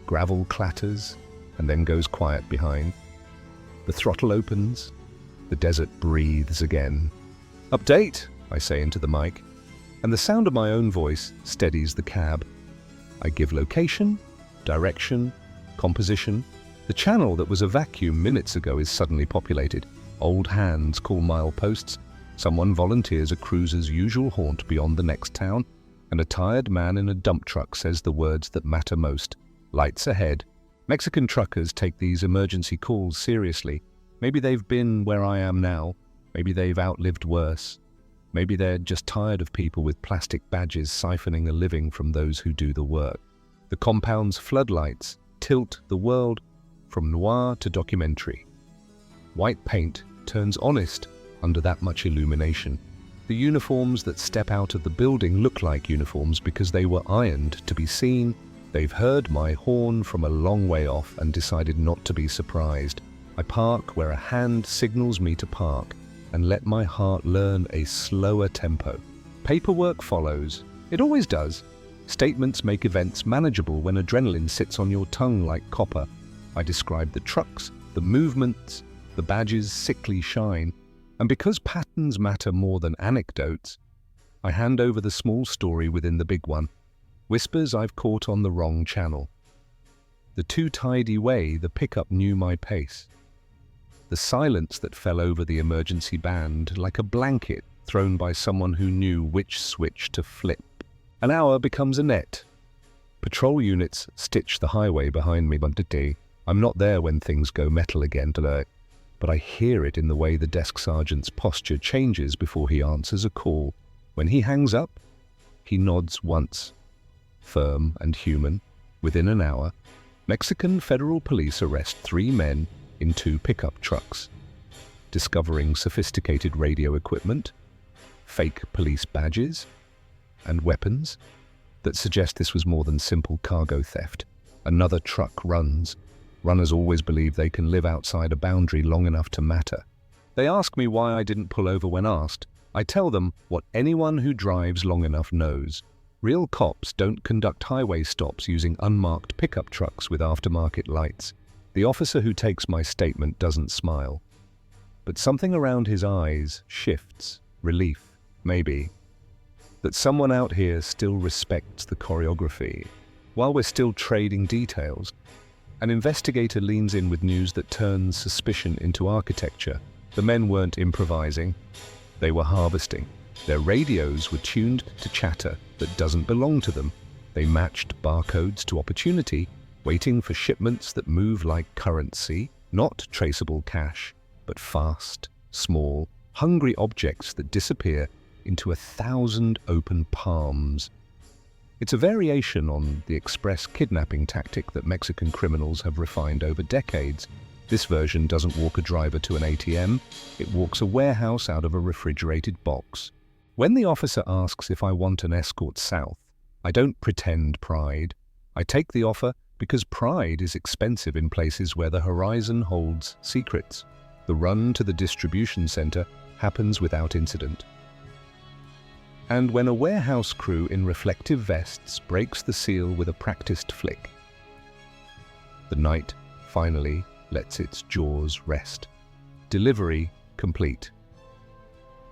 Gravel clatters and then goes quiet behind. The throttle opens. The desert breathes again. "Update," I say into the mic, and the sound of my own voice steadies the cab. I give location, direction, composition. The channel that was a vacuum minutes ago is suddenly populated. Old hands call mileposts. Someone volunteers a cruiser's usual haunt beyond the next town, and a tired man in a dump truck says the words that matter most. Lights ahead. Mexican truckers take these emergency calls seriously. Maybe they've been where I am now. Maybe they've outlived worse. Maybe they're just tired of people with plastic badges siphoning a living from those who do the work. The compound's floodlights tilt the world from noir to documentary. White paint turns honest under that much illumination. The uniforms that step out of the building look like uniforms because they were ironed to be seen. They've heard my horn from a long way off and decided not to be surprised. I park where a hand signals me to park and let my heart learn a slower tempo. Paperwork follows. It always does. Statements make events manageable when adrenaline sits on your tongue like copper. I describe the trucks, the movements, the badges' sickly shine. And because patterns matter more than anecdotes, I hand over the small story within the big one. Whispers I've caught on the wrong channel. The too tidy way the pickup knew my pace. The silence that fell over the emergency band like a blanket thrown by someone who knew which switch to flip. An hour becomes a net. Patrol units stitch the highway behind me. I'm not there when things go metal again today, but I hear it in the way the desk sergeant's posture changes before he answers a call. When he hangs up, he nods once. Firm and human. Within an hour, Mexican federal police arrest 3 men in 2 pickup trucks, discovering sophisticated radio equipment, fake police badges, and weapons that suggest this was more than simple cargo theft. Another truck runs. Runners always believe they can live outside a boundary long enough to matter. They ask me why I didn't pull over when asked. I tell them what anyone who drives long enough knows. Real cops don't conduct highway stops using unmarked pickup trucks with aftermarket lights. The officer who takes my statement doesn't smile. But something around his eyes shifts. Relief, maybe. That someone out here still respects the choreography. While we're still trading details, an investigator leans in with news that turns suspicion into architecture. The men weren't improvising. They were harvesting. Their radios were tuned to chatter that doesn't belong to them. They matched barcodes to opportunity, waiting for shipments that move like currency, not traceable cash, but fast, small, hungry objects that disappear into 1,000 open palms. It's a variation on the express kidnapping tactic that Mexican criminals have refined over decades. This version doesn't walk a driver to an ATM, it walks a warehouse out of a refrigerated box. When the officer asks if I want an escort south, I don't pretend pride. I take the offer because pride is expensive in places where the horizon holds secrets. The run to the distribution center happens without incident. And when a warehouse crew in reflective vests breaks the seal with a practiced flick, the night finally lets its jaws rest. Delivery complete.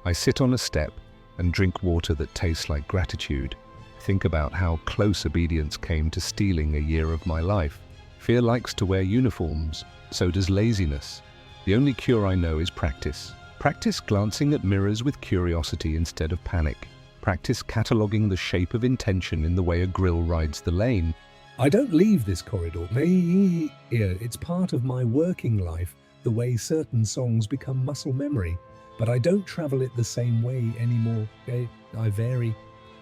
I sit on a step and drink water that tastes like gratitude. Think about how close obedience came to stealing a year of my life. Fear likes to wear uniforms, so does laziness. The only cure I know is practice. Practice glancing at mirrors with curiosity instead of panic. Practice cataloging the shape of intention in the way a grill rides the lane. I don't leave this corridor. It's part of my working life, the way certain songs become muscle memory. But I don't travel it the same way anymore. I vary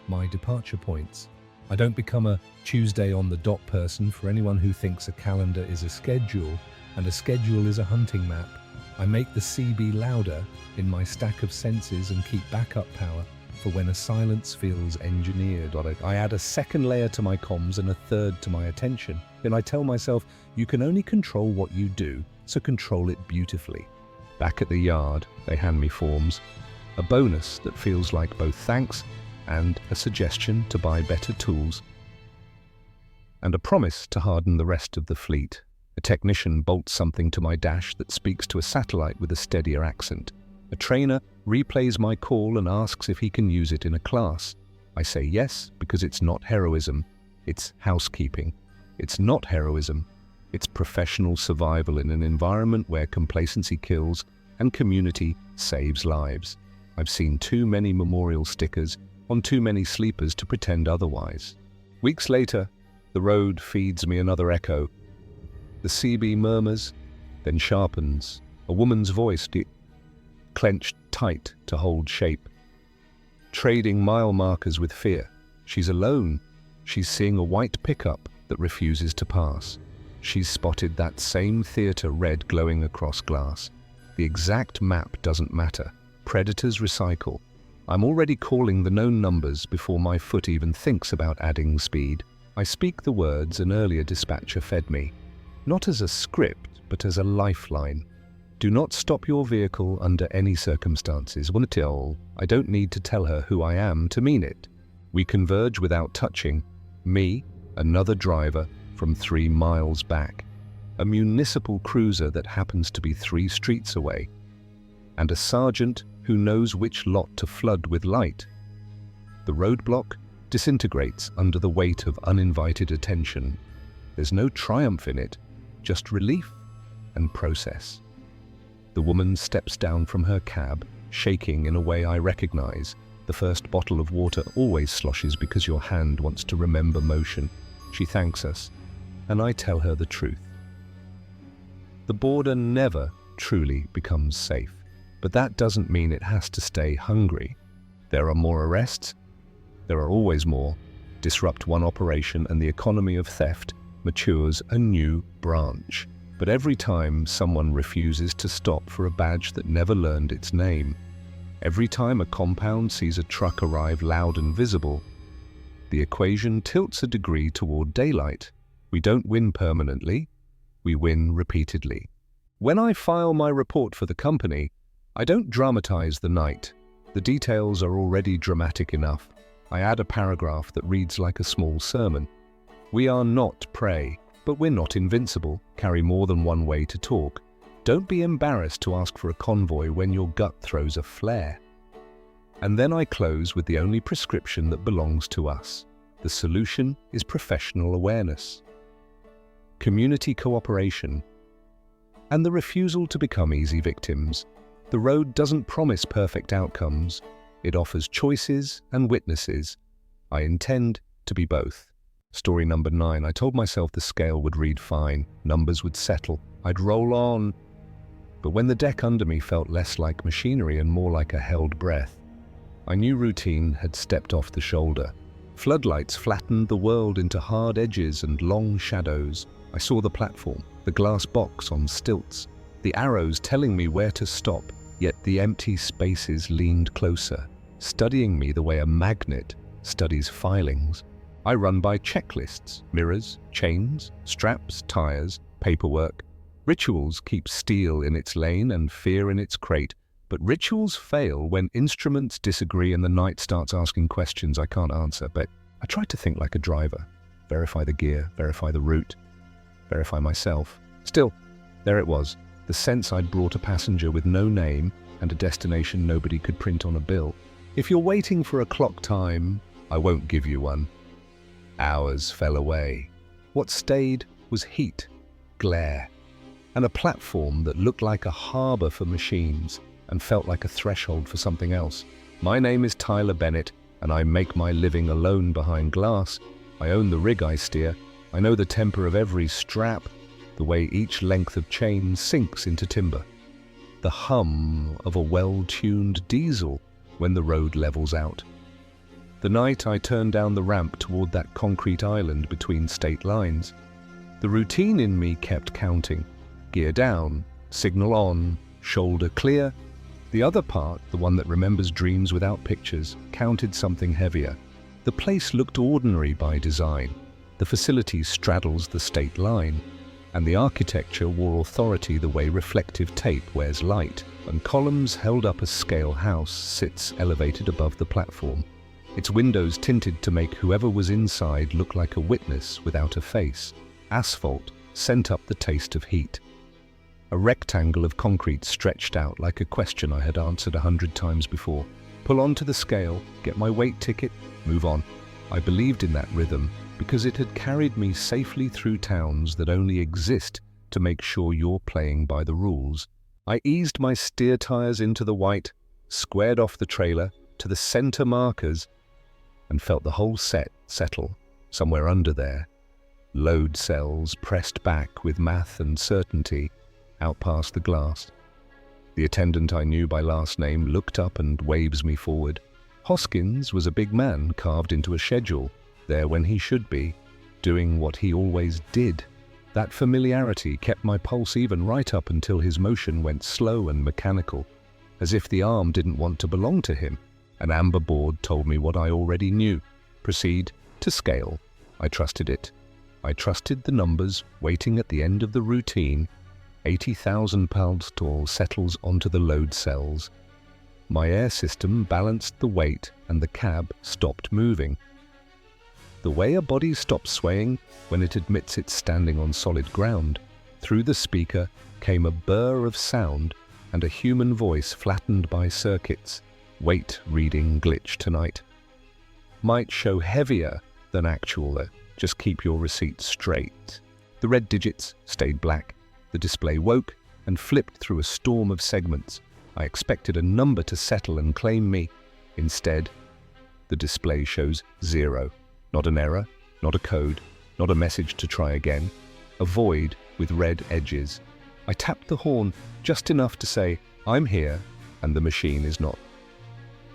my departure points. I don't become a Tuesday on the dot person for anyone who thinks a calendar is a schedule and a schedule is a hunting map. I make the CB louder in my stack of senses and keep backup power for when a silence feels engineered. I add a second layer to my comms and a third to my attention. Then I tell myself, you can only control what you do, so control it beautifully. Back at the yard, they hand me forms, a bonus that feels like both thanks and a suggestion to buy better tools, and a promise to harden the rest of the fleet. A technician bolts something to my dash that speaks to a satellite with a steadier accent. A trainer replays my call and asks if he can use it in a class. I say yes because it's not heroism, it's housekeeping. It's not heroism, it's professional survival in an environment where complacency kills and community saves lives. I've seen too many memorial stickers on too many sleepers to pretend otherwise. Weeks later, the road feeds me another echo. The CB murmurs, then sharpens. A woman's voice clenched tight to hold shape. Trading mile markers with fear. She's alone. She's seeing a white pickup that refuses to pass. She's spotted that same theater red glowing across glass. The exact map doesn't matter. Predators recycle. I'm already calling the known numbers before my foot even thinks about adding speed. I speak the words an earlier dispatcher fed me. Not as a script, but as a lifeline. Do not stop your vehicle under any circumstances. I don't need to tell her who I am to mean it. We converge without touching. Me, another driver from 3 miles back. A municipal cruiser that happens to be 3 streets away. And a sergeant who knows which lot to flood with light. The roadblock disintegrates under the weight of uninvited attention. There's no triumph in it, just relief and process. The woman steps down from her cab, shaking in a way I recognize. The first bottle of water always sloshes because your hand wants to remember motion. She thanks us, and I tell her the truth. The border never truly becomes safe, but that doesn't mean it has to stay hungry. There are more arrests. There are always more. Disrupt one operation and the economy of theft matures a new branch. But every time someone refuses to stop for a badge that never learned its name, every time a compound sees a truck arrive loud and visible, the equation tilts a degree toward daylight. We don't win permanently, we win repeatedly. When I file my report for the company, I don't dramatize the night. The details are already dramatic enough. I add a paragraph that reads like a small sermon. We are not prey, but we're not invincible. Carry more than one way to talk. Don't be embarrassed to ask for a convoy when your gut throws a flare. And then I close with the only prescription that belongs to us. The solution is professional awareness, community cooperation, and the refusal to become easy victims. The road doesn't promise perfect outcomes. It offers choices and witnesses. I intend to be both. Story number 9. I told myself the scale would read fine, numbers would settle, I'd roll on. But when the deck under me felt less like machinery and more like a held breath, I knew routine had stepped off the shoulder. Floodlights flattened the world into hard edges and long shadows. I saw the platform, the glass box on stilts, the arrows telling me where to stop, yet the empty spaces leaned closer, studying me the way a magnet studies filings. I run by checklists, mirrors, chains, straps, tires, paperwork. Rituals keep steel in its lane and fear in its crate, but rituals fail when instruments disagree and the night starts asking questions I can't answer. But I tried to think like a driver, verify the gear, verify the route, verify myself. Still, there it was, the sense I'd brought a passenger with no name and a destination nobody could print on a bill. If you're waiting for a clock time, I won't give you one. Hours fell away. What stayed was heat, glare, and a platform that looked like a harbor for machines and felt like a threshold for something else. My name is Tyler Bennett, and I make my living alone behind glass. I own the rig I steer. I know the temper of every strap, the way each length of chain sinks into timber, the hum of a well-tuned diesel when the road levels out. The night I turned down the ramp toward that concrete island between state lines, the routine in me kept counting. Gear down, signal on, shoulder clear. The other part, the one that remembers dreams without pictures, counted something heavier. The place looked ordinary by design. The facility straddles the state line, and the architecture wore authority the way reflective tape wears light, and columns held up a scale house sits elevated above the platform, its windows tinted to make whoever was inside look like a witness without a face. Asphalt sent up the taste of heat. A rectangle of concrete stretched out like a question I had answered 100 times before. Pull onto the scale, get my weight ticket, move on. I believed in that rhythm because it had carried me safely through towns that only exist to make sure you're playing by the rules. I eased my steer tires into the white, squared off the trailer to the center markers, and felt the whole set settle somewhere under there. Load cells pressed back with math and certainty out past the glass. The attendant I knew by last name looked up and waves me forward. Hoskins was a big man carved into a schedule, there when he should be, doing what he always did. That familiarity kept my pulse even right up until his motion went slow and mechanical, as if the arm didn't want to belong to him. An amber board told me what I already knew. Proceed to scale. I trusted it. I trusted the numbers waiting at the end of the routine. 80,000 pounds tall settles onto the load cells. My air system balanced the weight and the cab stopped moving. The way a body stops swaying when it admits it's standing on solid ground. Through the speaker came a burr of sound and a human voice flattened by circuits. Weight reading glitch tonight. Might show heavier than actual, just keep your receipts straight. The red digits stayed black. The display woke and flipped through a storm of segments. I expected a number to settle and claim me. Instead, the display shows 0. Not an error, not a code, not a message to try again. A void with red edges. I tapped the horn just enough to say, I'm here, and the machine is not.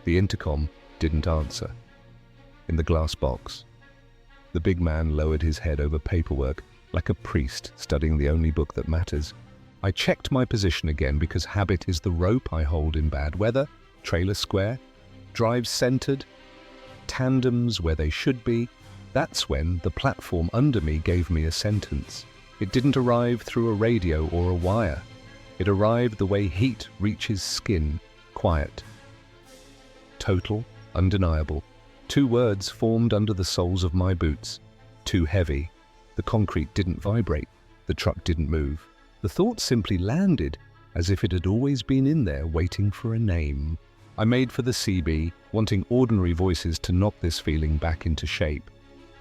The intercom didn't answer. In the glass box, the big man lowered his head over paperwork like a priest studying the only book that matters. I checked my position again because habit is the rope I hold in bad weather, trailer square, drives centered, tandems where they should be. That's when the platform under me gave me a sentence. It didn't arrive through a radio or a wire. It arrived the way heat reaches skin, quiet. Total, undeniable. 2 words formed under the soles of my boots. Too heavy. The concrete didn't vibrate. The truck didn't move. The thought simply landed, as if it had always been in there waiting for a name. I made for the CB, wanting ordinary voices to knock this feeling back into shape.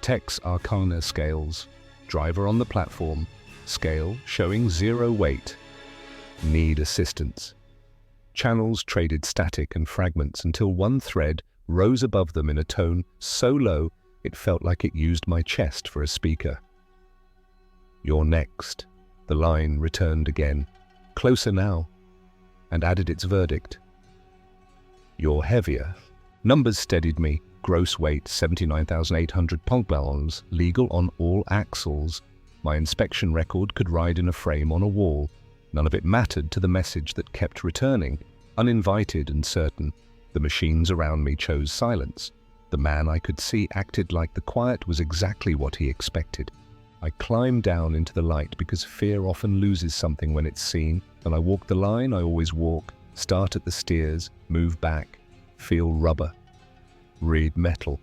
Tex Arcana scales. Driver on the platform. Scale showing 0 weight. Need assistance. Channels traded static and fragments until one thread rose above them in a tone so low it felt like it used my chest for a speaker. You're next. The line returned again, closer now, and added its verdict. You're heavier. Numbers steadied me. Gross weight 79,800 pounds, legal on all axles. My inspection record could ride in a frame on a wall. None of it mattered to the message that kept returning, uninvited and certain. The machines around me chose silence. The man I could see acted like the quiet was exactly what he expected. I climbed down into the light because fear often loses something when it's seen, and I walked the line I always walk, start at the steers, move back, feel rubber, read metal.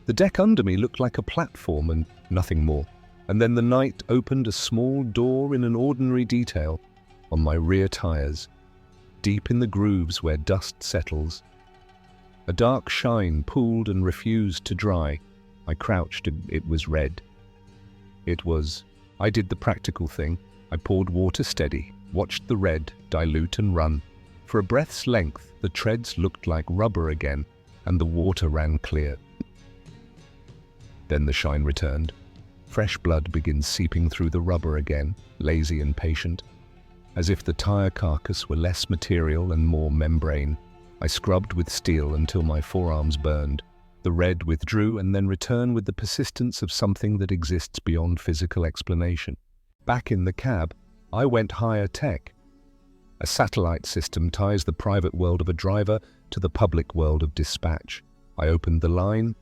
The deck under me looked like a platform and nothing more. And then the night opened a small door in an ordinary detail on my rear tires, deep in the grooves where dust settles. A dark shine pooled and refused to dry. I crouched and it was red. I did the practical thing. I poured water steady, watched the red dilute and run. For a breath's length, the treads looked like rubber again, and the water ran clear. Then the shine returned. Fresh blood begins seeping through the rubber again, lazy and patient. As if the tire carcass were less material and more membrane, I scrubbed with steel until my forearms burned. The red withdrew and then returned with the persistence of something that exists beyond physical explanation. Back in the cab, I went higher tech. A satellite system ties the private world of a driver to the public world of dispatch. I opened the line.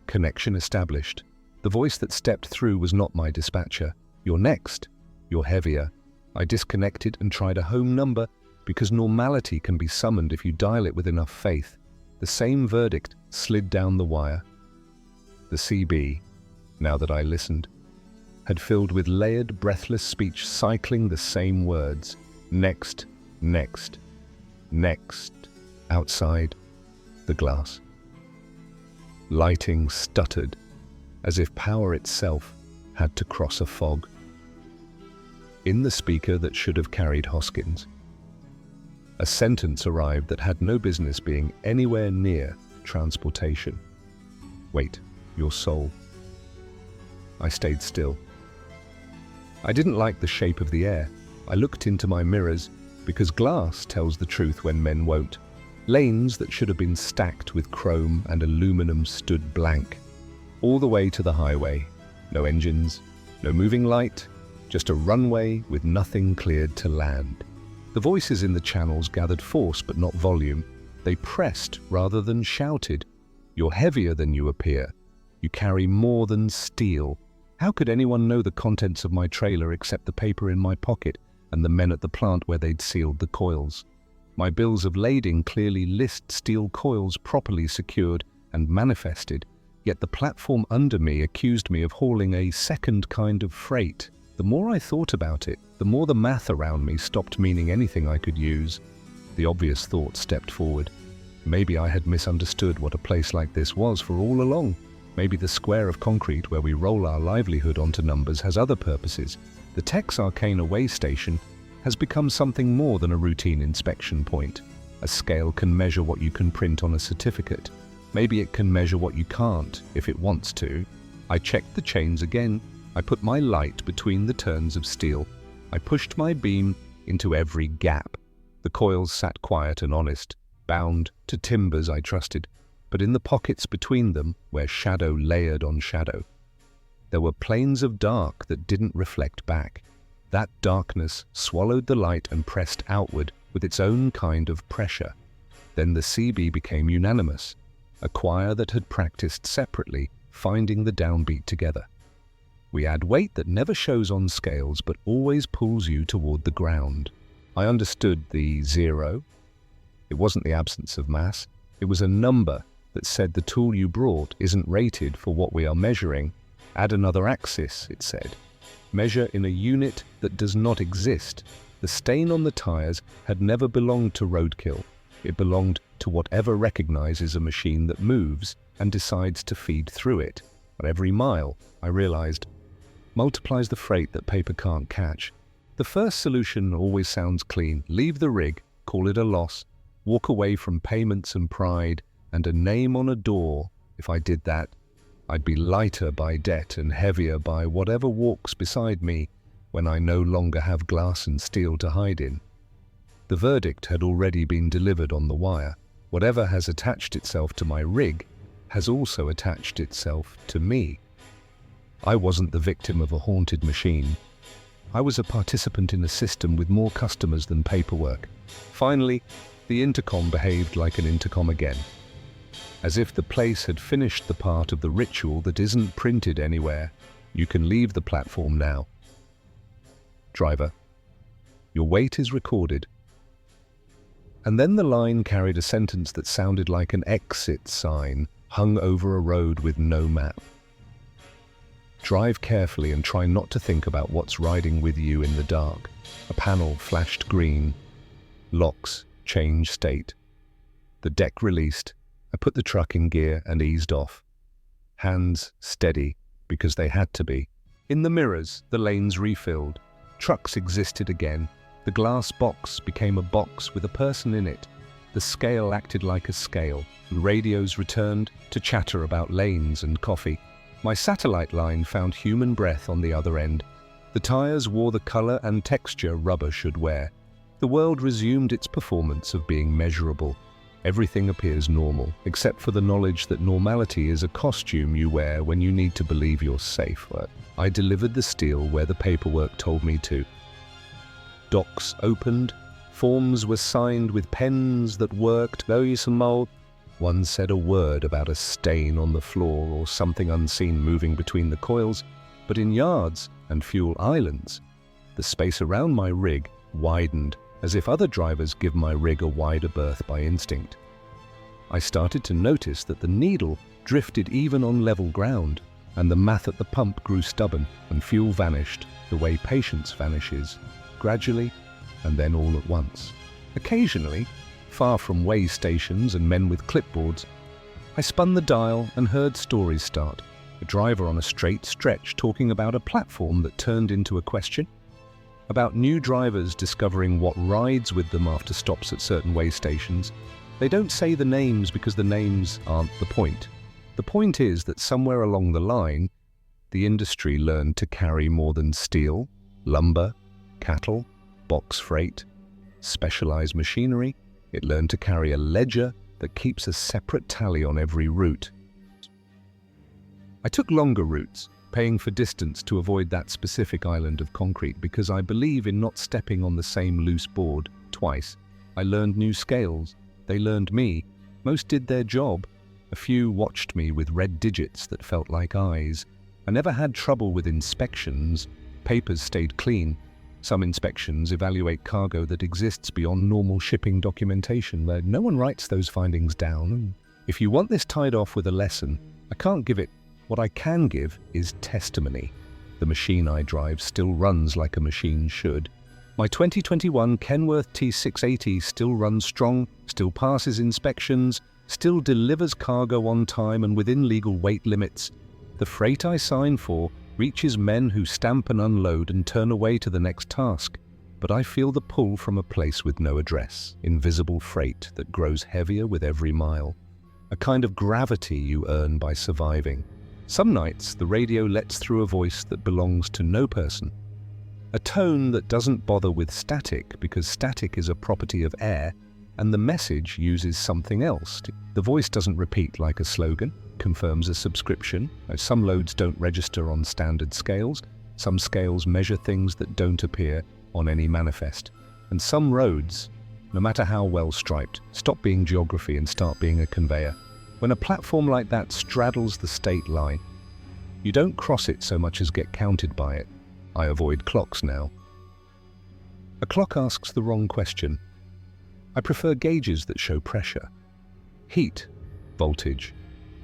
Connection established. The voice that stepped through was not my dispatcher. You're next. You're heavier. I disconnected and tried a home number because normality can be summoned if you dial it with enough faith. The same verdict slid down the wire. The CB, now that I listened, had filled with layered, breathless speech cycling the same words. Next, next, next. Outside, the glass. Lighting stuttered, as if power itself had to cross a fog. In the speaker that should have carried Hoskins, a sentence arrived that had no business being anywhere near transportation. Wait, your soul. I stayed still. I didn't like the shape of the air. I looked into my mirrors, because glass tells the truth when men won't. Lanes that should have been stacked with chrome and aluminum stood blank. All the way to the highway. No engines, no moving light, just a runway with nothing cleared to land. The voices in the channels gathered force but not volume. They pressed rather than shouted. You're heavier than you appear. You carry more than steel. How could anyone know the contents of my trailer except the paper in my pocket and the men at the plant where they'd sealed the coils? My bills of lading clearly list steel coils properly secured and manifested, yet the platform under me accused me of hauling a second kind of freight. The more I thought about it, the more the math around me stopped meaning anything I could use. The obvious thought stepped forward. Maybe I had misunderstood what a place like this was for all along. Maybe the square of concrete where we roll our livelihood onto numbers has other purposes. The Texarkana way station has become something more than a routine inspection point. A scale can measure what you can print on a certificate. Maybe it can measure what you can't, if it wants to. I checked the chains again. I put my light between the turns of steel. I pushed my beam into every gap. The coils sat quiet and honest, bound to timbers I trusted, but in the pockets between them, where shadow layered on shadow, there were planes of dark that didn't reflect back. That darkness swallowed the light and pressed outward with its own kind of pressure. Then the CB became unanimous, a choir that had practiced separately, finding the downbeat together. We add weight that never shows on scales but always pulls you toward the ground. I understood the 0. It wasn't the absence of mass. It was a number that said the tool you brought isn't rated for what we are measuring. Add another axis, it said. Measure in a unit that does not exist. The stain on the tires had never belonged to roadkill. It belonged to whatever recognizes a machine that moves and decides to feed through it. But every mile, I realized, multiplies the freight that paper can't catch. The first solution always sounds clean. Leave the rig, call it a loss, walk away from payments and pride, and a name on a door. If I did that, I'd be lighter by debt and heavier by whatever walks beside me when I no longer have glass and steel to hide in. The verdict had already been delivered on the wire. Whatever has attached itself to my rig has also attached itself to me. I wasn't the victim of a haunted machine. I was a participant in a system with more customers than paperwork. Finally, the intercom behaved like an intercom again, as if the place had finished the part of the ritual that isn't printed anywhere. You can leave the platform now. Driver, your weight is recorded. And then the line carried a sentence that sounded like an exit sign hung over a road with no map. Drive carefully and try not to think about what's riding with you in the dark. A panel flashed green. Locks change state. The deck released. I put the truck in gear and eased off. Hands steady, because they had to be. In the mirrors, the lanes refilled. Trucks existed again. The glass box became a box with a person in it. The scale acted like a scale, and radios returned to chatter about lanes and coffee. My satellite line found human breath on the other end. The tires wore the color and texture rubber should wear. The world resumed its performance of being measurable. Everything appears normal, except for the knowledge that normality is a costume you wear when you need to believe you're safe. I delivered the steel where the paperwork told me to. Docs opened, forms were signed with pens that worked. One said a word about a stain on the floor or something unseen moving between the coils, but in yards and fuel islands, the space around my rig widened, as if other drivers give my rig a wider berth by instinct. I started to notice that the needle drifted even on level ground, and the math at the pump grew stubborn, and fuel vanished the way patience vanishes, gradually and then all at once. Occasionally, far from way stations and men with clipboards, I spun the dial and heard stories start. A driver on a straight stretch talking about a platform that turned into a question, about new drivers discovering what rides with them after stops at certain way stations. They don't say the names because the names aren't the point. The point is that somewhere along the line, the industry learned to carry more than steel, lumber, cattle, box freight, specialized machinery. It learned to carry a ledger that keeps a separate tally on every route. I took longer routes, paying for distance to avoid that specific island of concrete because I believe in not stepping on the same loose board twice. I learned new scales. They learned me. Most did their job. A few watched me with red digits that felt like eyes. I never had trouble with inspections. Papers stayed clean. Some inspections evaluate cargo that exists beyond normal shipping documentation. No one writes those findings down. If you want this tied off with a lesson, I can't give it. What I can give is testimony. The machine I drive still runs like a machine should. My 2021 Kenworth T680 still runs strong, still passes inspections, still delivers cargo on time and within legal weight limits. The freight I sign for reaches men who stamp and unload and turn away to the next task. But I feel the pull from a place with no address, invisible freight that grows heavier with every mile. A kind of gravity you earn by surviving. Some nights, the radio lets through a voice that belongs to no person. A tone that doesn't bother with static because static is a property of air, and the message uses something else. The voice doesn't repeat like a slogan, confirms a subscription. Some loads don't register on standard scales. Some scales measure things that don't appear on any manifest. And some roads, no matter how well striped, stop being geography and start being a conveyor. When a platform like that straddles the state line, you don't cross it so much as get counted by it. I avoid clocks now. A clock asks the wrong question. I prefer gauges that show pressure. Heat, voltage,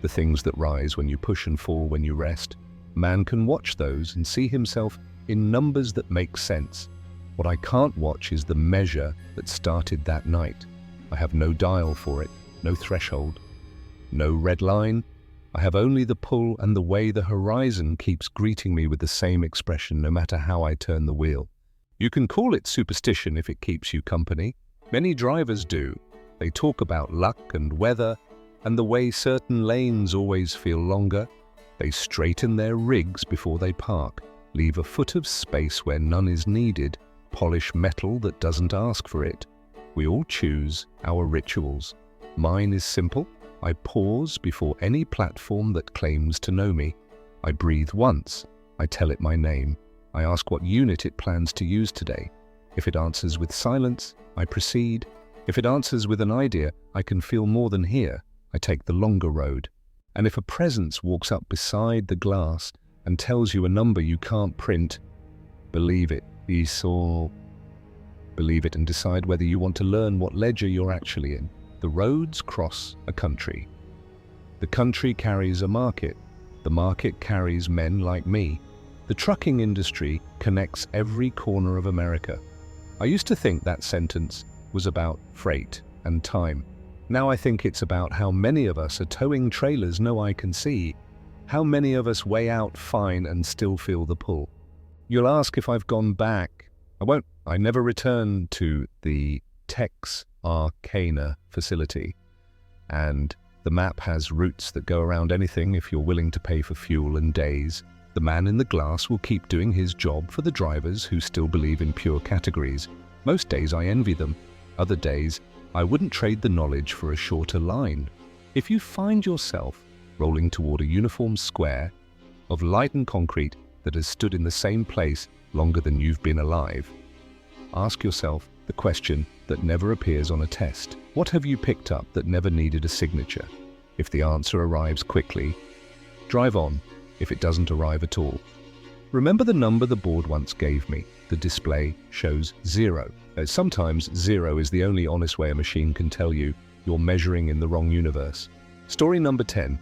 the things that rise when you push and fall when you rest. Man can watch those and see himself in numbers that make sense. What I can't watch is the measure that started that night. I have no dial for it, no threshold, no red line. I have only the pull and the way the horizon keeps greeting me with the same expression no matter how I turn the wheel. You can call it superstition if it keeps you company. Many drivers do. They talk about luck and weather and the way certain lanes always feel longer. They straighten their rigs before they park, leave a foot of space where none is needed, polish metal that doesn't ask for it. We all choose our rituals. Mine is simple. I pause before any platform that claims to know me. I breathe once. I tell it my name. I ask what unit it plans to use today. If it answers with silence, I proceed. If it answers with an idea, I can feel more than hear. I take the longer road. And if a presence walks up beside the glass and tells you a number you can't print, believe it. Believe it and decide whether you want to learn what ledger you're actually in. The roads cross a country. The country carries a market. The market carries men like me. The trucking industry connects every corner of America. I used to think that sentence was about freight and time. Now I think it's about how many of us are towing trailers no eye can see, how many of us weigh out fine and still feel the pull. You'll ask if I've gone back. I won't. I never returned to the Texarkana facility, and the map has routes that go around anything if you're willing to pay for fuel and days. The man in the glass will keep doing his job for the drivers who still believe in pure categories. Most days I envy them. Other days, I wouldn't trade the knowledge for a shorter line. If you find yourself rolling toward a uniform square of lightened concrete that has stood in the same place longer than you've been alive, ask yourself the question that never appears on a test. What have you picked up that never needed a signature? If the answer arrives quickly, drive on. If it doesn't arrive at all, remember the number the board once gave me. The display shows 0. Sometimes 0 is the only honest way a machine can tell you you're measuring in the wrong universe. Story number 10.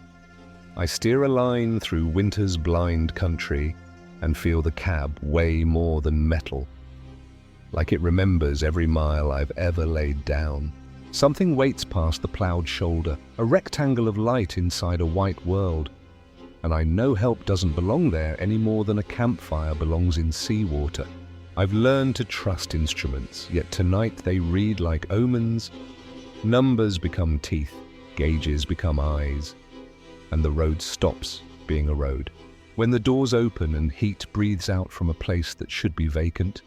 I steer a line through winter's blind country and feel the cab weigh more than metal. Like it remembers every mile I've ever laid down. Something waits past the plowed shoulder, a rectangle of light inside a white world. And I know help doesn't belong there any more than a campfire belongs in seawater. I've learned to trust instruments, yet tonight they read like omens. Numbers become teeth, gauges become eyes, and the road stops being a road. When the doors open and heat breathes out from a place that should be vacant,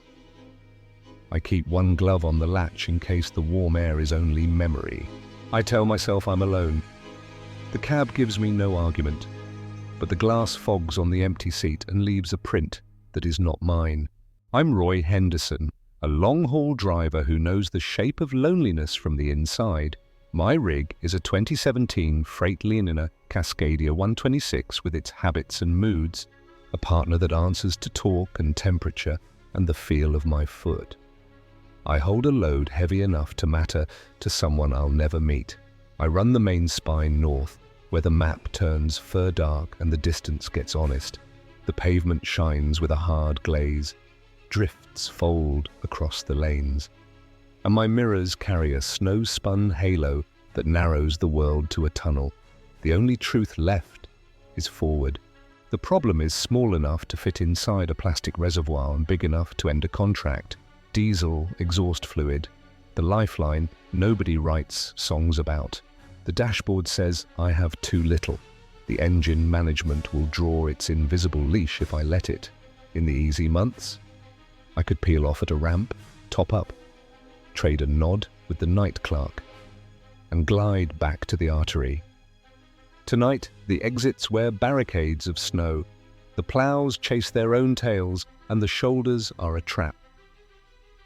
I keep one glove on the latch in case the warm air is only memory. I tell myself I'm alone. The cab gives me no argument, but the glass fogs on the empty seat and leaves a print that is not mine. I'm Roy Henderson, a long-haul driver who knows the shape of loneliness from the inside. My rig is a 2017 Freightliner Cascadia 126 with its habits and moods, a partner that answers to torque and temperature and the feel of my foot. I hold a load heavy enough to matter to someone I'll never meet. I run the main spine north, where the map turns fur dark and the distance gets honest. The pavement shines with a hard glaze. Drifts fold across the lanes. And my mirrors carry a snow-spun halo that narrows the world to a tunnel. The only truth left is forward. The problem is small enough to fit inside a plastic reservoir and big enough to end a contract. Diesel, exhaust fluid, the lifeline nobody writes songs about. The dashboard says I have too little. The engine management will draw its invisible leash if I let it. In the easy months, I could peel off at a ramp, top up, trade a nod with the night clerk, and glide back to the artery. Tonight, the exits wear barricades of snow. The plows chase their own tails, and the shoulders are a trap.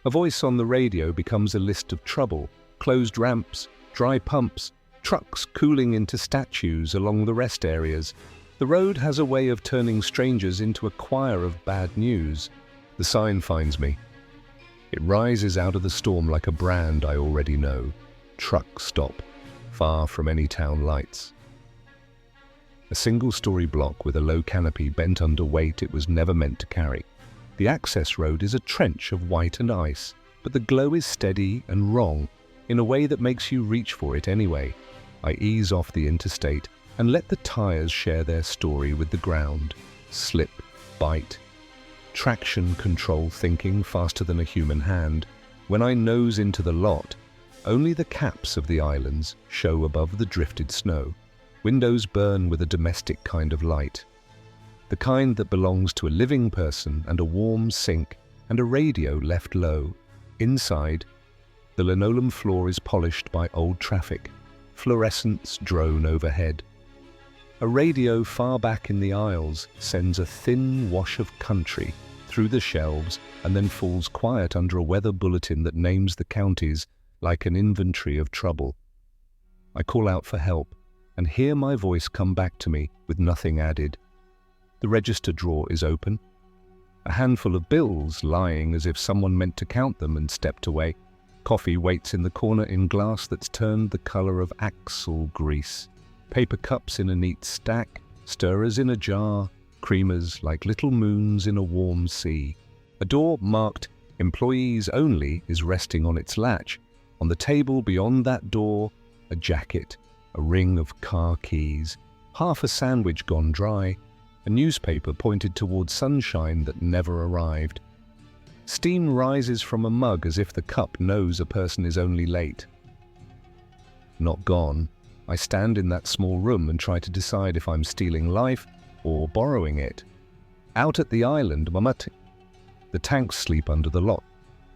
A voice on the radio becomes a list of trouble: closed ramps, dry pumps, trucks cooling into statues along the rest areas. The road has a way of turning strangers into a choir of bad news. The sign finds me. It rises out of the storm like a brand I already know. Truck stop. far from any town lights. A single-story block with a low canopy bent under weight it was never meant to carry. The access road is a trench of white and ice, but the glow is steady and wrong, in a way that makes you reach for it anyway. I ease off the interstate and let the tires share their story with the ground. Slip, bite. Traction control thinking faster than a human hand. When I nose into the lot, only the caps of the islands show above the drifted snow. Windows burn with a domestic kind of light. The kind that belongs to a living person, and a warm sink and a radio left low. Inside, the linoleum floor is polished by old traffic. Fluorescents drone overhead. A radio far back in the aisles sends a thin wash of country through the shelves and then falls quiet under a weather bulletin that names the counties like an inventory of trouble. I call out for help and hear my voice come back to me with nothing added. The register drawer is open. A handful of bills lying as if someone meant to count them and stepped away. Coffee waits in the corner in glass that's turned the color of axle grease. Paper cups in a neat stack, stirrers in a jar, creamers like little moons in a warm sea. A door marked "Employees Only" is resting on its latch. On the table beyond that door, a jacket, a ring of car keys, half a sandwich gone dry, a newspaper pointed towards sunshine that never arrived. Steam rises from a mug as if the cup knows a person is only late. Not gone. I stand in that small room and try to decide if I'm stealing life or borrowing it. Out at the island, the tanks sleep under the lot.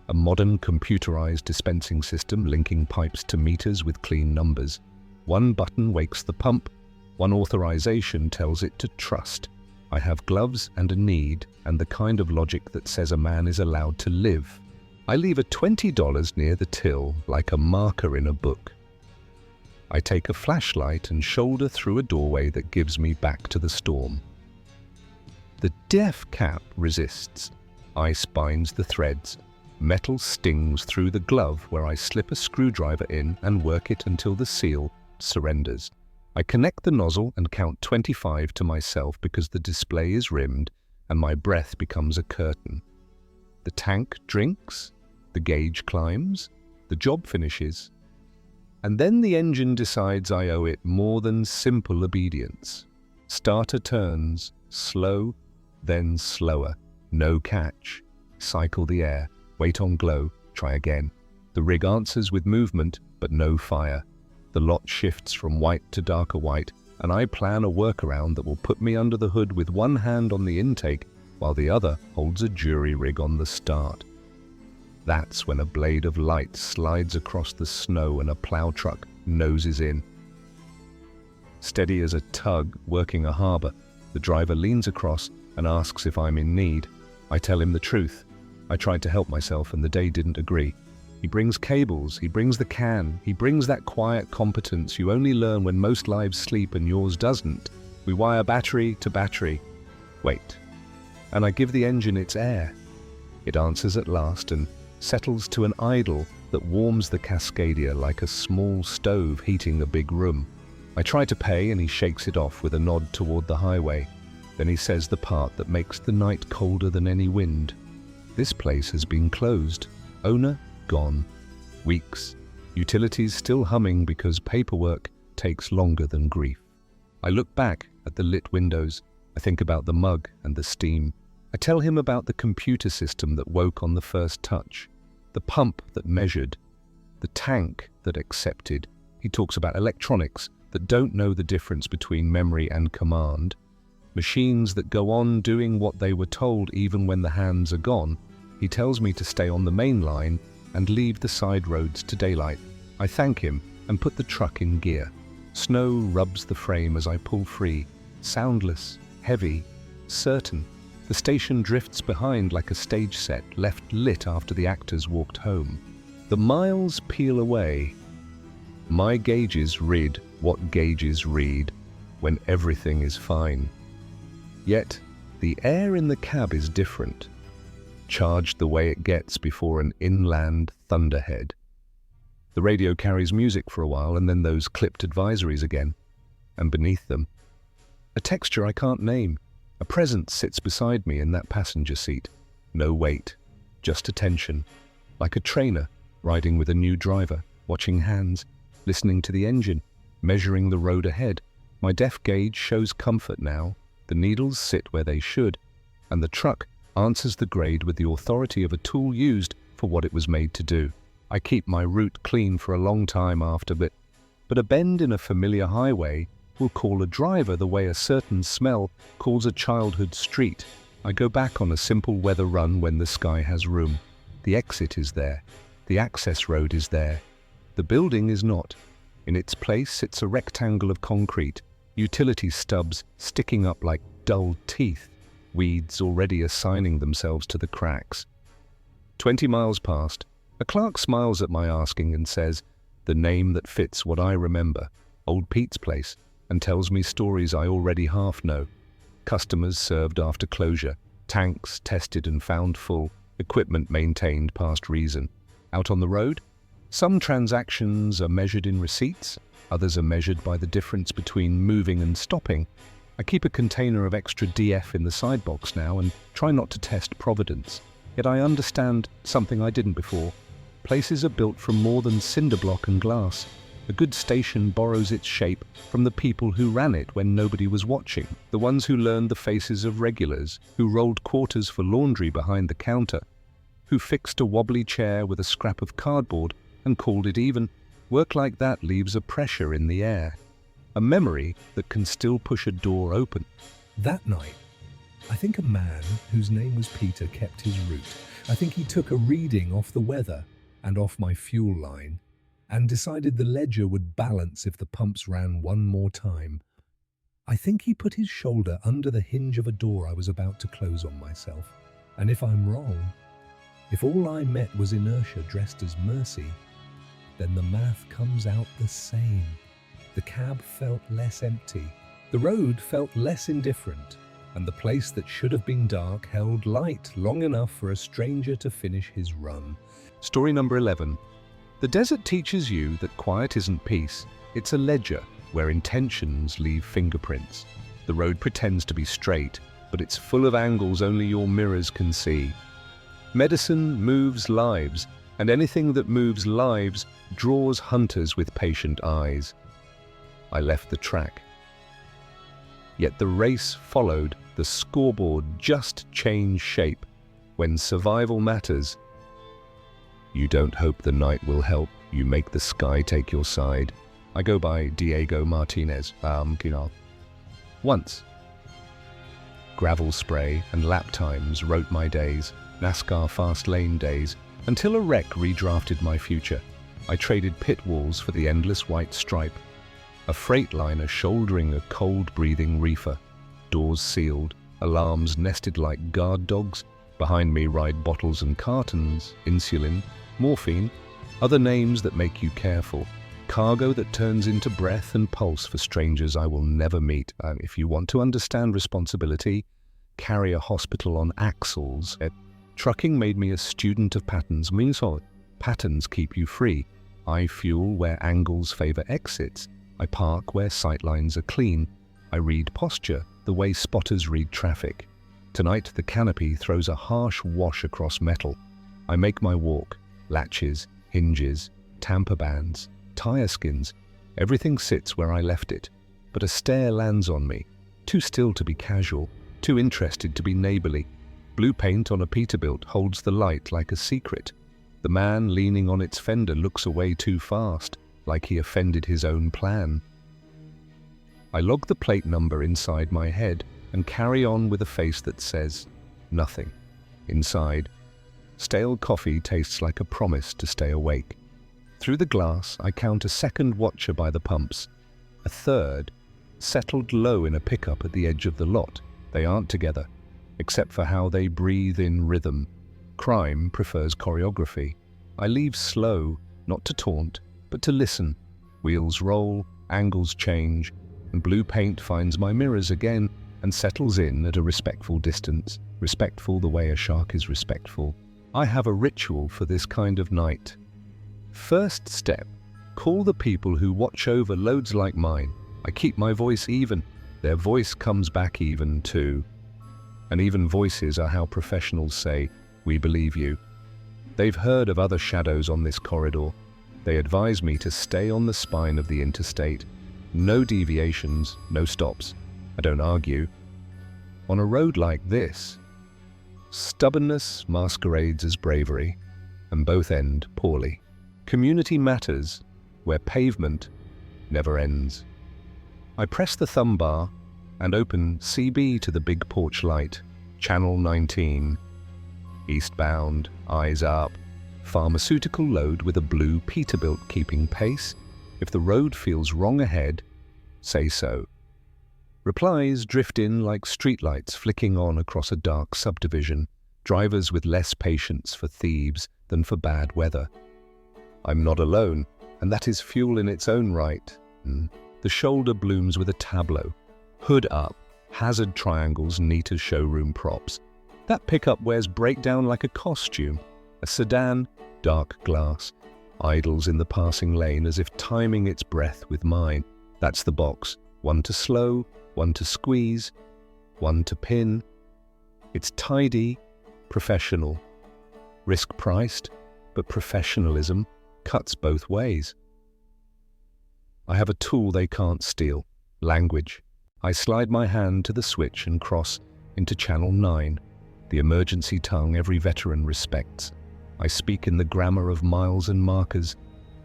A modern computerized dispensing system linking pipes to meters with clean numbers. One button wakes the pump, one authorization tells it to trust. I have gloves and a need, and the kind of logic that says a man is allowed to live. I leave a $20 near the till like a marker in a book. I take a flashlight and shoulder through a doorway that gives me back to the storm. The deaf cap resists. Ice binds the threads. Metal stings through the glove where I slip a screwdriver in and work it until the seal surrenders. I connect the nozzle and count 25 to myself because the display is rimmed and my breath becomes a curtain. The tank drinks, the gauge climbs, the job finishes, and then the engine decides I owe it more than simple obedience. Starter turns, slow, then slower, no catch. Cycle the air, wait on glow, try again. The rig answers with movement, but no fire. The lot shifts from white to darker white, and I plan a workaround that will put me under the hood with one hand on the intake while the other holds a jury rig on the start. That's when a blade of light slides across the snow and a plow truck noses in. Steady as a tug working a harbor, the driver leans across and asks if I'm in need. I tell him the truth. I tried to help myself and the day didn't agree. He brings cables, he brings the can, he brings that quiet competence you only learn when most lives sleep and yours doesn't. We wire battery to battery. Wait. And I give the engine its air. It answers at last and settles to an idle that warms the Cascadia like a small stove heating a big room. I try to pay and he shakes it off with a nod toward the highway. Then he says the part that makes the night colder than any wind. This place has been closed. Owner gone. Weeks. Utilities still humming because paperwork takes longer than grief. I look back at the lit windows. I think about the mug and the steam. I tell him about the computer system that woke on the first touch, the pump that measured, the tank that accepted. He talks about electronics that don't know the difference between memory and command, machines that go on doing what they were told even when the hands are gone. He tells me to stay on the main line and leave the side roads to daylight. I thank him and put the truck in gear. Snow rubs the frame as I pull free, soundless, heavy, certain. The station drifts behind like a stage set left lit after the actors walked home. The miles peel away. My gauges read what gauges read when everything is fine. Yet, the air in the cab is different, charged the way it gets before an inland thunderhead. The radio carries music for a while and then those clipped advisories again. And beneath them, a texture I can't name. A presence sits beside me in that passenger seat. No weight, just attention. Like a trainer riding with a new driver, watching hands, listening to the engine, measuring the road ahead. My depth gauge shows comfort now. The needles sit where they should, and the truck answers the grade with the authority of a tool used for what it was made to do. I keep my route clean for a long time after, but a bend in a familiar highway will call a driver the way a certain smell calls a childhood street. I go back on a simple weather run when the sky has room. The exit is there. The access road is there. The building is not. In its place sits a rectangle of concrete, utility stubs sticking up like dull teeth, weeds already assigning themselves to the cracks. 20 miles past, a clerk smiles at my asking and says, the name that fits what I remember, Old Pete's place, and tells me stories I already half know. Customers served after closure, tanks tested and found full, equipment maintained past reason. Out on the road, some transactions are measured in receipts, others are measured by the difference between moving and stopping. I keep a container of extra DF in the side box now and try not to test providence. Yet I understand something I didn't before. Places are built from more than cinder block and glass. A good station borrows its shape from the people who ran it when nobody was watching, the ones who learned the faces of regulars, who rolled quarters for laundry behind the counter, who fixed a wobbly chair with a scrap of cardboard and called it even. Work like that leaves a pressure in the air, a memory that can still push a door open. That night, I think a man whose name was Peter kept his route. I think he took a reading off the weather and off my fuel line and decided the ledger would balance if the pumps ran one more time. I think he put his shoulder under the hinge of a door I was about to close on myself. And if I'm wrong, if all I met was inertia dressed as mercy, then the math comes out the same. The cab felt less empty, the road felt less indifferent, and the place that should have been dark held light long enough for a stranger to finish his run. Story number 11. The desert teaches you that quiet isn't peace. It's a ledger where intentions leave fingerprints. The road pretends to be straight, but it's full of angles only your mirrors can see. Medicine moves lives, and anything that moves lives draws hunters with patient eyes. I left the track. Yet the race followed, the scoreboard just changed shape. When survival matters, you don't hope the night will help, you make the sky take your side. I go by Diego Martinez. Once. Gravel spray and lap times wrote my days, NASCAR fast lane days, until a wreck redrafted my future. I traded pit walls for the endless white stripe. A freightliner shouldering a cold-breathing reefer. Doors sealed, alarms nested like guard dogs. Behind me ride bottles and cartons, insulin, morphine, other names that make you careful. Cargo that turns into breath and pulse for strangers I will never meet. If you want to understand responsibility, carry a hospital on axles. Trucking made me a student of patterns. Patterns keep you free. I fuel where angles favor exits. I park where sightlines are clean. I read posture, the way spotters read traffic. Tonight the canopy throws a harsh wash across metal. I make my walk. Latches, hinges, tamper bands, tire skins. Everything sits where I left it. But a stare lands on me. Too still to be casual, too interested to be neighborly. Blue paint on a Peterbilt holds the light like a secret. The man leaning on its fender looks away too fast, like he offended his own plan. I log the plate number inside my head and carry on with a face that says nothing. Inside, stale coffee tastes like a promise to stay awake. Through the glass, I count a second watcher by the pumps. A third, settled low in a pickup at the edge of the lot. They aren't together, except for how they breathe in rhythm. Crime prefers choreography. I leave slow, not to taunt, but to listen. Wheels roll, angles change, and blue paint finds my mirrors again and settles in at a respectful distance, respectful the way a shark is respectful. I have a ritual for this kind of night. First step, call the people who watch over loads like mine. I keep my voice even. Their voice comes back even too. And even voices are how professionals say, "We believe you." They've heard of other shadows on this corridor. They advise me to stay on the spine of the interstate. No deviations, no stops. I don't argue. On a road like this, stubbornness masquerades as bravery, and both end poorly. Community matters where pavement never ends. I press the thumb bar and open CB to the big porch light, channel 19. Eastbound, eyes up, pharmaceutical load with a blue Peterbilt keeping pace. If the road feels wrong ahead, say so. Replies drift in like streetlights flicking on across a dark subdivision, drivers with less patience for thieves than for bad weather. I'm not alone, and that is fuel in its own right. The shoulder blooms with a tableau. Hood up, hazard triangles neat as showroom props. That pickup wears breakdown like a costume. A sedan, dark glass, idles in the passing lane as if timing its breath with mine. That's the box. One to slow, one to squeeze, one to pin. It's tidy, professional. Risk-priced, but professionalism cuts both ways. I have a tool they can't steal, language. I slide my hand to the switch and cross into channel 9, the emergency tongue every veteran respects. I speak in the grammar of miles and markers,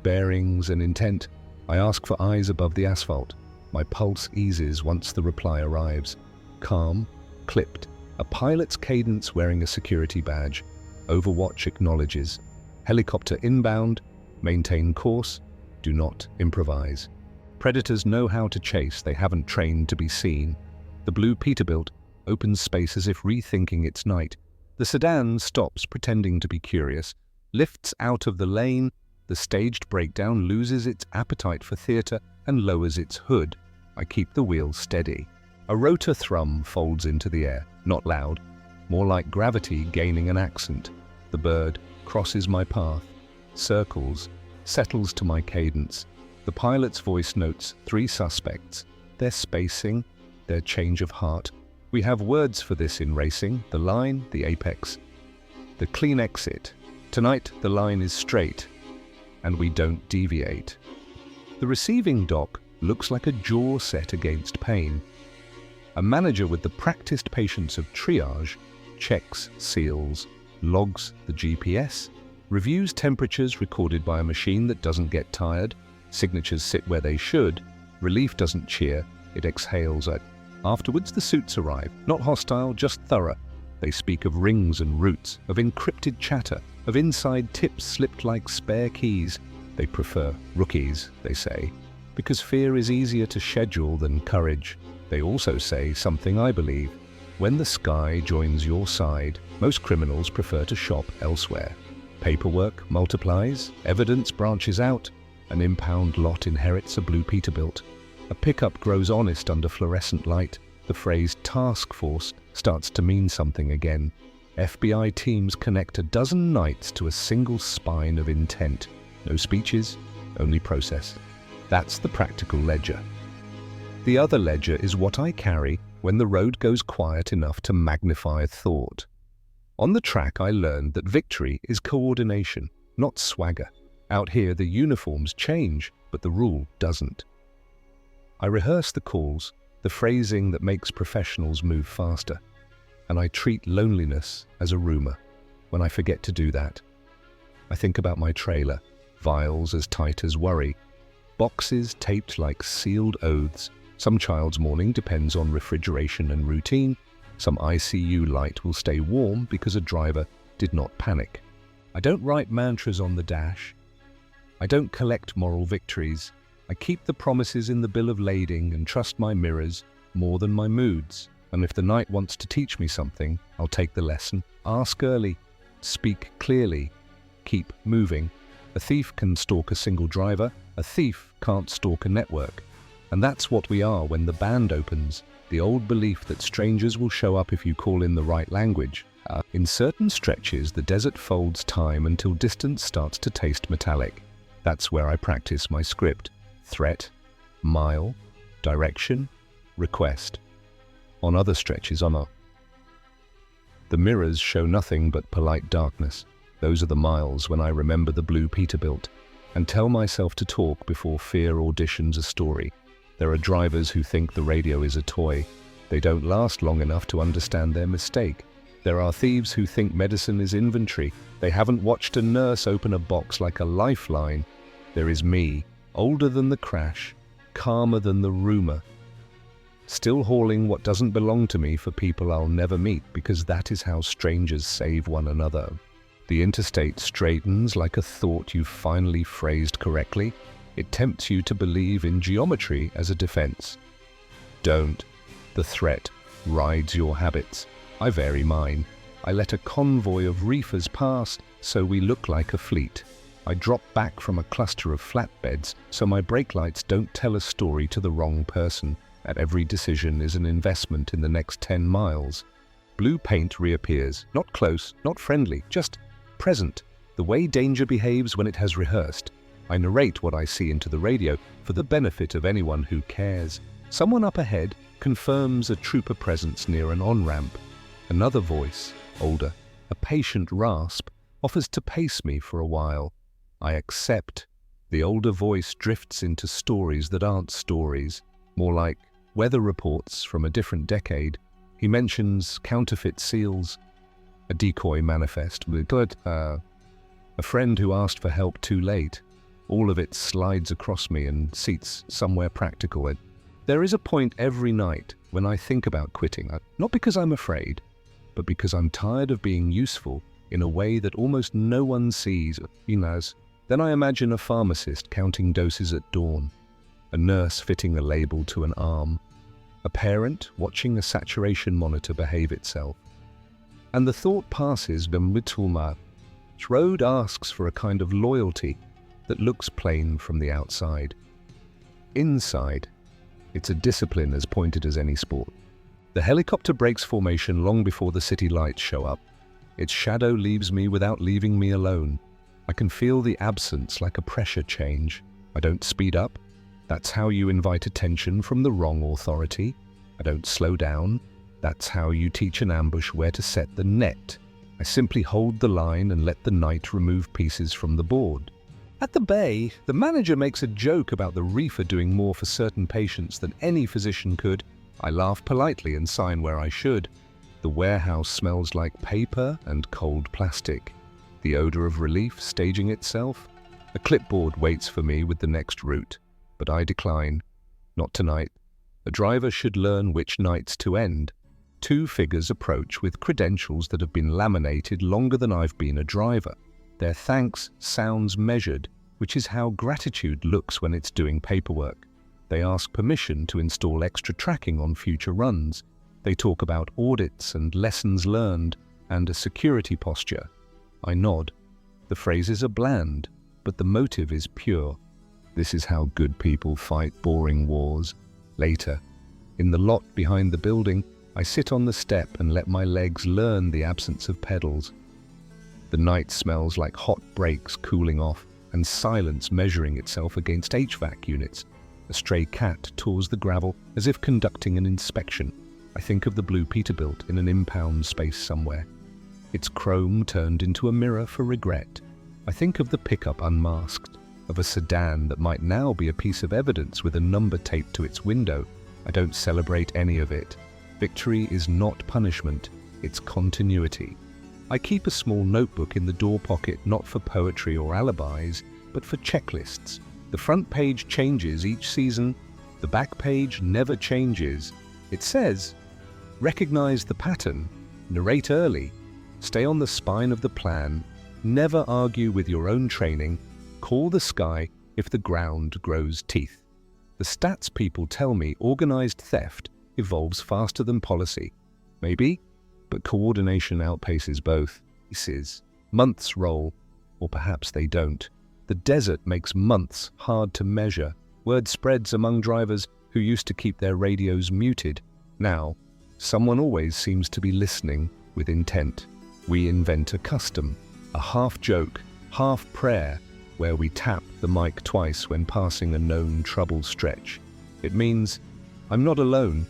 bearings and intent. I ask for eyes above the asphalt. My pulse eases once the reply arrives. Calm, clipped, a pilot's cadence wearing a security badge. Overwatch acknowledges. Helicopter inbound, maintain course, do not improvise. Predators know how to chase, they haven't trained to be seen. The blue Peterbilt opens space as if rethinking its night. The sedan stops, pretending to be curious, lifts out of the lane. The staged breakdown loses its appetite for theatre and lowers its hood. I keep the wheel steady. A rotor thrum folds into the air, not loud, more like gravity gaining an accent. The bird crosses my path, circles, settles to my cadence. The pilot's voice notes 3 suspects, their spacing, their change of heart. We have words for this in racing: the line, the apex, the clean exit. Tonight the line is straight, and we don't deviate. The receiving dock looks like a jaw set against pain. A manager with the practiced patience of triage checks seals, logs the GPS, reviews temperatures recorded by a machine that doesn't get tired. Signatures sit where they should. Relief doesn't cheer, it exhales. Afterwards the suits arrive, not hostile, just thorough. They speak of rings and routes, of encrypted chatter, of inside tips slipped like spare keys. They prefer rookies, they say, because fear is easier to schedule than courage. They also say something I believe. When the sky joins your side, most criminals prefer to shop elsewhere. Paperwork multiplies, evidence branches out. An impound lot inherits a blue Peterbilt. A pickup grows honest under fluorescent light. The phrase task force starts to mean something again. FBI teams connect a dozen nights to a single spine of intent. No speeches, only process. That's the practical ledger. The other ledger is what I carry when the road goes quiet enough to magnify thought. On the track I learned that victory is coordination, not swagger. Out here the uniforms change, but the rule doesn't. I rehearse the calls, the phrasing that makes professionals move faster, and I treat loneliness as a rumor. When I forget to do that, I think about my trailer, vials as tight as worry, boxes taped like sealed oaths. Some child's morning depends on refrigeration and routine. Some ICU light will stay warm because a driver did not panic. I don't write mantras on the dash. I don't collect moral victories. I keep the promises in the bill of lading and trust my mirrors more than my moods. And if the night wants to teach me something, I'll take the lesson. Ask early, speak clearly, keep moving. A thief can stalk a single driver. A thief can't stalk a network. And that's what we are when the band opens. The old belief that strangers will show up if you call in the right language. In certain stretches, the desert folds time until distance starts to taste metallic. That's where I practice my script. Threat, mile, direction, request. On other stretches, the mirrors show nothing but polite darkness. Those are the miles when I remember the blue Peterbilt and tell myself to talk before fear auditions a story. There are drivers who think the radio is a toy. They don't last long enough to understand their mistake. There are thieves who think medicine is inventory. They haven't watched a nurse open a box like a lifeline. There is me, older than the crash, calmer than the rumor, still hauling what doesn't belong to me for people I'll never meet, because that is how strangers save one another. The interstate straightens like a thought you've finally phrased correctly. It tempts you to believe in geometry as a defense. Don't. The threat rides your habits. I vary mine. I let a convoy of reefers pass so we look like a fleet. I drop back from a cluster of flatbeds so my brake lights don't tell a story to the wrong person. At every decision is an investment in the next 10 miles. Blue paint reappears, not close, not friendly, just present, the way danger behaves when it has rehearsed. I narrate what I see into the radio for the benefit of anyone who cares. Someone up ahead confirms a trooper presence near an on-ramp. Another voice, older, a patient rasp, offers to pace me for a while. I accept. The older voice drifts into stories that aren't stories, more like weather reports from a different decade. He mentions counterfeit seals, a decoy manifest, a friend who asked for help too late. All of it slides across me and seats somewhere practical. There is a point every night when I think about quitting, not because I'm afraid, but because I'm tired of being useful in a way that almost no one sees. Then I imagine a pharmacist counting doses at dawn, a nurse fitting a label to an arm, a parent watching a saturation monitor behave itself. And the thought passes, road asks for a kind of loyalty that looks plain from the outside. Inside, it's a discipline as pointed as any sport. The helicopter breaks formation long before the city lights show up. Its shadow leaves me without leaving me alone. I can feel the absence like a pressure change. I don't speed up. That's how you invite attention from the wrong authority. I don't slow down. That's how you teach an ambush where to set the net. I simply hold the line and let the night remove pieces from the board. At the bay, the manager makes a joke about the reefer doing more for certain patients than any physician could. I laugh politely and sign where I should. The warehouse smells like paper and cold plastic. The odor of relief staging itself. A clipboard waits for me with the next route, but I decline. Not tonight. A driver should learn which nights to end. Two figures approach with credentials that have been laminated longer than I've been a driver. Their thanks sounds measured, which is how gratitude looks when it's doing paperwork. They ask permission to install extra tracking on future runs. They talk about audits and lessons learned and a security posture. I nod. The phrases are bland, but the motive is pure. This is how good people fight boring wars. Later, in the lot behind the building, I sit on the step and let my legs learn the absence of pedals. The night smells like hot brakes cooling off and silence measuring itself against HVAC units. A stray cat tours the gravel as if conducting an inspection. I think of the blue Peterbilt in an impound space somewhere. Its chrome turned into a mirror for regret. I think of the pickup unmasked, of a sedan that might now be a piece of evidence with a number taped to its window. I don't celebrate any of it. Victory is not punishment, it's continuity. I keep a small notebook in the door pocket, not for poetry or alibis, but for checklists. The front page changes each season, the back page never changes. It says, recognize the pattern, narrate early, stay on the spine of the plan, never argue with your own training, call the sky if the ground grows teeth. The stats people tell me organized theft evolves faster than policy. Maybe, but coordination outpaces both. Months roll, or perhaps they don't. The desert makes months hard to measure. Word spreads among drivers who used to keep their radios muted. Now, someone always seems to be listening with intent. We invent a custom, a half joke, half prayer, where we tap the mic twice when passing a known trouble stretch. It means I'm not alone,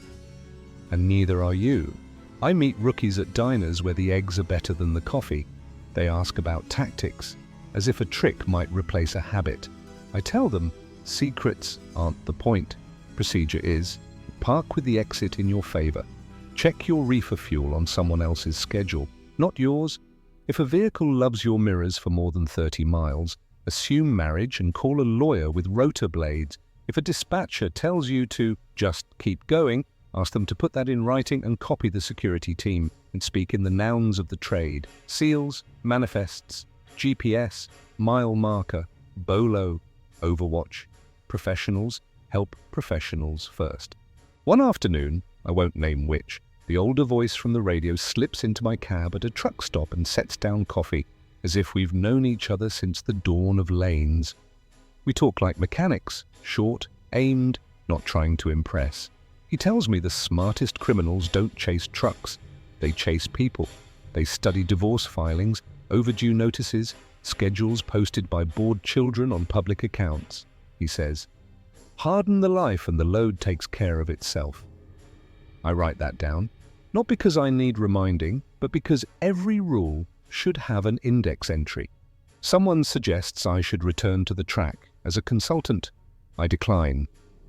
and neither are you. I meet rookies at diners where the eggs are better than the coffee. They ask about tactics, as if a trick might replace a habit. I tell them secrets aren't the point. Procedure is park with the exit in your favor. Check your reefer fuel on someone else's schedule, not yours. If a vehicle loves your mirrors for more than 30 miles, assume marriage and call a lawyer with rotor blades. If a dispatcher tells you to just keep going, ask them to put that in writing and copy the security team and speak in the nouns of the trade. Seals, manifests, GPS, mile marker, bolo, overwatch. Professionals help professionals first. One afternoon, I won't name which, the older voice from the radio slips into my cab at a truck stop and sets down coffee, as if we've known each other since the dawn of lanes. We talk like mechanics, short, aimed, not trying to impress. He tells me the smartest criminals don't chase trucks, they chase people. They study divorce filings, overdue notices, schedules posted by bored children on public accounts. He says, harden the life and the load takes care of itself. I write that down, not because I need reminding, but because every rule should have an index entry. Someone suggests I should return to the track as a consultant. I decline,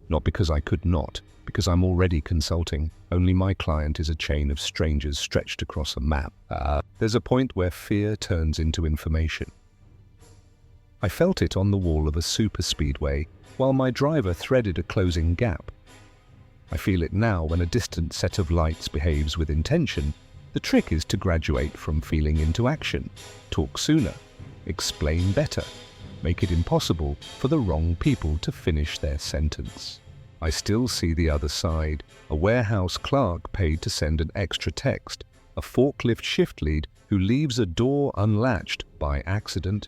not because I could not, because I'm already consulting. Only my client is a chain of strangers stretched across a map. There's a point where fear turns into information. I felt it on the wall of a superspeedway while my driver threaded a closing gap. I feel it now when a distant set of lights behaves with intention. The trick is to graduate from feeling into action, talk sooner, explain better, make it impossible for the wrong people to finish their sentence. I still see the other side, a warehouse clerk paid to send an extra text, a forklift shift lead who leaves a door unlatched by accident,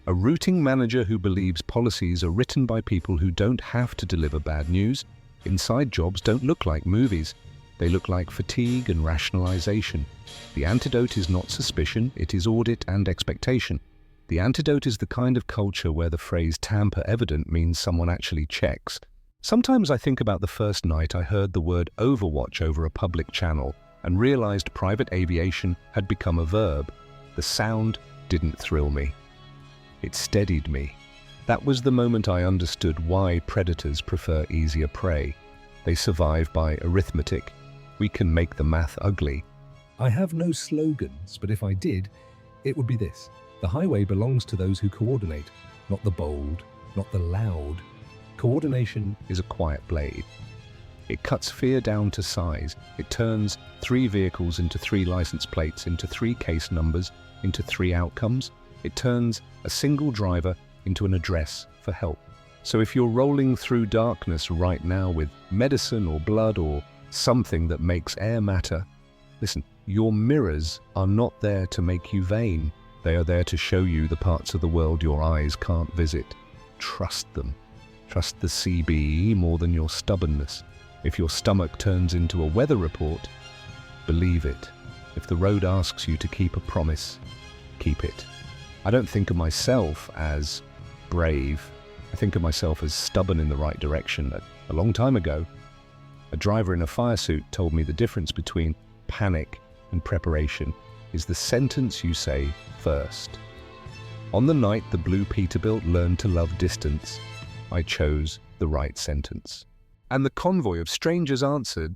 a routing manager who believes policies are written by people who don't have to deliver bad news. Inside jobs don't look like movies. They look like fatigue and rationalization. The antidote is not suspicion, it is audit and expectation. The antidote is the kind of culture where the phrase tamper evident means someone actually checks. Sometimes I think about the first night I heard the word overwatch over a public channel and realized private aviation had become a verb. The sound didn't thrill me. It steadied me. That was the moment I understood why predators prefer easier prey. They survive by arithmetic. We can make the math ugly. I have no slogans, but if I did, it would be this. The highway belongs to those who coordinate, not the bold, not the loud. Coordination is a quiet blade. It cuts fear down to size. It turns 3 vehicles into 3 license plates, into 3 case numbers, into 3 outcomes. It turns a single driver into an address for help. So if you're rolling through darkness right now with medicine or blood or something that makes air matter, listen, your mirrors are not there to make you vain. They are there to show you the parts of the world your eyes can't visit. Trust them. Trust the CBE more than your stubbornness. If your stomach turns into a weather report, believe it. If the road asks you to keep a promise, keep it. I don't think of myself as brave. I think of myself as stubborn in the right direction. A long time ago, a driver in a fire suit told me the difference between panic and preparation is the sentence you say first. On the night the Blue Peterbilt learned to love distance, I chose the right sentence. And the convoy of strangers answered,